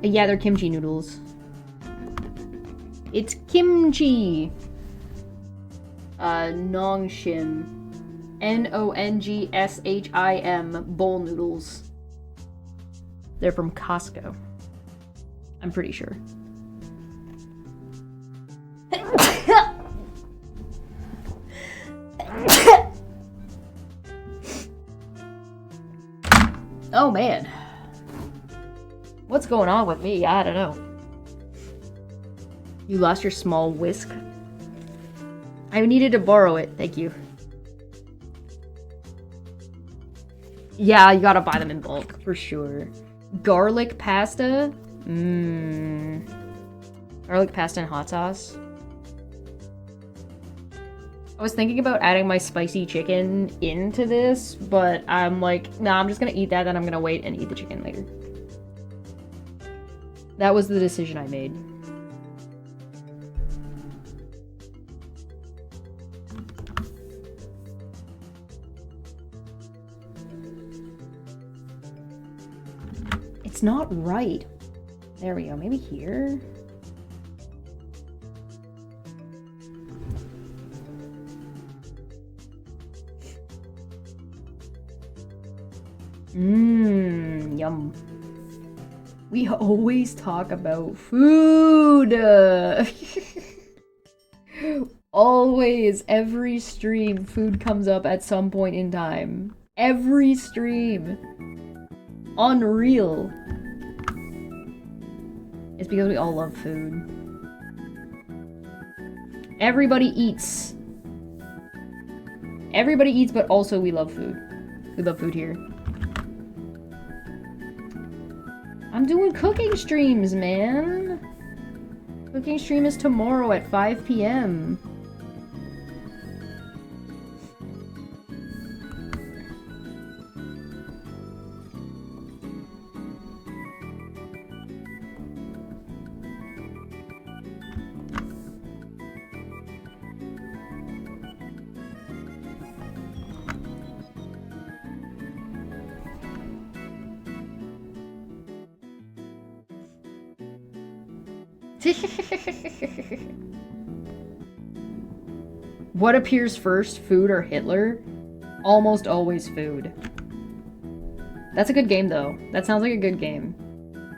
Yeah, they're kimchi noodles. It's kimchi. Nongshim. Nongshim bowl noodles. They're from Costco. I'm pretty sure. Oh man. What's going on with me? I don't know. You lost your small whisk? I needed to borrow it, thank you. Yeah, you gotta buy them in bulk, for sure. Garlic pasta? Garlic pasta and hot sauce? I was thinking about adding my spicy chicken into this, but I'm like, nah, I'm just gonna eat that, then I'm gonna wait and eat the chicken later. That was the decision I made. It's not right. There we go, maybe here? Yum. We always talk about food. Always, every stream, food comes up at some point in time. Every stream. Unreal. It's because we all love food. Everybody eats. Everybody eats, but also we love food. We love food here. I'm doing cooking streams, man. Cooking stream is tomorrow at 5 p.m. What appears first, food or Hitler? Almost always food. That's a good game, though. That sounds like a good game.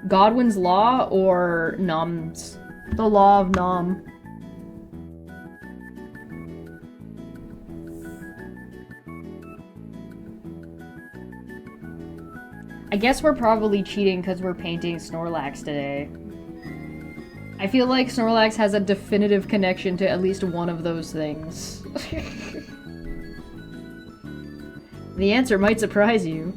Godwin's Law or Nom's? The Law of Nom. I guess we're probably cheating because we're painting Snorlax today. I feel like Snorlax has a definitive connection to at least one of those things. The answer might surprise you.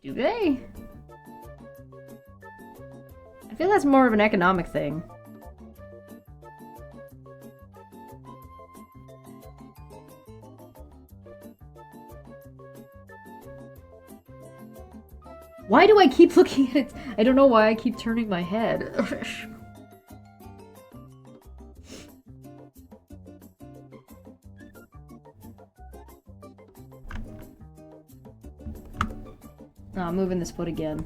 Do they? I feel that's more of an economic thing. Why do I keep looking at it? I don't know why I keep turning my head. Oh, I'm moving this foot again.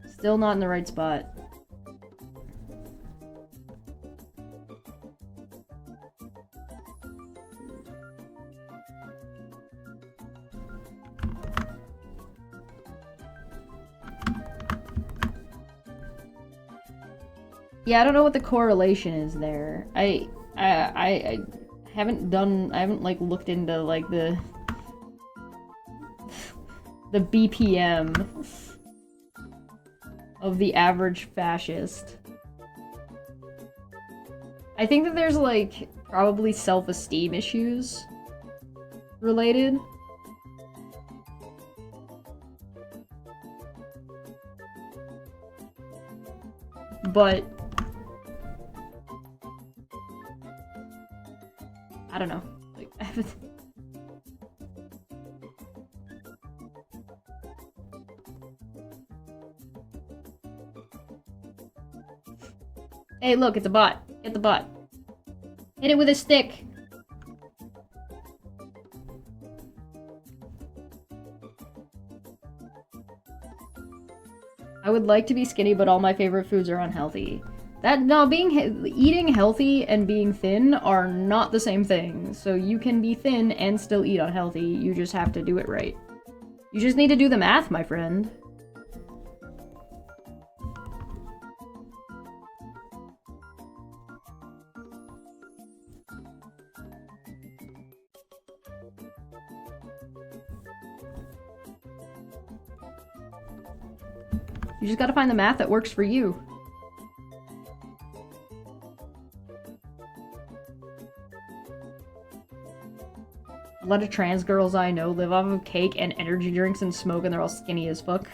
Still not in the right spot. Yeah, I don't know what the correlation is there. I haven't like looked into like the BPM of the average fascist. I think that there's like probably self-esteem issues related. But I don't know. Like, I haven't... Hey, look, it's a bot. Get the bot. Hit it with a stick. I would like to be skinny, but all my favorite foods are unhealthy. Eating healthy and being thin are not the same thing. So you can be thin and still eat unhealthy. You just have to do it right. You just need to do the math, my friend. You just gotta find the math that works for you. A lot of trans girls I know live off of cake and energy drinks and smoke, and they're all skinny as fuck.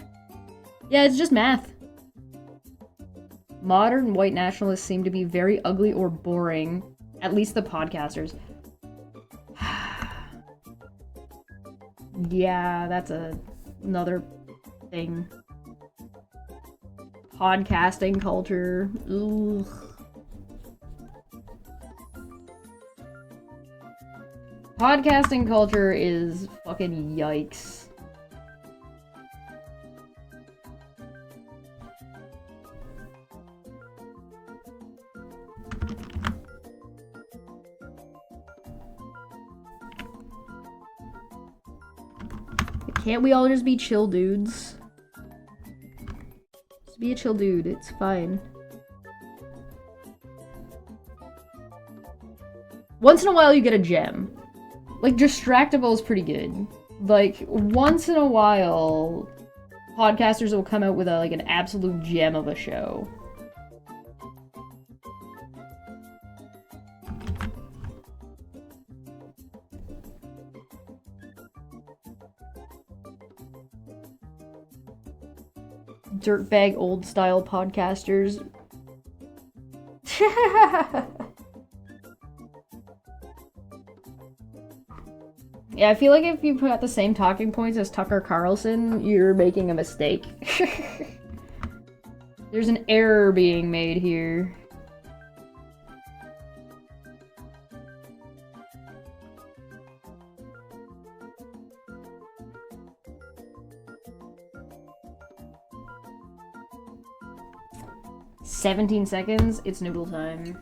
Yeah, it's just math. Modern white nationalists seem to be very ugly or boring. At least the podcasters. Yeah, that's another thing. Podcasting culture. Ugh. Podcasting culture is fucking yikes. Can't we all just be chill dudes? Just be a chill dude, it's fine. Once in a while you get a gem. Like, Distractable is pretty good. Like, once in a while, podcasters will come out with like an absolute gem of a show. Dirtbag old style podcasters. Yeah, I feel like if you put out the same talking points as Tucker Carlson, you're making a mistake. There's an error being made here. "17 seconds, it's noodle time."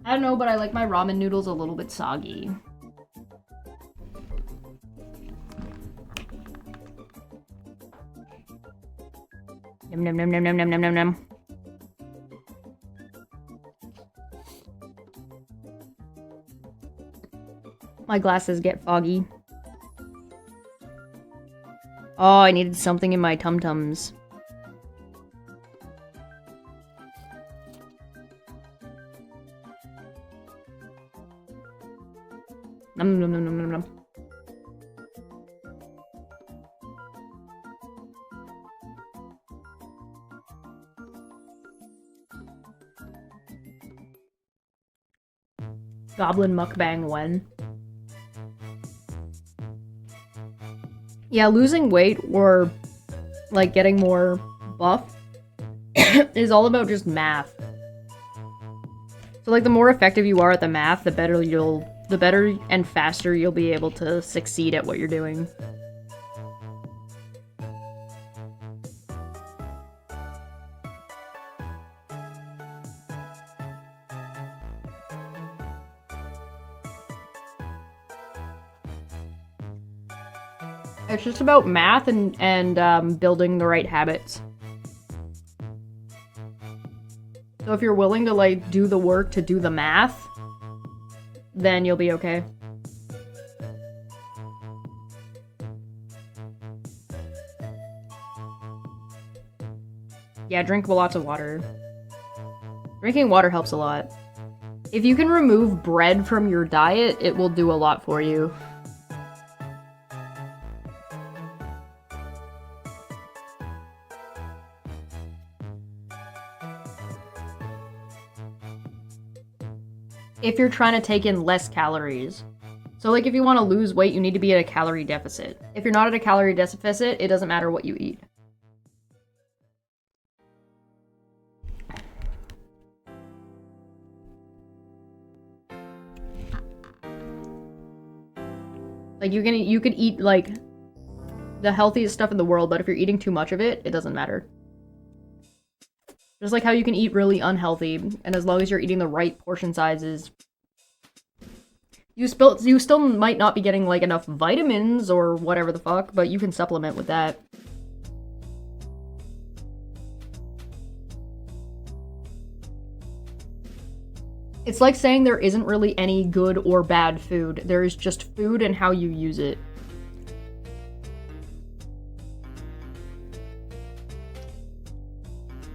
I don't know, but I like my ramen noodles a little bit soggy. Nom nom nom nom nom nom nom nom nom. My glasses get foggy. Oh, I needed something in my tum-tums. Nom nom nom nom nom nom. Goblin mukbang when? Yeah, losing weight or like getting more buff is all about just math. So like the more effective you are at the math, the better and faster you'll be able to succeed at what you're doing. It's just about math and building the right habits. So if you're willing to, like, do the work to do the math, then you'll be okay. Yeah, drink lots of water. Drinking water helps a lot. If you can remove bread from your diet, it will do a lot for you. If you're trying to take in less calories. So like if you want to lose weight, you need to be at a calorie deficit. If you're not at a calorie deficit, it doesn't matter what you eat. Like you could eat like the healthiest stuff in the world, but if you're eating too much of it, it doesn't matter. Just like how you can eat really unhealthy, and as long as you're eating the right portion sizes, you still might not be getting like enough vitamins or whatever the fuck, but you can supplement with that. It's like saying there isn't really any good or bad food. There is just food and how you use it.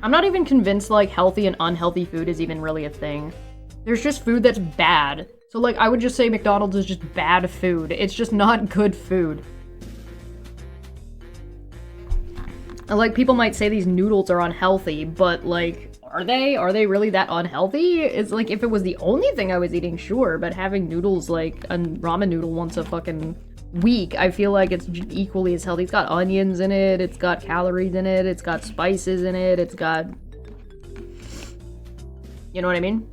I'm not even convinced, like, healthy and unhealthy food is even really a thing. There's just food that's bad. So, like, I would just say McDonald's is just bad food. It's just not good food. Like, people might say these noodles are unhealthy, but, like, are they? Are they really that unhealthy? It's like, if it was the only thing I was eating, sure, but having noodles, like, a ramen noodle once a fucking week, I feel like it's equally as healthy. It's got onions in it, it's got calories in it, it's got spices in it, it's got... You know what I mean?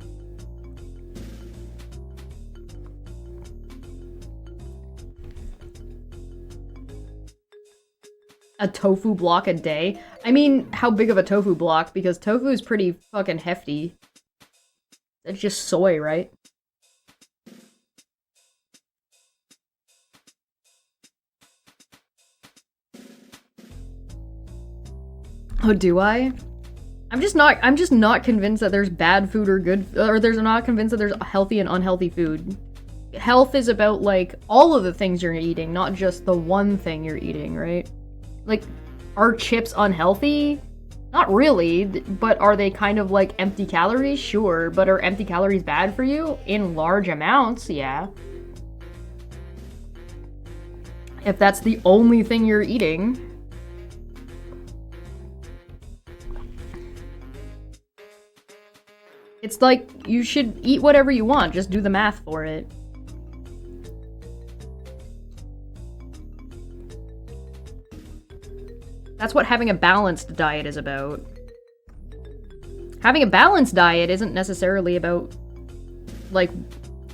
A tofu block a day? I mean, how big of a tofu block? Because tofu is pretty fucking hefty. It's just soy, right? Oh, do I? I'm just not convinced that there's bad food or good, or there's not convinced that there's healthy and unhealthy food. Health is about, like, all of the things you're eating, not just the one thing you're eating, right? Like, are chips unhealthy? Not really, but are they kind of like empty calories? Sure, but are empty calories bad for you? In large amounts, yeah. If that's the only thing you're eating. It's like, you should eat whatever you want, just do the math for it. That's what having a balanced diet is about. Having a balanced diet isn't necessarily about, like,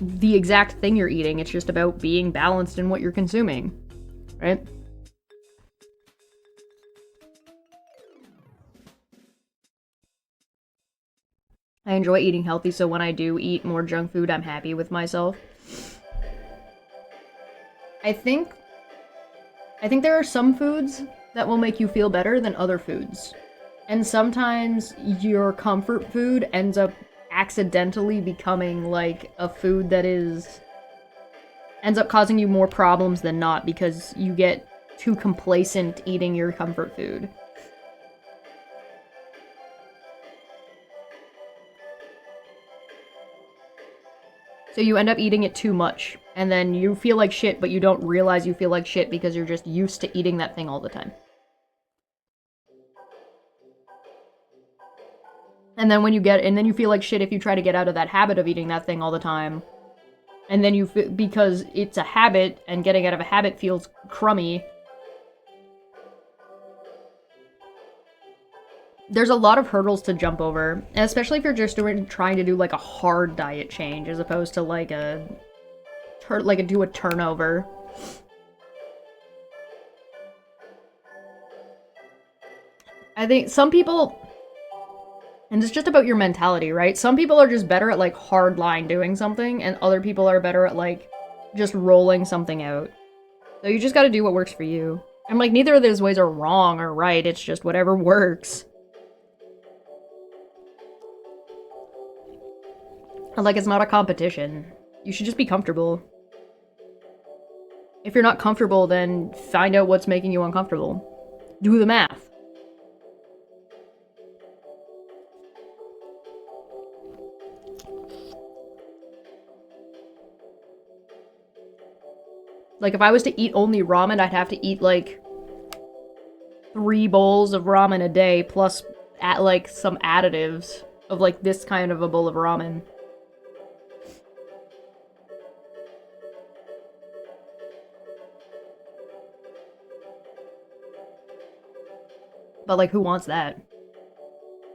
the exact thing you're eating. It's just about being balanced in what you're consuming, right? I enjoy eating healthy, so when I do eat more junk food, I'm happy with myself. I think there are some foods that will make you feel better than other foods. And sometimes your comfort food ends up accidentally becoming like a food that ends up causing you more problems than not because you get too complacent eating your comfort food. So you end up eating it too much, and then you feel like shit, but you don't realize you feel like shit because you're just used to eating that thing all the time. And then then you feel like shit if you try to get out of that habit of eating that thing all the time. And then because it's a habit, and getting out of a habit feels crummy. There's a lot of hurdles to jump over, and especially if you're just trying to do like a hard diet change as opposed to like do a turnover. I think some people, and it's just about your mentality, right? Some people are just better at like hardline doing something, and other people are better at like just rolling something out. So you just gotta do what works for you. I'm like, neither of those ways are wrong or right, it's just whatever works. Like, it's not a competition. You should just be comfortable. If you're not comfortable, then find out what's making you uncomfortable. Do the math. Like, if I was to eat only ramen, I'd have to eat, like, 3 bowls of ramen a day, plus, like, some additives of, like, this kind of a bowl of ramen. But, like, who wants that?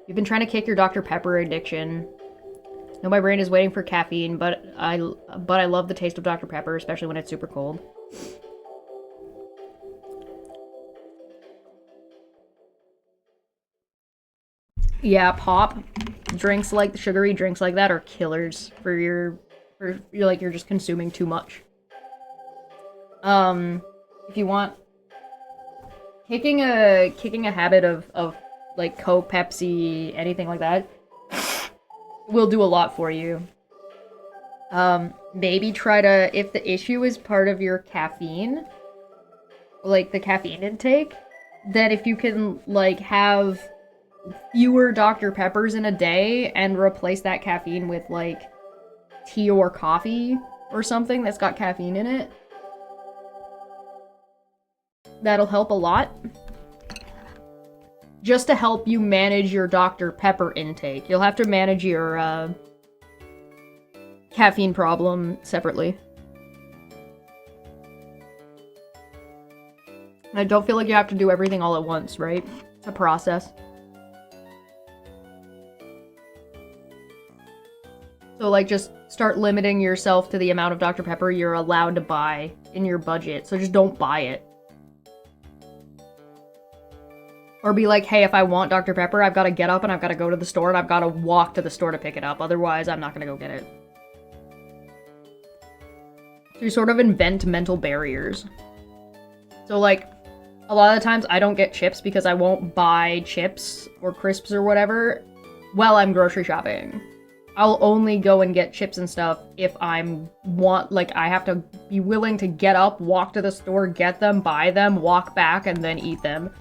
You've been trying to kick your Dr. Pepper addiction. No, my brain is waiting for caffeine, but I love the taste of Dr. Pepper, especially when it's super cold. Yeah, pop drinks like sugary drinks like that are killers for you're just consuming too much. If you want kicking a habit of like Coke, Pepsi, anything like that will do a lot for you. Maybe try to, if the issue is part of your caffeine, like the caffeine intake, then if you can like have fewer Dr. Peppers in a day and replace that caffeine with like tea or coffee or something that's got caffeine in it, that'll help a lot. Just to help you manage your Dr. Pepper intake. You'll have to manage your caffeine problem separately. I don't feel like you have to do everything all at once, right? It's a process. So, like, just start limiting yourself to the amount of Dr. Pepper you're allowed to buy in your budget. So just don't buy it. Or be like, hey, if I want Dr. Pepper, I've got to get up and I've got to go to the store and I've got to walk to the store to pick it up. Otherwise, I'm not going to go get it. So you sort of invent mental barriers. So, like, a lot of the times I don't get chips because I won't buy chips or crisps or whatever while I'm grocery shopping. I'll only go and get chips and stuff if I have to be willing to get up, walk to the store, get them, buy them, walk back, and then eat them.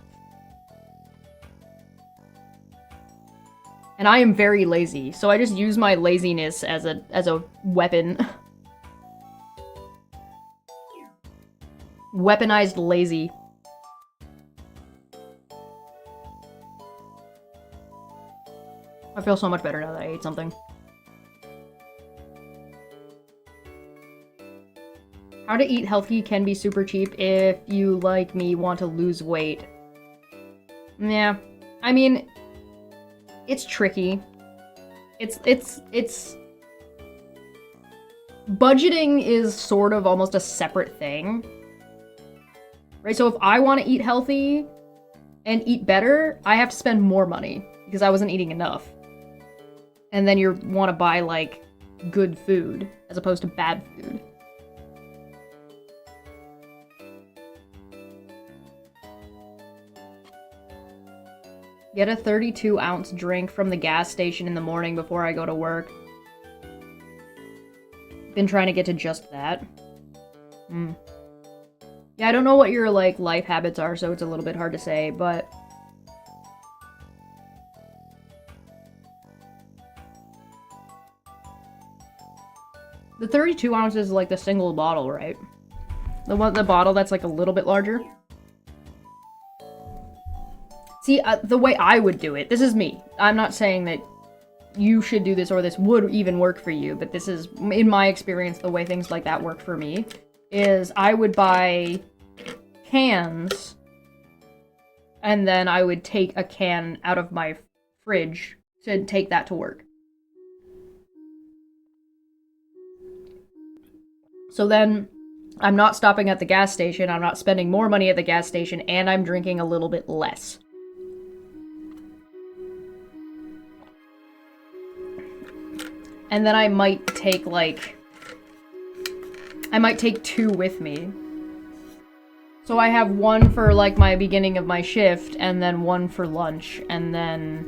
And I am very lazy, so I just use my laziness as a weapon. Weaponized lazy. I feel so much better now that I ate something. How to eat healthy can be super cheap if you, like me, want to lose weight. Yeah. I mean, it's tricky. It's budgeting is sort of almost a separate thing. Right? So if I want to eat healthy and eat better, I have to spend more money because I wasn't eating enough. And then you want to buy, like, good food as opposed to bad food. Get a 32-ounce drink from the gas station in the morning before I go to work. Been trying to get to just that. Yeah, I don't know what your, like, life habits are, so it's a little bit hard to say, but... The 32 ounces is, like, the single bottle, right? The bottle that's, like, a little bit larger? See, the way I would do it, this is me. I'm not saying that you should do this or this would even work for you, but this is, in my experience, the way things like that work for me, is I would buy cans, and then I would take a can out of my fridge to take that to work. So then, I'm not stopping at the gas station, I'm not spending more money at the gas station, and I'm drinking a little bit less. And then I might take, like... I might take 2 with me. So I have 1 for, like, my beginning of my shift, and then 1 for lunch, and then...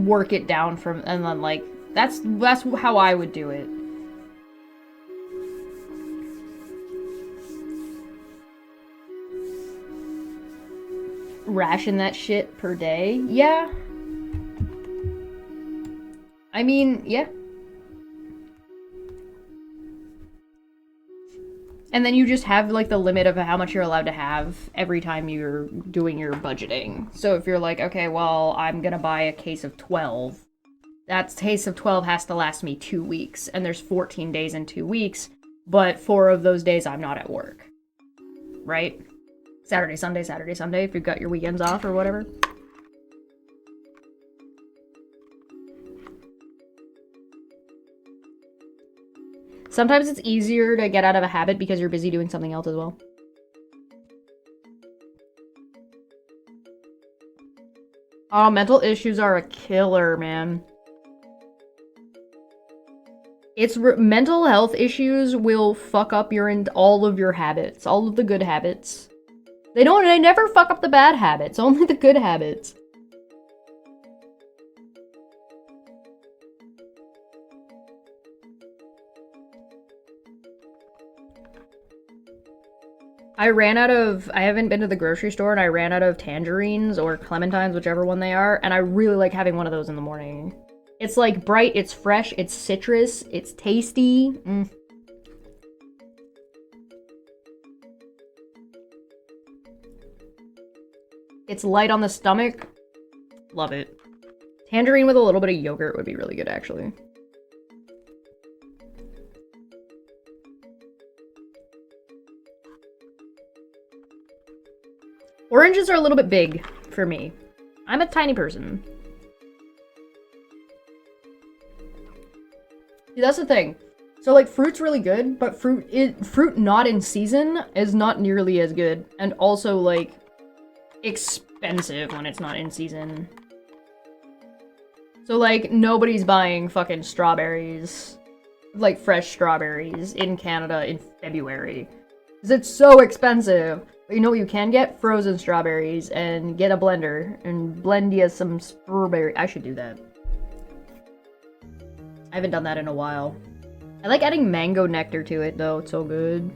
work it down from... and then, like... That's how I would do it. Ration that shit per day? Yeah. I mean, yeah. And then you just have, like, the limit of how much you're allowed to have every time you're doing your budgeting. So if you're like, okay, well, I'm gonna buy a case of 12. That case of 12 has to last me 2 weeks. And there's 14 days in 2 weeks. But 4 of those days I'm not at work. Right? Saturday, Sunday, if you've got your weekends off or whatever. Sometimes it's easier to get out of a habit because you're busy doing something else as well. Oh, mental issues are a killer, man. Mental health issues will fuck up all of your habits, all of the good habits. They never fuck up the bad habits, only the good habits. I haven't been to the grocery store and I ran out of tangerines or clementines, whichever one they are, and I really like having one of those in the morning. It's like bright, it's fresh, it's citrus, it's tasty. It's light on the stomach. Love it. Tangerine with a little bit of yogurt would be really good, actually. Oranges are a little bit big for me. I'm a tiny person. See, that's the thing. So, like, fruit's really good, but fruit not in season is not nearly as good. And also, like, expensive when it's not in season. So, like, nobody's buying fucking strawberries, like, fresh strawberries in Canada in February. Because it's so expensive. But you know what you can get? Frozen strawberries, and get a blender, and blend you some strawberry. I should do that. I haven't done that in a while. I like adding mango nectar to it, though. It's so good.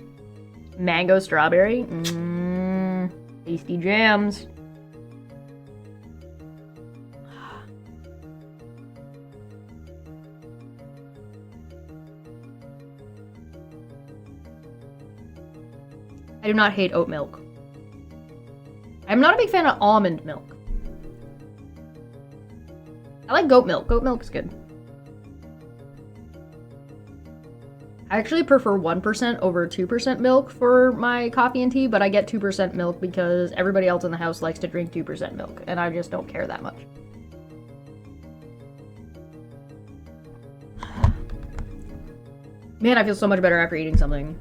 Mango strawberry. Tasty jams. I do not hate oat milk. I'm not a big fan of almond milk. I like goat milk. Goat milk is good. I actually prefer 1% over 2% milk for my coffee and tea, but I get 2% milk because everybody else in the house likes to drink 2% milk, and I just don't care that much. Man, I feel so much better after eating something.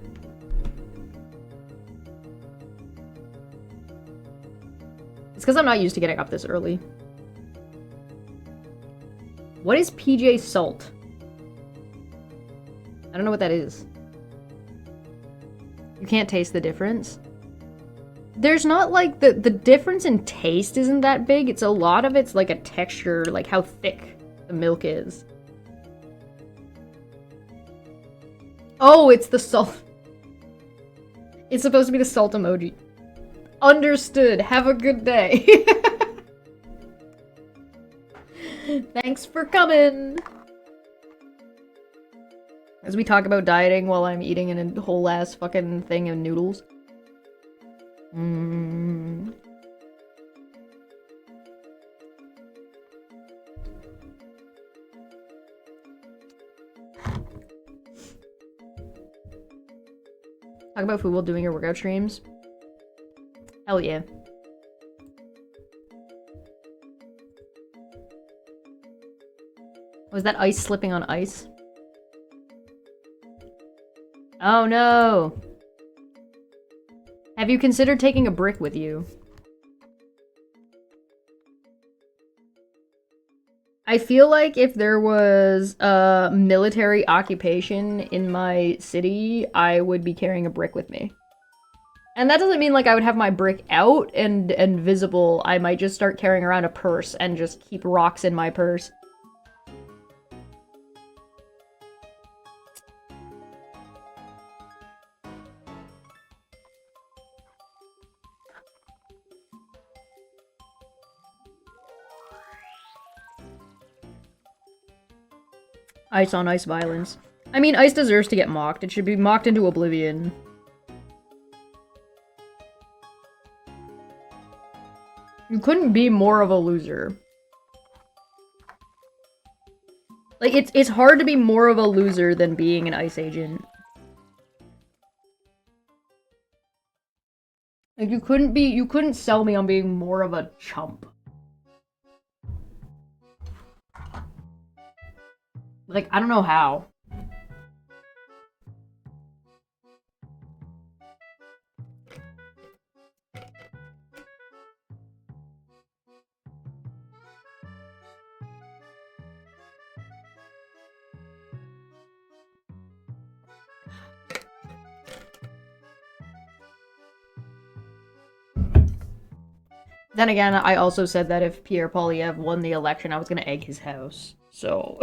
It's because I'm not used to getting up this early. What is PJ Salt? I don't know what that is. You can't taste the difference? there's not like the difference in taste isn't that big. It's a lot of it's like a texture, like how thick the milk is. Oh, it's the salt. It's supposed to be the salt emoji. Understood. Have a good day. Thanks for coming. As we talk about dieting while I'm eating a whole ass fucking thing of noodles. Talk about food while doing your workout streams. Hell yeah. Was that ice slipping on ice? Oh no! Have you considered taking a brick with you? I feel like if there was a military occupation in my city, I would be carrying a brick with me. And that doesn't mean like I would have my brick out and visible. I might just start carrying around a purse and just keep rocks in my purse. Ice on ice violence. I mean, ice deserves to get mocked. It should be mocked into oblivion. You couldn't be more of a loser. Like, it's hard to be more of a loser than being an ice agent. Like, you couldn't sell me on being more of a chump. Like, I don't know how. Then again, I also said that if Pierre Poilievre won the election, I was gonna egg his house. So...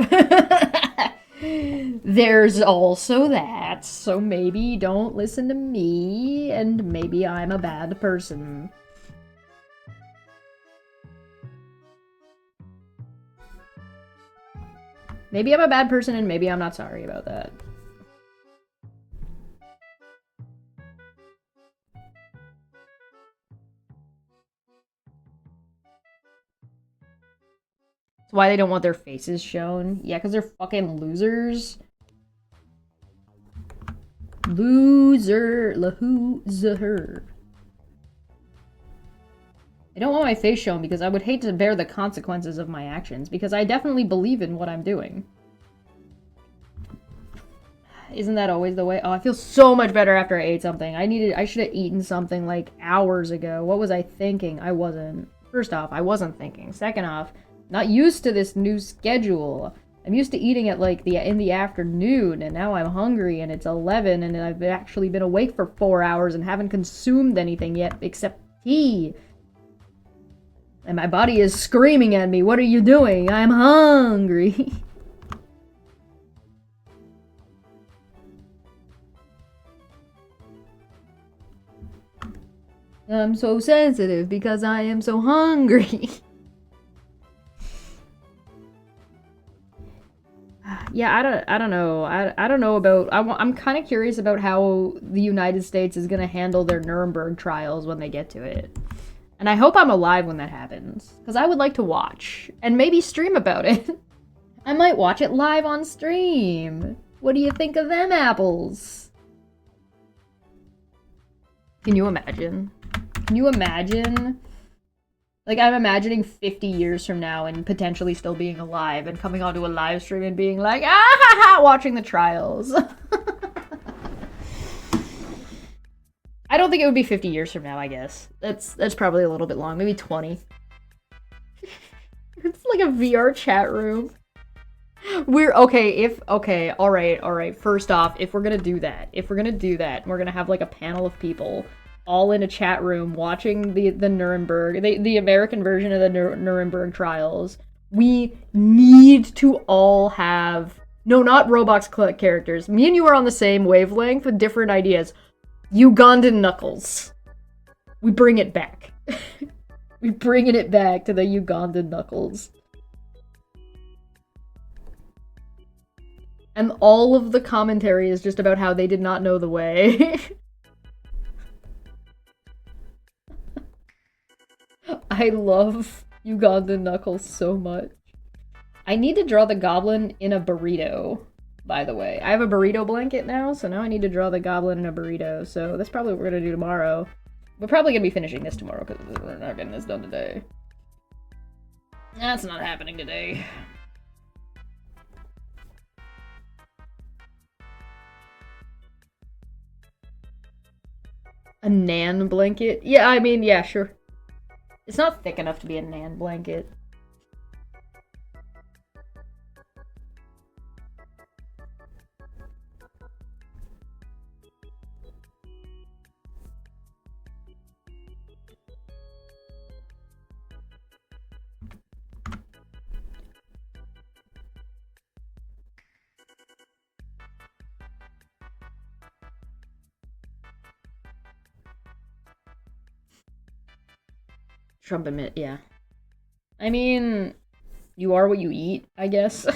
There's also that. So maybe don't listen to me, and maybe I'm a bad person. Maybe I'm a bad person, and maybe I'm not sorry about that. Why they don't want their faces shown. Yeah, because they're fucking losers. Loser. Lahoozer. I don't want my face shown because I would hate to bear the consequences of my actions, because I definitely believe in what I'm doing. Isn't that always the way? Oh, I feel so much better after I ate something. I should have eaten something like hours ago. What was I thinking? I wasn't. First off, I wasn't thinking. Second off, not used to this new schedule. I'm used to eating at like in the afternoon, and now I'm hungry and it's 11 and I've actually been awake for 4 hours and haven't consumed anything yet except tea. And my body is screaming at me, "What are you doing? I'm hungry." I'm so sensitive because I am so hungry. Yeah, I don't know. I don't know about... I'm kind of curious about how the United States is going to handle their Nuremberg trials when they get to it. And I hope I'm alive when that happens. Because I would like to watch. And maybe stream about it. I might watch it live on stream. What do you think of them apples? Can you imagine? Can you imagine? Like, I'm imagining 50 years from now and potentially still being alive and coming onto a live stream and being like, ah ha ha, watching the trials. I don't think it would be 50 years from now, I guess. That's probably a little bit long, maybe 20. It's like a VR chat room. Alright, first off, if we're gonna do that, we're gonna have like a panel of people all in a chat room watching the Nuremberg, the American version of the Nuremberg trials. We need to all have, no, not Roblox characters. Me and you are on the same wavelength with different ideas. Ugandan Knuckles. We bring it back. We bringing it back to the Ugandan Knuckles. And all of the commentary is just about how they did not know the way. I love Ugandan Knuckles so much. I need to draw the goblin in a burrito, by the way. I have a burrito blanket now, so now I need to draw the goblin in a burrito. So that's probably what we're gonna do tomorrow. We're probably gonna be finishing this tomorrow, because we're not getting this done today. That's not happening today. A Nan blanket? Yeah, I mean, yeah, sure. It's not thick enough to be a Nan blanket. Trumpet, yeah. I mean, you are what you eat, I guess.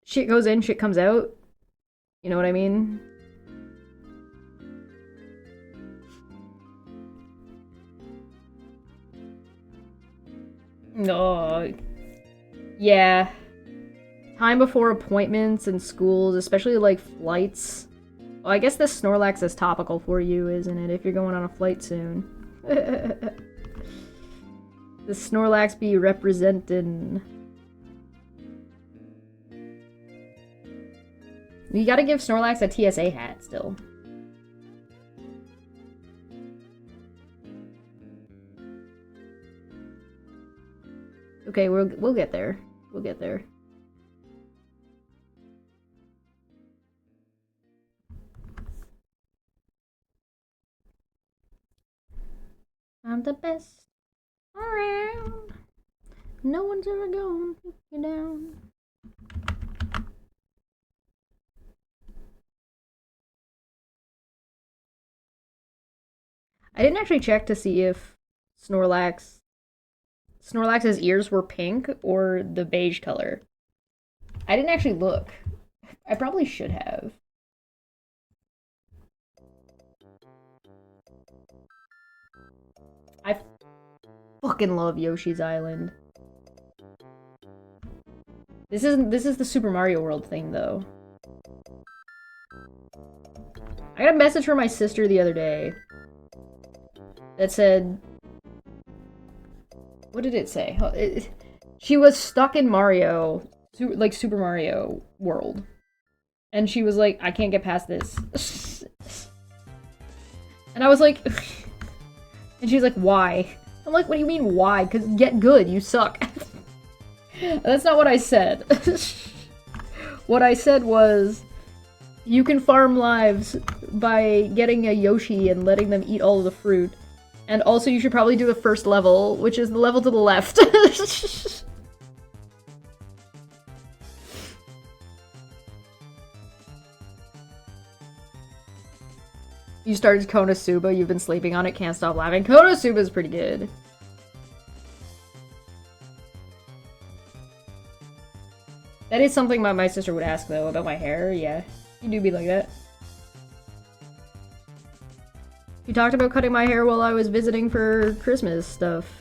Shit goes in, shit comes out. You know what I mean? No. Yeah. Time before appointments and schools, especially like flights. Well, I guess this Snorlax is topical for you, isn't it? If you're going on a flight soon. The Snorlax be representing. You gotta give Snorlax a TSA hat still. Okay, we'll get there. We'll get there. I'm the best around. No one's ever gonna take you down. I didn't actually check to see if Snorlax's ears were pink or the beige color. I didn't actually look. I probably should have. I fucking love Yoshi's Island. This is the Super Mario World thing, though. I got a message from my sister the other day that said, what did it say? She was stuck in Mario, like Super Mario World, and she was like, I can't get past this. And I was like, and she's like, why? I'm like, what do you mean, why? Because get good, you suck. That's not what I said. What I said was, you can farm lives by getting a Yoshi and letting them eat all of the fruit. And also you should probably do the first level, which is the level to the left. You started Konosuba, you've been sleeping on it, can't stop laughing. Konosuba's pretty good. That is something my sister would ask, though, about my hair. Yeah, you do be like that. You talked about cutting my hair while I was visiting for Christmas stuff.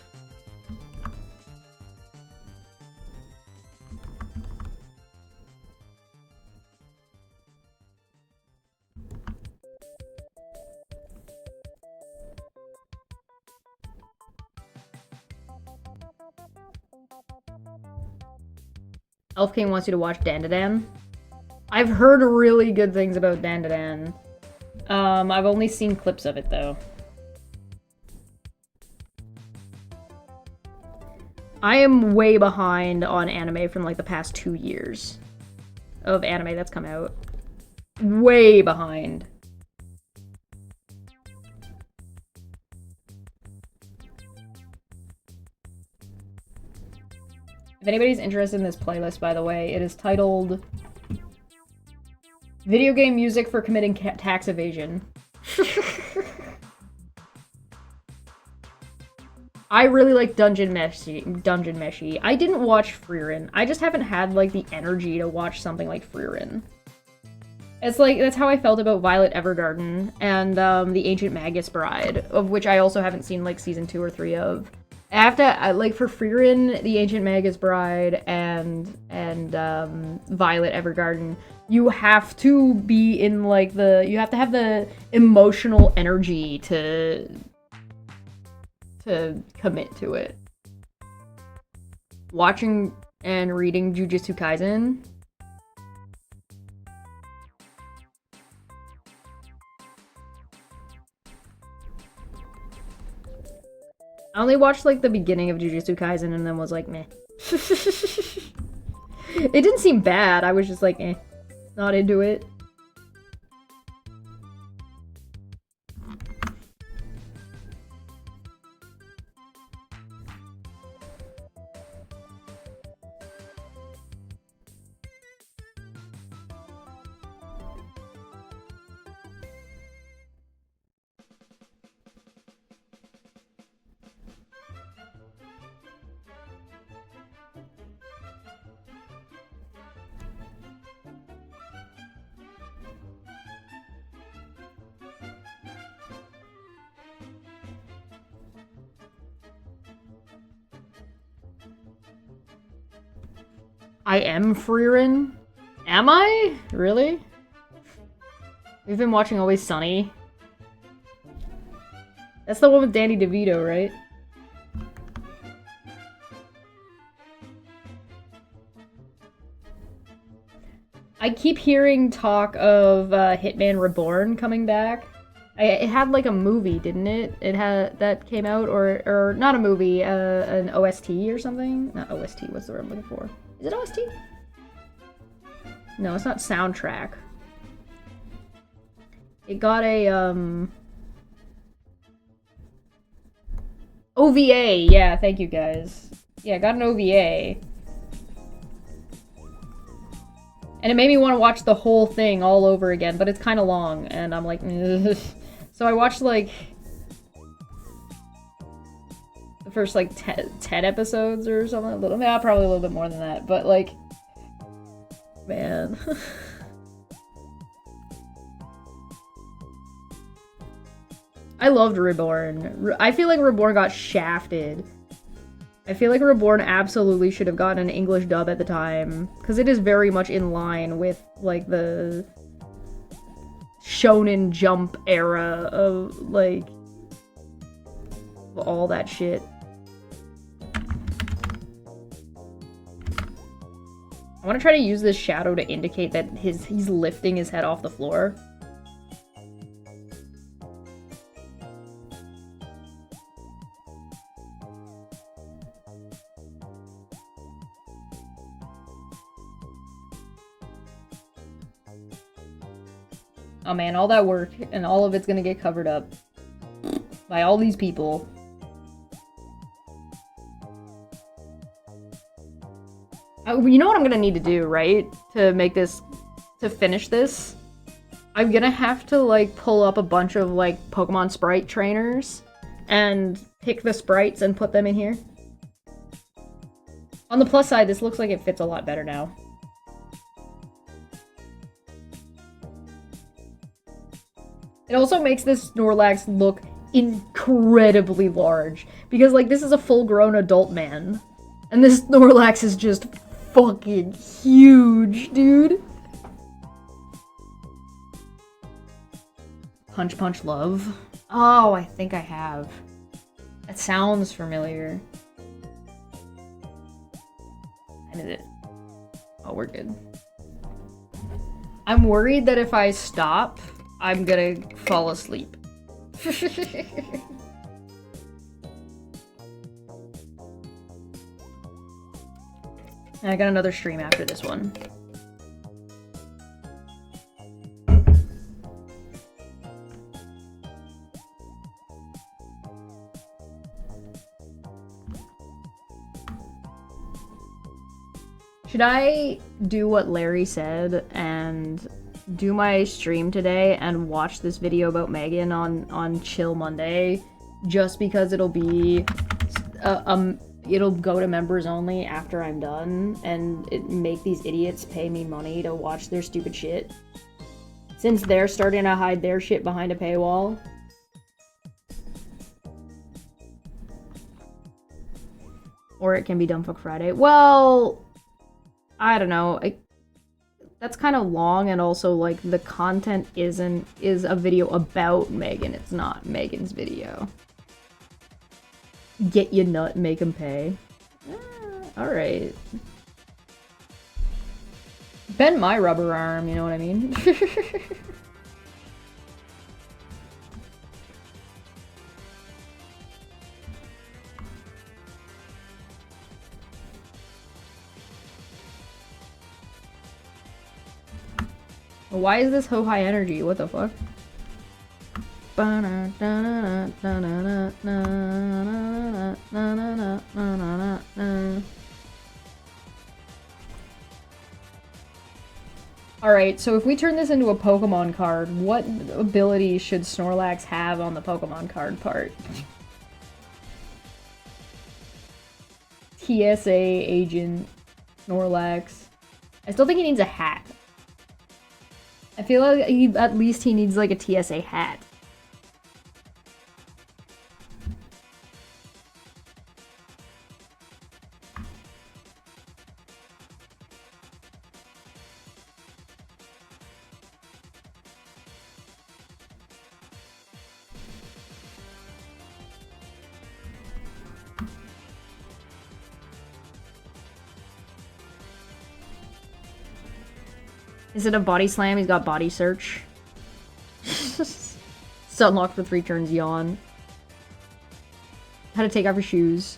Elf King wants you to watch Dandadan. I've heard really good things about Dandadan. I've only seen clips of it, though. I am way behind on anime from, like, the past 2 years of anime that's come out. Way behind. If anybody's interested in this playlist, by the way, it is titled Video Game Music for Committing Tax Evasion. I really like Dungeon Meshi. I didn't watch Frieren. I just haven't had, like, the energy to watch something like Frieren. It's like, that's how I felt about Violet Evergarden and The Ancient Magus Bride, of which I also haven't seen, like, season 2 or 3 of. I have to, like, for Frieren, The Ancient Magus Bride, and Violet Evergarden, you have to be in, like, you have to have the emotional energy to commit to it. Watching and reading Jujutsu Kaisen. I only watched, like, the beginning of Jujutsu Kaisen and then was like, meh. It didn't seem bad, I was just like, eh. Not into it. I am Frieren? Am I? Really? We've been watching Always Sunny. That's the one with Danny DeVito, right? I keep hearing talk of Hitman Reborn coming back. It had like a movie, didn't it? It had that came out, or not a movie, an OST or something. Not OST. What's the word I'm looking for? Is it OST? No, it's not soundtrack. It got a OVA. Yeah, thank you guys. Yeah, it got an OVA. And it made me want to watch the whole thing all over again, but it's kind of long, and I'm like, ugh. So I watched, like, the first, like, 10 episodes or something. Probably a little bit more than that, but, like, man. I loved Reborn. I feel like Reborn got shafted. I feel like Reborn absolutely should have gotten an English dub at the time, because it is very much in line with, like, the Shonen Jump era of, like, all that shit. I want to try to use this shadow to indicate that he's lifting his head off the floor. Oh man, all that work, and all of it's gonna get covered up by all these people. You know what I'm gonna need to do, right? To make this, to finish this? I'm gonna have to, like, pull up a bunch of, like, Pokemon sprite trainers and pick the sprites and put them in here. On the plus side, this looks like it fits a lot better now. It also makes this Snorlax look incredibly large, because, like, this is a full-grown adult man, and this Snorlax is just fucking huge, dude. Punch Punch Love. Oh, I think I have. That sounds familiar. And is it? Oh, we're good. I'm worried that if I stop, I'm gonna fall asleep. And I got another stream after this one. Should I do what Larry said and do my stream today and watch this video about Megan on Chill Monday, just because it'll be it'll go to members only after I'm done, and make these idiots pay me money to watch their stupid shit, since they're starting to hide their shit behind a paywall. Or it can be Dumbfuck Friday. Well, I don't know. That's kind of long, and also, like, the content is a video about Megan. It's not Megan's video. Get your nut, make him pay. Alright. Bend my rubber arm, you know what I mean? Why is this so high energy? What the fuck? Alright, so if we turn this into a Pokemon card, what ability should Snorlax have on the Pokemon card part? TSA agent Snorlax. I still think he needs a hat. I feel like at least he needs like a TSA hat. Is it a body slam? He's got body search. Sunlock for 3 turns, yawn. How to take off your shoes.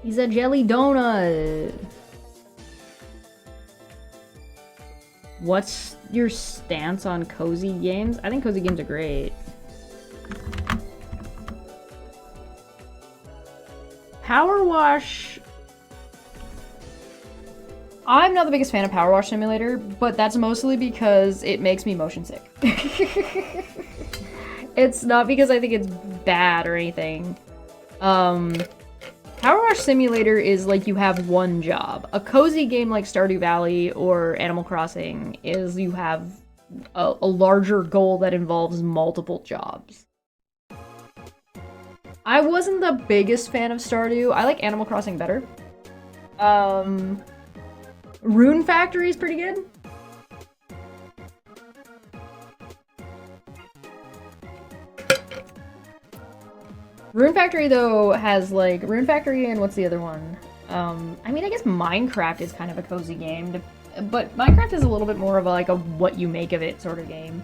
He's a jelly donut. What's your stance on cozy games? I think cozy games are great. Power Wash. I'm not the biggest fan of Power Wash Simulator, but that's mostly because it makes me motion sick. It's not because I think it's bad or anything. Power Wash Simulator is like you have one job. A cozy game like Stardew Valley or Animal Crossing is you have a larger goal that involves multiple jobs. I wasn't the biggest fan of Stardew. I like Animal Crossing better. Rune Factory is pretty good. Rune Factory, though, has, like, Rune Factory and what's the other one? I mean, I guess Minecraft is kind of a cozy game, but Minecraft is a little bit more of a, like, a what you make of it sort of game.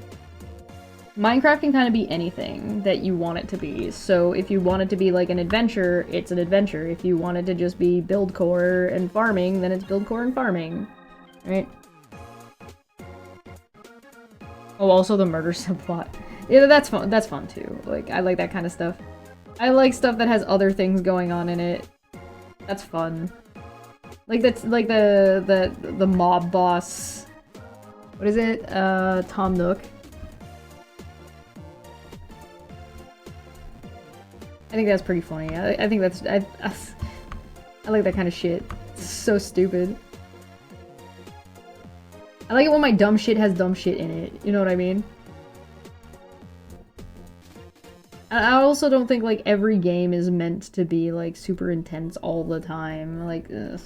Minecraft can kind of be anything that you want it to be, so if you want it to be, like, an adventure, it's an adventure. If you want it to just be buildcore and farming, then it's buildcore and farming, right? Oh, also the murder subplot. Yeah, that's fun too. Like, I like that kind of stuff. I like stuff that has other things going on in it. That's fun. Like that's like the mob boss. What is it? Tom Nook. I think that's pretty funny. I think that's I like that kind of shit. So stupid. I like it when my dumb shit has dumb shit in it. You know what I mean? I also don't think, like, every game is meant to be, like, super intense all the time. Like, ugh.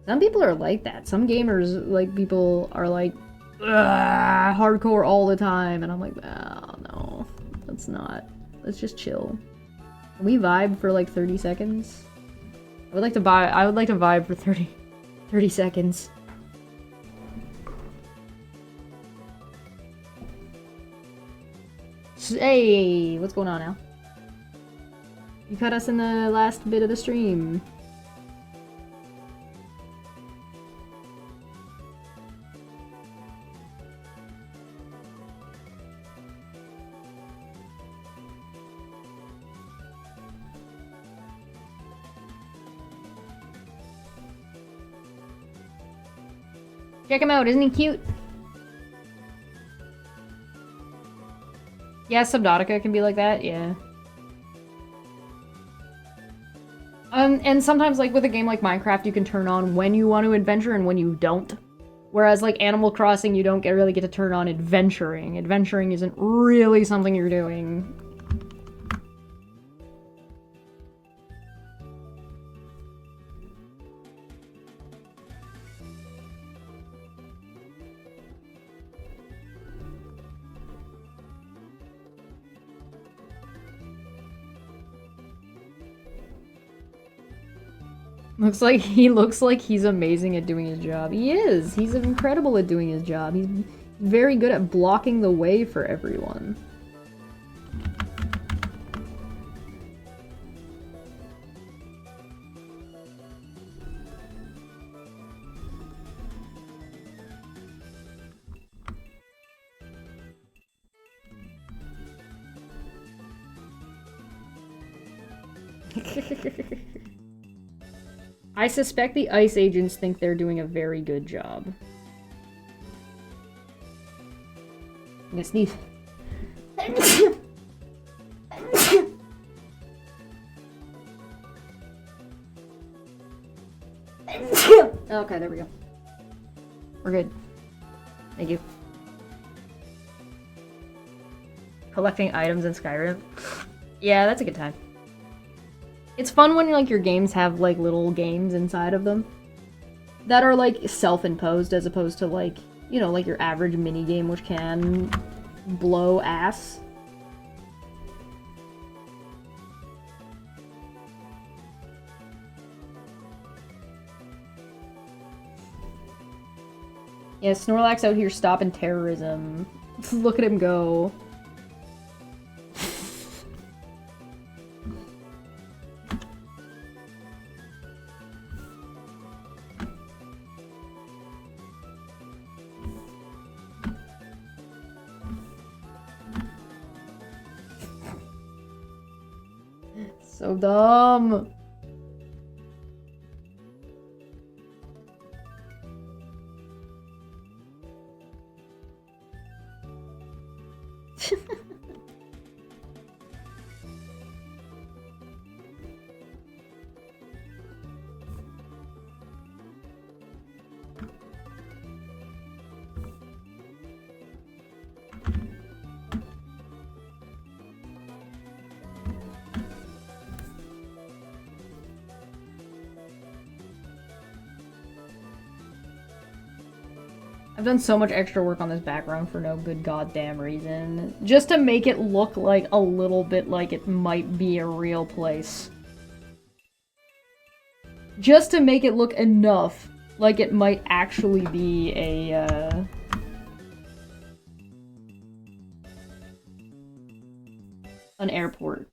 Some people are like that. Some gamers, like, people are like, hardcore all the time. And I'm like, oh, no. Let's not. Let's just chill. Can we vibe for, like, 30 seconds? I would like to vibe for 30 seconds. Hey, what's going on now? You caught us in the last bit of the stream. Check him out, isn't he cute? Yeah, Subnautica can be like that, yeah. And sometimes, like, with a game like Minecraft, you can turn on when you want to adventure and when you don't. Whereas, like, Animal Crossing, you don't really get to turn on adventuring. Adventuring isn't really something you're doing. He looks like he's amazing at doing his job. He is! He's incredible at doing his job. He's very good at blocking the way for everyone. I suspect the ICE agents think they're doing a very good job. I'm gonna sneeze. Okay, there we go. We're good. Thank you. Collecting items in Skyrim. Yeah, that's a good time. It's fun when, like, your games have, like, little games inside of them that are, like, self-imposed as opposed to, like, you know, like your average mini-game, which can blow ass. Yeah, Snorlax out here stopping terrorism. Look at him go. So dumb. I've done so much extra work on this background for no good goddamn reason. Just to make it look like a little bit like it might be a real place. Just to make it look enough like it might actually be a, an airport.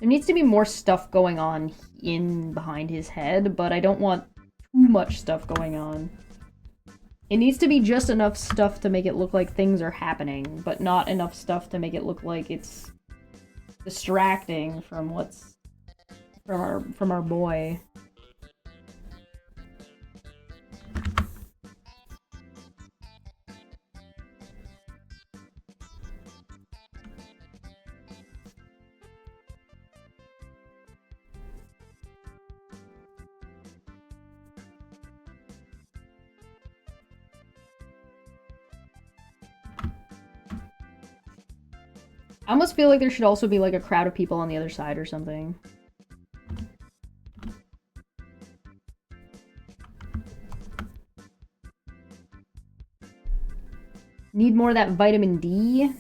There needs to be more stuff going on behind his head, but I don't want too much stuff going on. It needs to be just enough stuff to make it look like things are happening, but not enough stuff to make it look like it's distracting from what's from our boy. I almost feel like there should also be like a crowd of people on the other side or something. Need more of that vitamin D.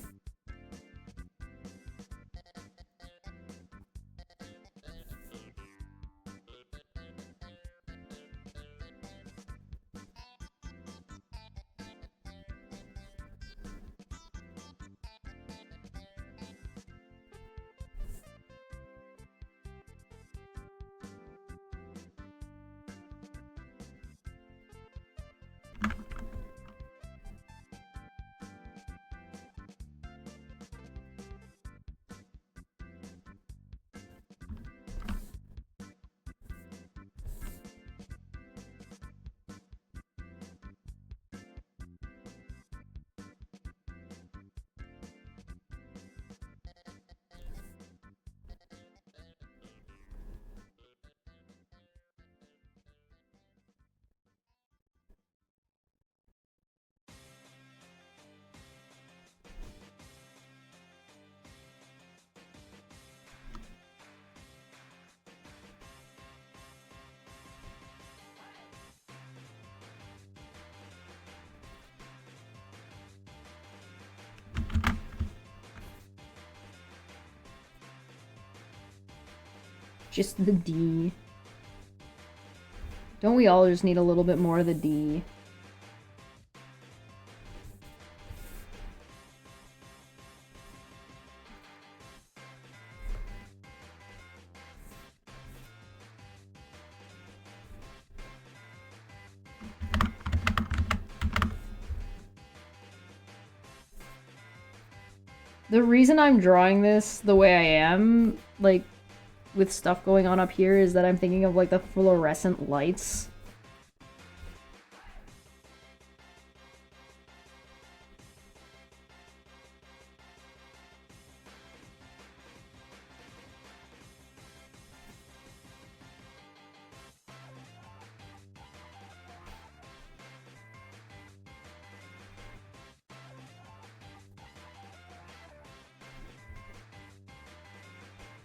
Just the D. Don't we all just need a little bit more of the D? The reason I'm drawing this the way I am, like, with stuff going on up here, is that I'm thinking of, like, the fluorescent lights.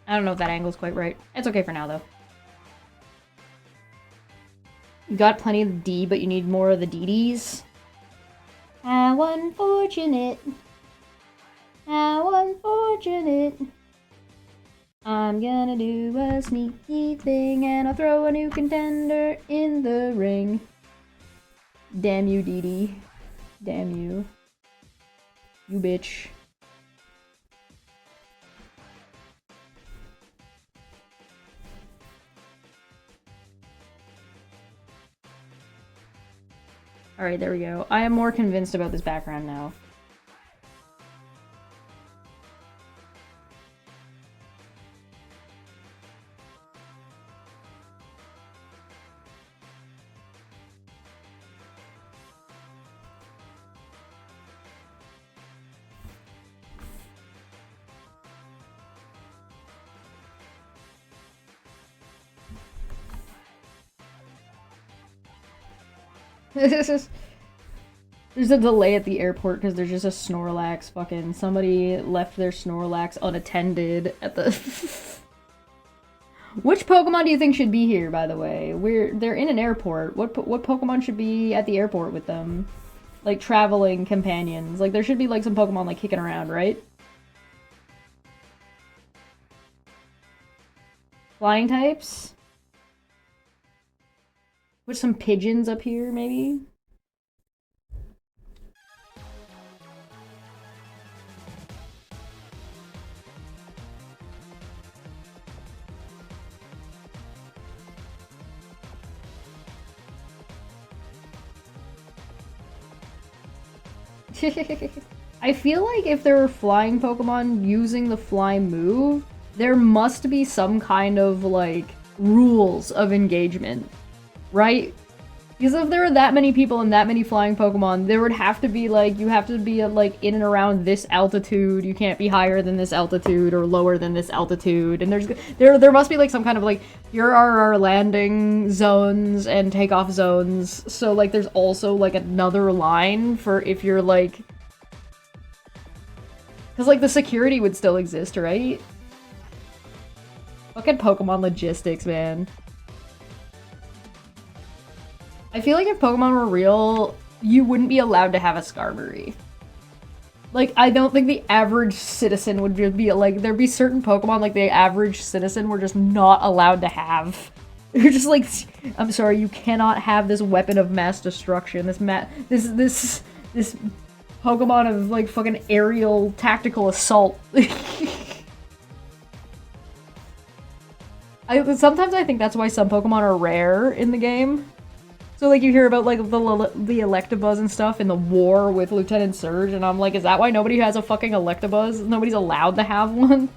I don't know if that angle's quite right. It's okay for now, though. You got plenty of the D, but you need more of the DDs. How unfortunate. How unfortunate. I'm gonna do a sneaky thing and I'll throw a new contender in the ring. Damn you, DD. Damn you. You bitch. Alright, there we go. I am more convinced about this background now. There's a delay at the airport because there's just a Snorlax fucking... Somebody left their Snorlax unattended at the... Which Pokemon do you think should be here, by the way? They're in an airport. What Pokemon should be at the airport with them? Like, traveling companions. Like, there should be, like, some Pokemon, like, kicking around, right? Flying types? Put some pigeons up here, maybe? I feel like if there were flying Pokemon using the fly move, there must be some kind of, like, rules of engagement, right? Because if there are that many people and that many flying Pokemon, there would have to be, like, you have to be, like, in and around this altitude, you can't be higher than this altitude or lower than this altitude, and there must be, like, some kind of, like, here are our landing zones and takeoff zones, so, like, there's also, like, another line for if you're, like... Because, like, the security would still exist, right? Fucking Pokemon logistics, man. I feel like if Pokemon were real, you wouldn't be allowed to have a Skarmory. Like, I don't think the average citizen would be like, there'd be certain Pokemon like the average citizen were just not allowed to have. You're just like, I'm sorry, you cannot have this weapon of mass destruction, this Pokemon of, like, fucking aerial tactical assault. Sometimes I think that's why some Pokemon are rare in the game. So, like, you hear about, like, the Electabuzz and stuff in the war with Lieutenant Surge, and I'm like, is that why nobody has a fucking Electabuzz? Nobody's allowed to have one?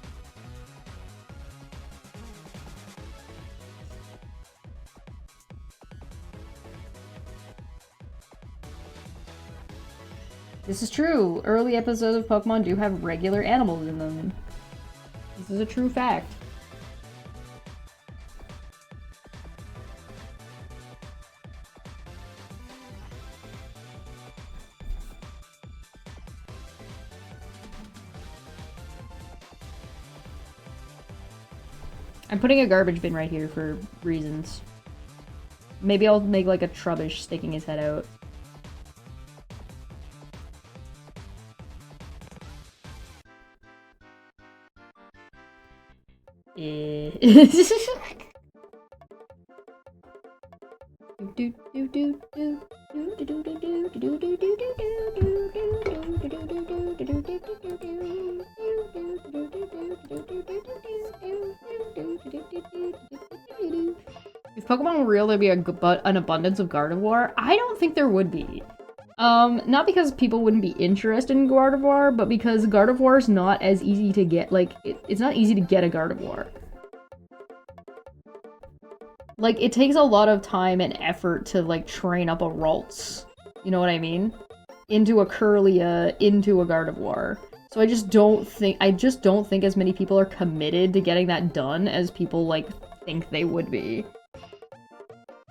This is true. Early episodes of Pokemon do have regular animals in them. This is a true fact. I'm putting a garbage bin right here for reasons. Maybe I'll make, like, a Trubbish sticking his head out. If Pokemon were real, there'd be an abundance of Gardevoir. I don't think there would be. Not because people wouldn't be interested in Gardevoir, but because Gardevoir is not as easy to get. Like, it's not easy to get a Gardevoir. Like, it takes a lot of time and effort to, like, train up a Ralts. You know what I mean? Into a Kirlia, into a Gardevoir. So I just don't think as many people are committed to getting that done as people, like, think they would be.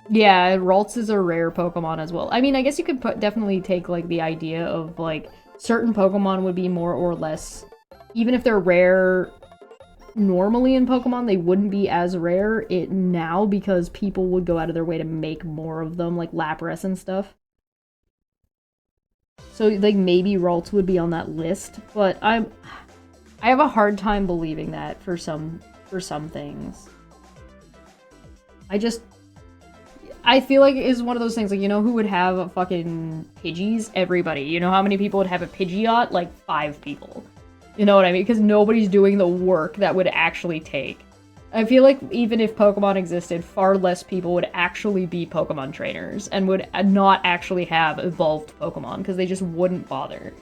Yeah, Ralts is a rare Pokemon as well. I mean, I guess you could definitely take, like, the idea of, like, certain Pokemon would be more or less... Even if they're rare normally in Pokemon, they wouldn't be as rare now because people would go out of their way to make more of them, like Lapras and stuff. So, like, maybe Ralts would be on that list, but I have a hard time believing that for some things. I feel like it's one of those things, like, you know who would have a fucking Pidgeys? Everybody. You know how many people would have a Pidgeot? Like, 5 people. You know what I mean? Because nobody's doing the work that would actually take. I feel like even if Pokemon existed, far less people would actually be Pokemon trainers and would not actually have evolved Pokemon because they just wouldn't bother.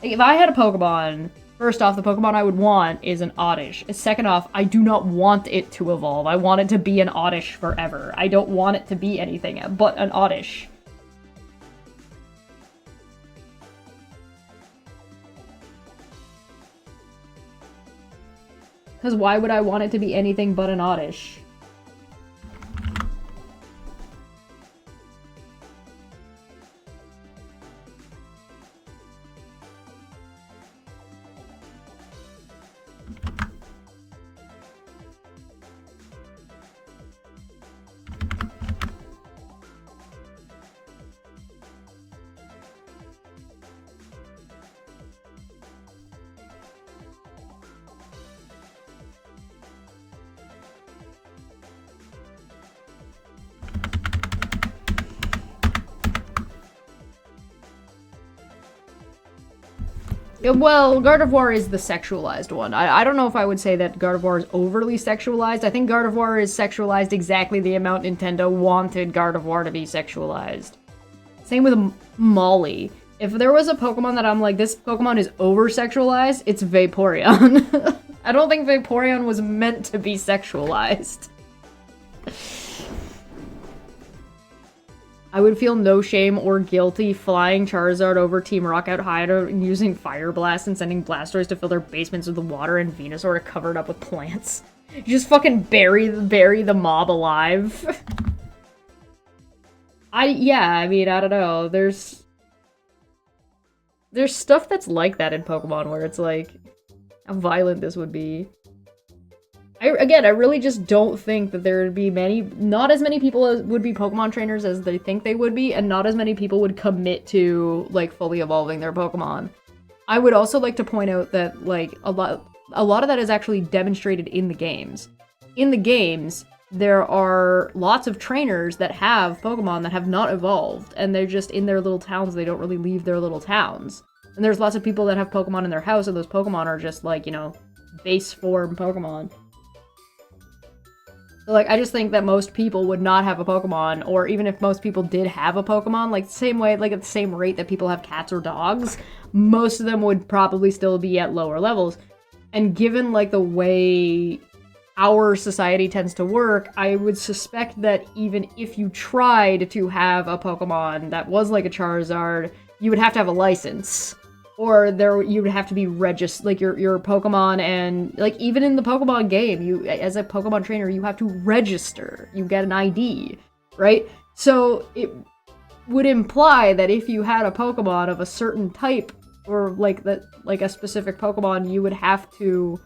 Like, if I had a Pokemon, first off, the Pokemon I would want is an Oddish. Second off, I do not want it to evolve. I want it to be an Oddish forever. I don't want it to be anything but an Oddish. Because why would I want it to be anything but an Oddish? Well, Gardevoir is the sexualized one. I don't know if I would say that Gardevoir is overly sexualized. I think Gardevoir is sexualized exactly the amount Nintendo wanted Gardevoir to be sexualized. Same with Molly. If there was a Pokemon that I'm like, this Pokemon is over-sexualized, it's Vaporeon. I don't think Vaporeon was meant to be sexualized. I would feel no shame or guilty flying Charizard over Team Rocket Hideout and using Fire Blast and sending Blastoise to fill their basements with water and Venusaur to cover it up with plants. You just fucking bury the mob alive. Yeah, I mean, I don't know. There's stuff that's like that in Pokemon where it's like how violent this would be. I really just don't think that there would be not as many people as would be Pokemon trainers as they think they would be, and not as many people would commit to, like, fully evolving their Pokemon. I would also like to point out that, like, a lot of that is actually demonstrated in the games. In the games, there are lots of trainers that have Pokemon that have not evolved, and they're just in their little towns. They don't really leave their little towns. And there's lots of people that have Pokemon in their house, and those Pokemon are just, like, you know, base form Pokemon. So, like, I just think that most people would not have a Pokemon, or even if most people did have a Pokemon, like, the same way, like, at the same rate that people have cats or dogs, most of them would probably still be at lower levels. And given, like, the way our society tends to work, I would suspect that even if you tried to have a Pokemon that was like a Charizard, you would have to have a license. Or you would have to be registered, like your Pokemon, and like even in the Pokemon game, you as a Pokemon trainer, you have to register. You get an ID, right? So it would imply that if you had a Pokemon of a certain type, or like a specific Pokemon, you would have to,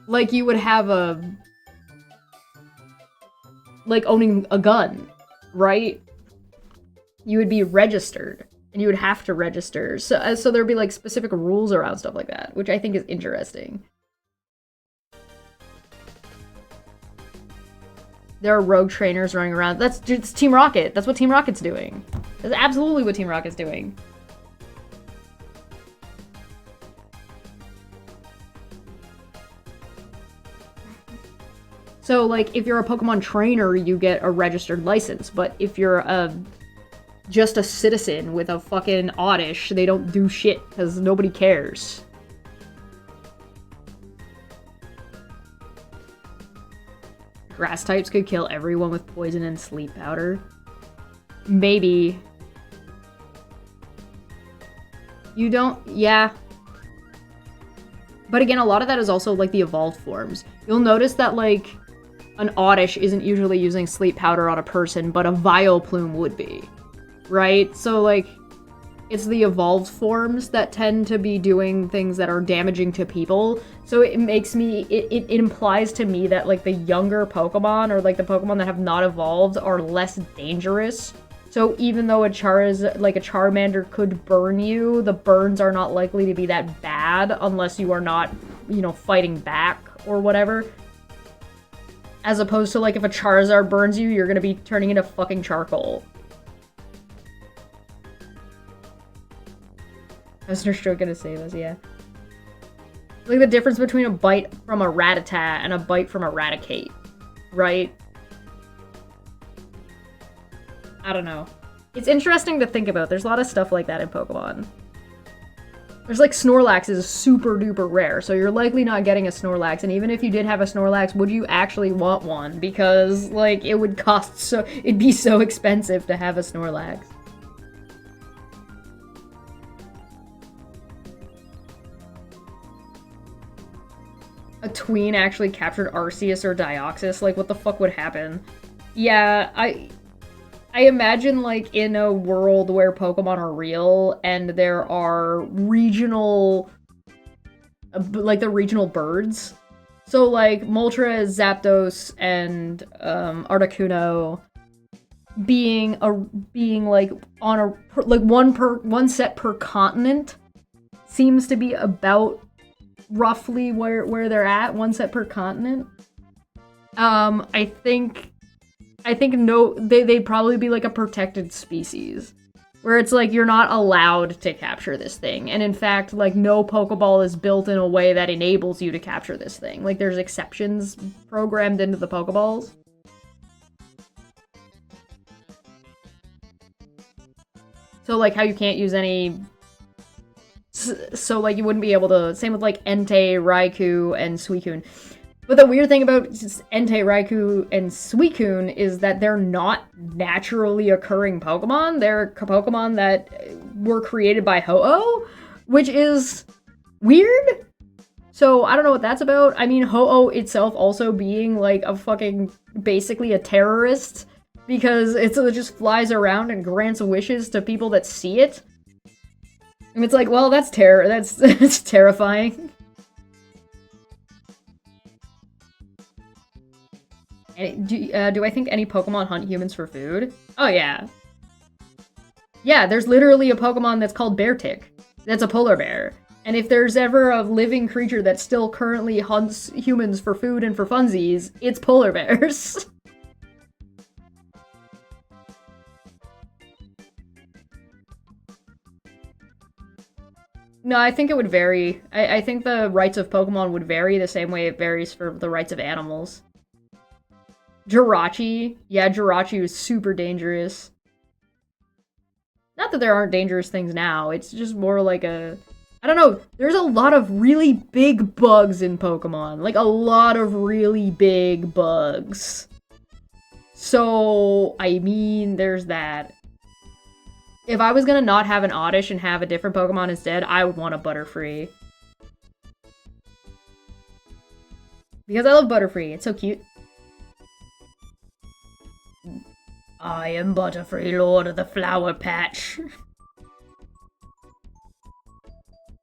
like, you would have like owning a gun, right? You would be registered. And you would have to register. So there'd be, like, specific rules around stuff like that, which I think is interesting. There are rogue trainers running around. That's Team Rocket. That's what Team Rocket's doing. That's absolutely what Team Rocket's doing. So, like, if you're a Pokemon trainer, you get a registered license. But if you're just a citizen with a fucking oddish, they don't do shit because nobody cares. Grass types could kill everyone with poison and sleep powder. Maybe. You don't, yeah. But again, a lot of that is also like the evolved forms. You'll notice that, like, an oddish isn't usually using sleep powder on a person, but a Vileplume would be. Right? So, like, it's the evolved forms that tend to be doing things that are damaging to people. So it makes me, it implies to me that, like, the younger Pokemon, or, like, the Pokemon that have not evolved, are less dangerous. So even though a Charmander could burn you, the burns are not likely to be that bad unless you are not, you know, fighting back or whatever. As opposed to, like, if a Charizard burns you, you're gonna be turning into fucking charcoal. I was just gonna say this, yeah. Like the difference between a bite from a Rattata and a bite from a Raticate, right? I don't know. It's interesting to think about. There's a lot of stuff like that in Pokemon. There's, like, Snorlax is super duper rare, so you're likely not getting a Snorlax, and even if you did have a Snorlax, would you actually want one? Because, like, it would cost it'd be so expensive to have a Snorlax. A tween actually captured Arceus or Deoxys, like, what the fuck would happen? Yeah, I imagine, like, in a world where Pokemon are real, and there are regional, like, the regional birds. So, like, Moltres, Zapdos, and, Articuno being, like, on one set per continent seems to be about roughly where they're at, one set per continent. I think no, they'd probably be like a protected species, where it's like you're not allowed to capture this thing, and in fact, like, no Pokeball is built in a way that enables you to capture this thing. Like, there's exceptions programmed into the Pokeballs. So, like, how you can't use any... So, like, you wouldn't be able to... Same with, like, Entei, Raikou, and Suicune. But the weird thing about Entei, Raikou, and Suicune is that they're not naturally occurring Pokemon. They're Pokemon that were created by Ho-Oh, which is weird. So, I don't know what that's about. I mean, Ho-Oh itself also being, like, a fucking... basically a terrorist, because it just flies around and grants wishes to people that see it. And it's like, well, that's that's terrifying. Do I think any Pokemon hunt humans for food? Oh, yeah. Yeah, there's literally a Pokemon that's called Beartic. That's a polar bear. And if there's ever a living creature that still currently hunts humans for food and for funsies, it's polar bears. No, I think it would vary. I think the rights of Pokemon would vary the same way it varies for the rights of animals. Jirachi. Yeah, Jirachi was super dangerous. Not that there aren't dangerous things now, it's just more like a... I don't know, there's a lot of really big bugs in Pokemon. Like, a lot of really big bugs. So, I mean, there's that. If I was gonna not have an Oddish and have a different Pokemon instead, I would want a Butterfree. Because I love Butterfree, it's so cute. I am Butterfree, Lord of the Flower Patch.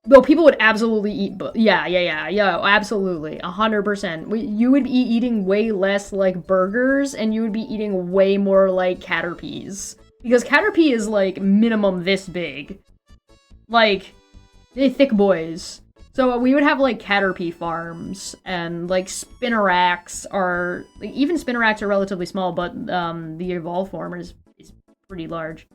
Though people would absolutely eat, yeah, absolutely, 100%. You would be eating way less like burgers, and you would be eating way more like Caterpies. Because Caterpie is like minimum this big. Like, they're thick boys. So we would have like Caterpie farms, and like Spinnerax are, like, even Spinnerax are relatively small, but the evolved form is pretty large.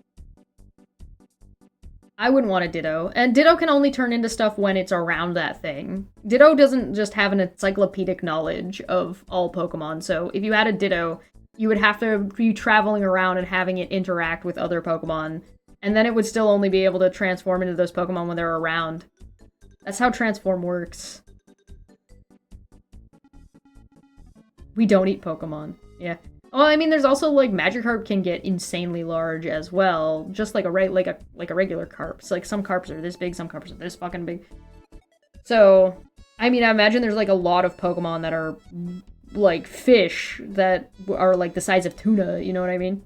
I wouldn't want a Ditto. And Ditto can only turn into stuff when it's around that thing. Ditto doesn't just have an encyclopedic knowledge of all Pokemon, so if you had a Ditto, you would have to be traveling around and having it interact with other Pokemon, and then it would still only be able to transform into those Pokemon when they're around. That's how Transform works. We don't eat Pokemon. Yeah. Well, I mean, there's also, like, Magikarp can get insanely large as well, just like a regular carp. So, like, some carps are this big, some carps are this fucking big. So, I mean, I imagine there's, like, a lot of Pokemon that are, like, fish that are, like, the size of tuna, you know what I mean?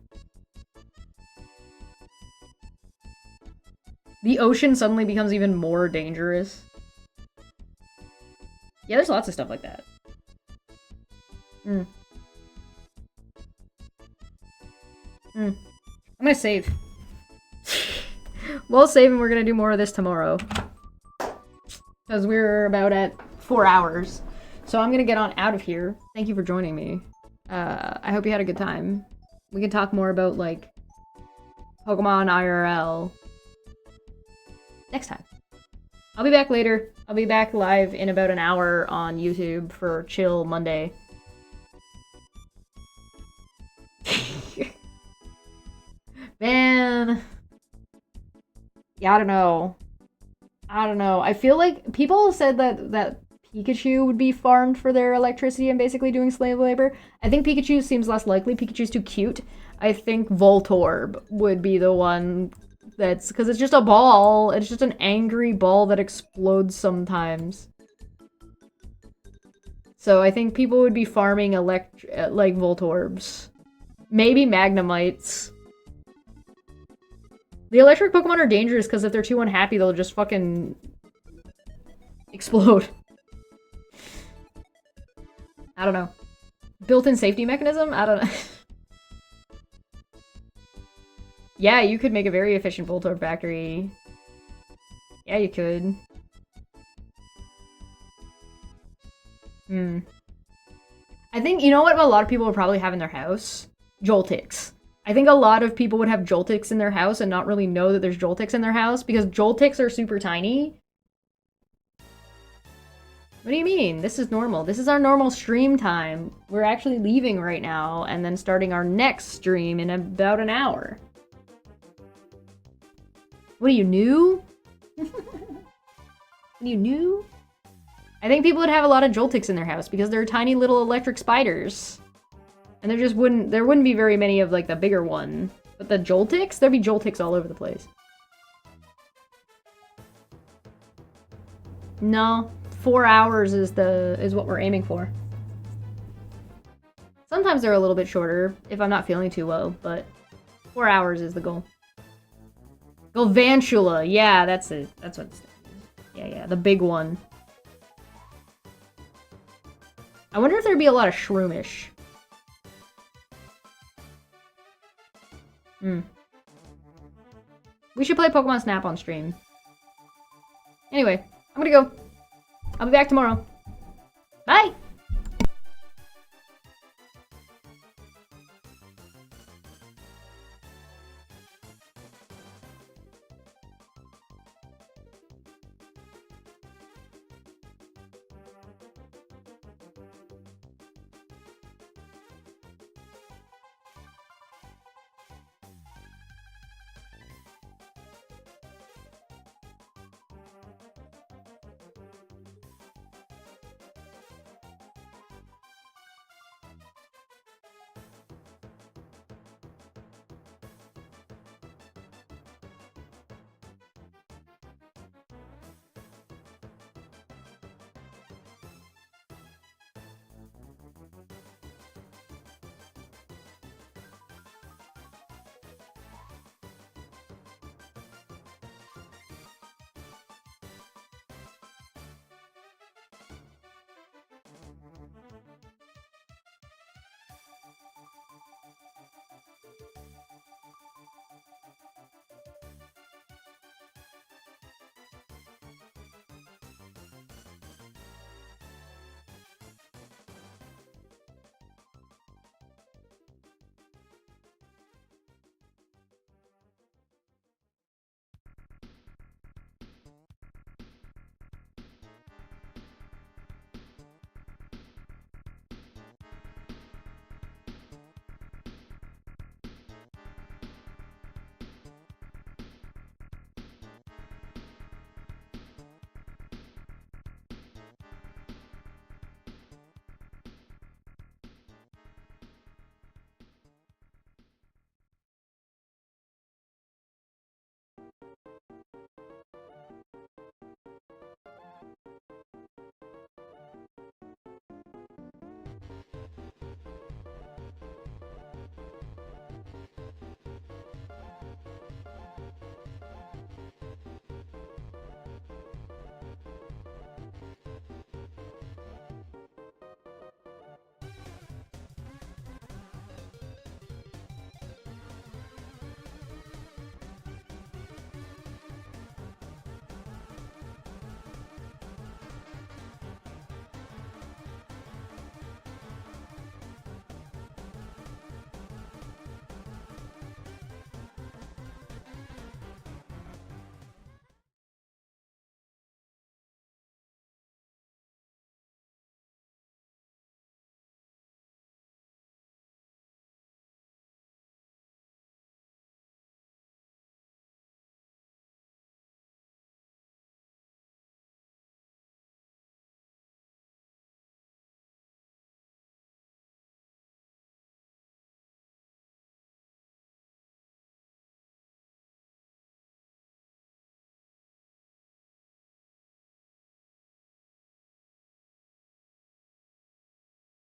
The ocean suddenly becomes even more dangerous. Yeah, there's lots of stuff like that. I'm gonna save. We'll save and we're gonna do more of this tomorrow. Because we're about at 4 hours. So I'm gonna get on out of here. Thank you for joining me. I hope you had a good time. We can talk more about, like, Pokemon IRL next time. I'll be back later. I'll be back live in about an hour on YouTube for Chill Monday. Man. Yeah, I don't know. I feel like people said that Pikachu would be farmed for their electricity and basically doing slave labor. I think Pikachu seems less likely. Pikachu's too cute. I think Voltorb would be the one that's... because it's just a ball. It's just an angry ball that explodes sometimes. So I think people would be farming like Voltorbs. Maybe Magnemites. The electric Pokemon are dangerous because if they're too unhappy, they'll just fucking explode. I don't know. Built-in safety mechanism? I don't know. Yeah, you could make a very efficient Voltorb factory. Yeah, you could. I think, you know what a lot of people would probably have in their house? Joltix. I think a lot of people would have Joltix in their house and not really know that there's Joltix in their house because Joltix are super tiny. What do you mean? This is normal. This is our normal stream time. We're actually leaving right now and then starting our next stream in about an hour. What are you, new? What are you, new? I think people would have a lot of Joltics in their house because they're tiny little electric spiders. And there wouldn't be very many of, like, the bigger one. But the Joltics? There'd be Joltics all over the place. No. 4 hours is what we're aiming for. Sometimes they're a little bit shorter if I'm not feeling too well, but 4 hours is the goal. Galvantula, yeah, that's it. That's what it's. Yeah, the big one. I wonder if there'd be a lot of Shroomish. We should play Pokemon Snap on stream. Anyway, I'm gonna go. I'll be back tomorrow. Bye!